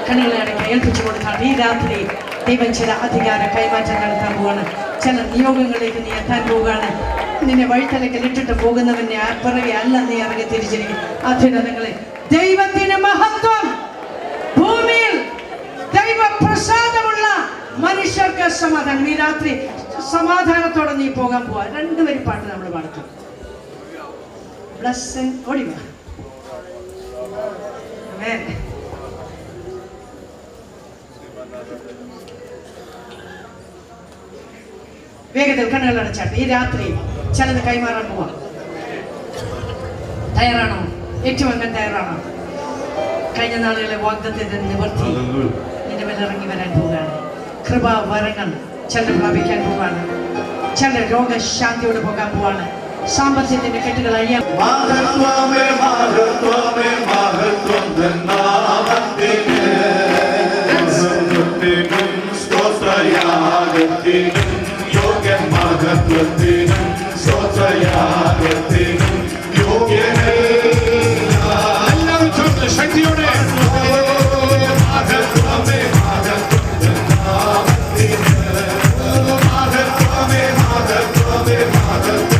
കണ്ണുകളെ അടയ്ക്ക് ഏൽപ്പിച്ചു കൊടുത്താണ്. ഈ രാത്രി ദൈവം ചില അധികാര കൈമാറ്റം നടത്താൻ പോവാണ്. ചില നിയോഗങ്ങളിലേക്ക് നീ എത്താൻ പോവുകയാണ്. നിന്നെ വഴിത്തലക്കൽ ഇട്ടിട്ട് പോകുന്നവന്റെ പിറകെ അല്ല നീ ഇറങ്ങി തിരിച്ചിരിക്കും. അത്യുന്നതങ്ങളെ ദൈവത്തിന് മഹത്വം. ഭൂമിയിൽ ദൈവപ്രസാദമുള്ള മനുഷ്യർക്ക് സമാധാനം. ഈ രാത്രി സമാധാനത്തോടെ നീ പോകാൻ പോവാ. രണ്ടുപേരും പാട്ട് നമ്മൾ പാടത്തും. ബ്ലെസ്സിംഗ് ഓടിവാ. ആമേൻ. വേഗത്തിൽ കണ്ണുകൾ അടച്ചാട്ടെ. ഈ രാത്രി ചിലത് കൈമാറാൻ പോവാ. തയ്യാറാണോ? ഏറ്റവും അങ്ങനെ തയ്യാറാണോ? കഴിഞ്ഞ നാളുകളിലെ വാഗ്ദത്തത്തിന്റെ നിവർത്തി നിന്റെ മേൽ ഇറങ്ങി വരാൻ പോവുകയാണ്. കൃപാവരങ്ങൾ ചിലർ പ്രാപിക്കാൻ പോവാണ്. ചിലർ രോഗശാന്തിയോട് പോകാൻ പോവാണ്. സാമ്പത്തികത്തിന്റെ കെട്ടുകൾ അഴിയാം. മഹത്വമേ മഹത്വമേ മഹത്വം തന്നാമത്തിനു സ്തോത്രയാഗത്തിനും യോഗ്യൻ മഹത്വത്തിനും സ്തോത്രയാഗത്തിനും യോഗ്യനേ. എല്ലാവരും ശക്തിയോടെ മഹത്വമേ മഹത്വം തന്നാമത്തിനു മഹത്വമേ മഹത്വമേ മഹത്വം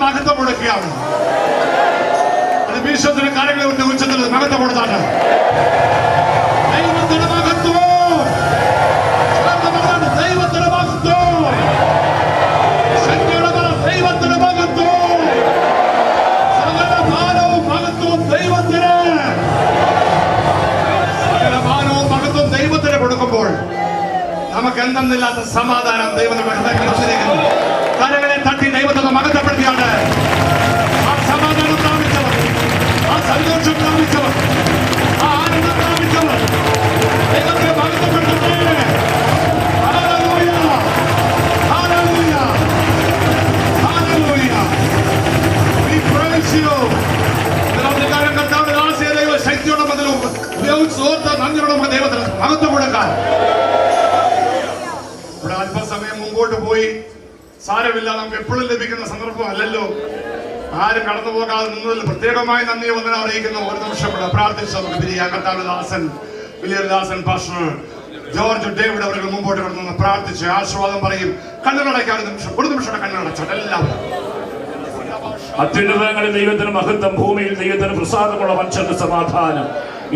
മഹത്വം കൊടുക്കുകയാണ്. അത് വിശ്വത്തിന് കാര്യങ്ങളെ കൊണ്ട് ഉച്ചത്തിൽ മഹത്വം കൊടുത്താണ്. ദൈവത്തിന്റെ മഹത്വം, ദൈവത്തിന്റെ മഹത്വം, ദൈവത്തിന്റെ മഹത്വം, സകല മാനവും മഹത്വവും ദൈവത്തിന്, സകല മാനവും മഹത്വവും ദൈവത്തിന് കൊടുക്കുമ്പോൾ നമുക്ക് എന്തെന്നില്ലാത്ത സമാധാനം ദൈവം നമ്മുടെ ഹൃദയത്തിൽ വന്നിരിക്കുന്നു. കരങ്ങളെ തട്ടി ദൈവത്തെ മഹത്വപ്പെടുത്തിയാണ് ആ സമാധാനം പ്രാപിച്ചവർ, ആ സന്തോഷം പ്രാപിച്ചവർ, ആ ആനന്ദം പ്രാപിച്ചവർ ദൈവത്തെ മഹത്വപ്പെടുത്തട്ടെ. ഹല്ലേലൂയ, ഹല്ലേലൂയ, ഹല്ലേലൂയ. We praise you. നമ്മുടെ കാര്യം കർത്താവിന്റെ ദാസിയെ ദൈവ ശക്തിയോടെ മുതൽ ഉപയോഗിച്ച് ഓർത്ത നന്ദിയോടെ നമുക്ക് ദൈവത്തിന് മഹത്വം കൊടുക്കാൻ. ഇവിടെ അല്പസമയം മുമ്പോട്ട് പോയി സാരമില്ല, നമുക്ക് എപ്പോഴും ലഭിക്കുന്ന സന്ദർഭം അല്ലല്ലോ. ആരും കടന്നു പോകാതെ നിന്നതിൽ പ്രത്യേകമായി നന്ദി വന്ദനം അറിയിക്കുന്നു. ഒരു നിമിഷം കൂടെ പ്രാർത്ഥിച്ച് നമുക്ക് പിരിയാം. കർത്താവിന്റെ ദാസൻ വില്യർദാസൻ പാസ്റ്റർ ജോർജ് ഡേവിഡ് അവർ മുമ്പോട്ട് കടന്നു പ്രാർത്ഥിച്ച് ആശീർവാദം പറയും. കണ്ണുകളടയ്ക്കാൻ ഒരു നിമിഷം കണ്ണുകളടച്ചോട്ടെ എല്ലാവരും. അത്യുന്നതങ്ങളിൽ ദൈവത്തിന് മഹത്വം, ഭൂമിയിൽ ദൈവത്തിന് പ്രസാദമുള്ള മനുഷ്യർക്ക് സമാധാനം.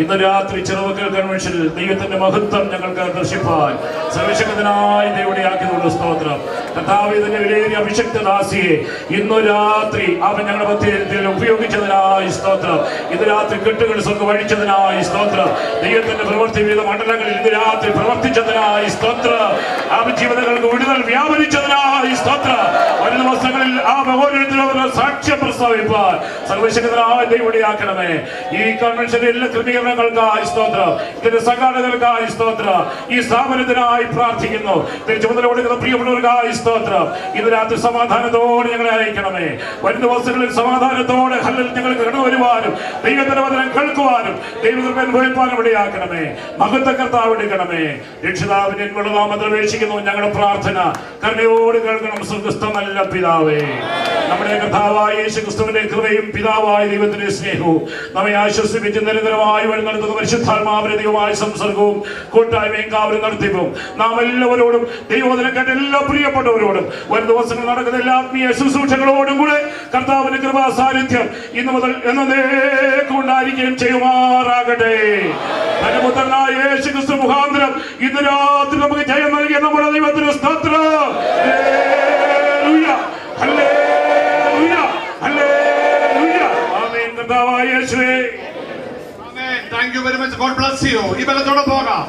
ഇന്ന് രാത്രി ചെറുവക്കൽ കൺവെൻഷനിൽ ദൈവത്തിന്റെ മഹത്വം ഞങ്ങൾക്ക് ദർശിപ്പാൻ സർവശക്തനായി ദൈവത്തെ ആക്കിയതുകൊണ്ട് സ്തോത്രം. കർത്താവ് ഇതിന്റെ വിലയേറിയ അഭിഷക്ത ദാസിയെ ഇന്നു രാത്രി അവൻ ഞങ്ങളുടെ മധ്യത്തിൽ ഉപയോഗിച്ചതിനായി സ്തോത്രം. ഇന്ന് രാത്രി കെട്ടുകൾ സ്വർഗ്ഗം വഴിച്ചതിനായി സ്തോത്രം. ദൈവത്തിന്റെ പ്രവൃത്തി വിവിധ മണ്ഡലങ്ങളിൽ ഇന്ന് രാത്രി പ്രവർത്തിച്ചതിനായി സ്തോത്രം. അവൻ ജീവിതങ്ങൾക്ക് വിടുതൽ വ്യാപരിച്ചതിനായി സ്തോത്രം. വരും ദിവസങ്ങളിൽ ആ ഓരോരുത്തരും സാക്ഷ്യം പ്രസ്താവിപ്പാൻ സർവശക്തനായ ദൈവത്തെ ആക്കണമേ. ഈ കൺവെൻഷന്റെ എല്ലാ ക്രമീകരണങ്ങൾക്കായി സ്തോത്രം, ഇതിന്റെ സംഘാടകർക്കായി സ്തോത്രം, ഈ സ്ഥാപനത്തിനായി പ്രാർത്ഥിക്കുന്നു. ചുമതല കൊടുക്കുന്ന പ്രിയപ്പെട്ടവർക്കായി സ്തോത്രം. ഇന്ന് രാത്രി സമാധാനത്തോടെ ഞങ്ങളെ അയക്കണമേ. വരും ദിവസങ്ങളിൽ സമാധാനത്തോടെ ഹല്ലിൽ ഞങ്ങൾക്ക് കടന്നു വരുവാനും ദൈവത്തിന്റെ വചനം കേൾക്കുവാനും ദൈവത്തിന് അനുഭവിപ്പാനും ഇടയാക്കണമേ. മഹത്വ കർത്താവ് എടുക്കണമേ. രക്ഷിതാവിന്റെ നാമത്തിൽ അപേക്ഷിക്കുന്നു. ഞങ്ങളുടെ പ്രാർത്ഥന കരുണയോട് കേൾക്കണം. സ്വർഗ്ഗസ്ഥ നല്ല പിതാവേ, നമ്മുടെ കർത്താവായ യേശു ക്രിസ്തുവിന്റെ കൃപയും പിതാവായ ദൈവത്തിന്റെ സ്നേഹവും നമ്മെ ആശ്വസിപ്പിച്ച് നിരന്തരമായി വഴി നടത്തുന്ന പരിശുദ്ധാത്മാവിന്റെ ദൈവമായ സംസർഗവും കൂട്ടായ്മയും കാവലും നടത്തിപ്പും നാം എല്ലാവരോടും ദൈവവചനം കേട്ട എല്ലാ പ്രിയപ്പെട്ടവരോടും വരും ദിവസങ്ങൾ നടക്കുന്ന എല്ലാ ആത്മീയ ശുശ്രൂഷകളോടും കൂടെ കർത്താവിന്റെ കൃപാ സാന്നിധ്യം ഇന്നു മുതൽ എന്നേക്കും ഉണ്ടായിരിക്കുകയും ചെയ്യുമാറാകട്ടെ. തന്റെ പുത്രനായ യേശു ക്രിസ്തു മുഖാന്തരം ഇന്ന് രാത്രി നമുക്ക് ജയം നൽകിയ നമ്മുടെ ദൈവത്തിന് സ്തോത്രം. ഹല്ലേലൂയ, ഹല്ലേലൂയ, ഹല്ലേലൂയ. ആമേൻ. കർത്താവായ യേശുവേ, Thank you very much. God bless you. ഈ ബലത്തോടെ പോകാം.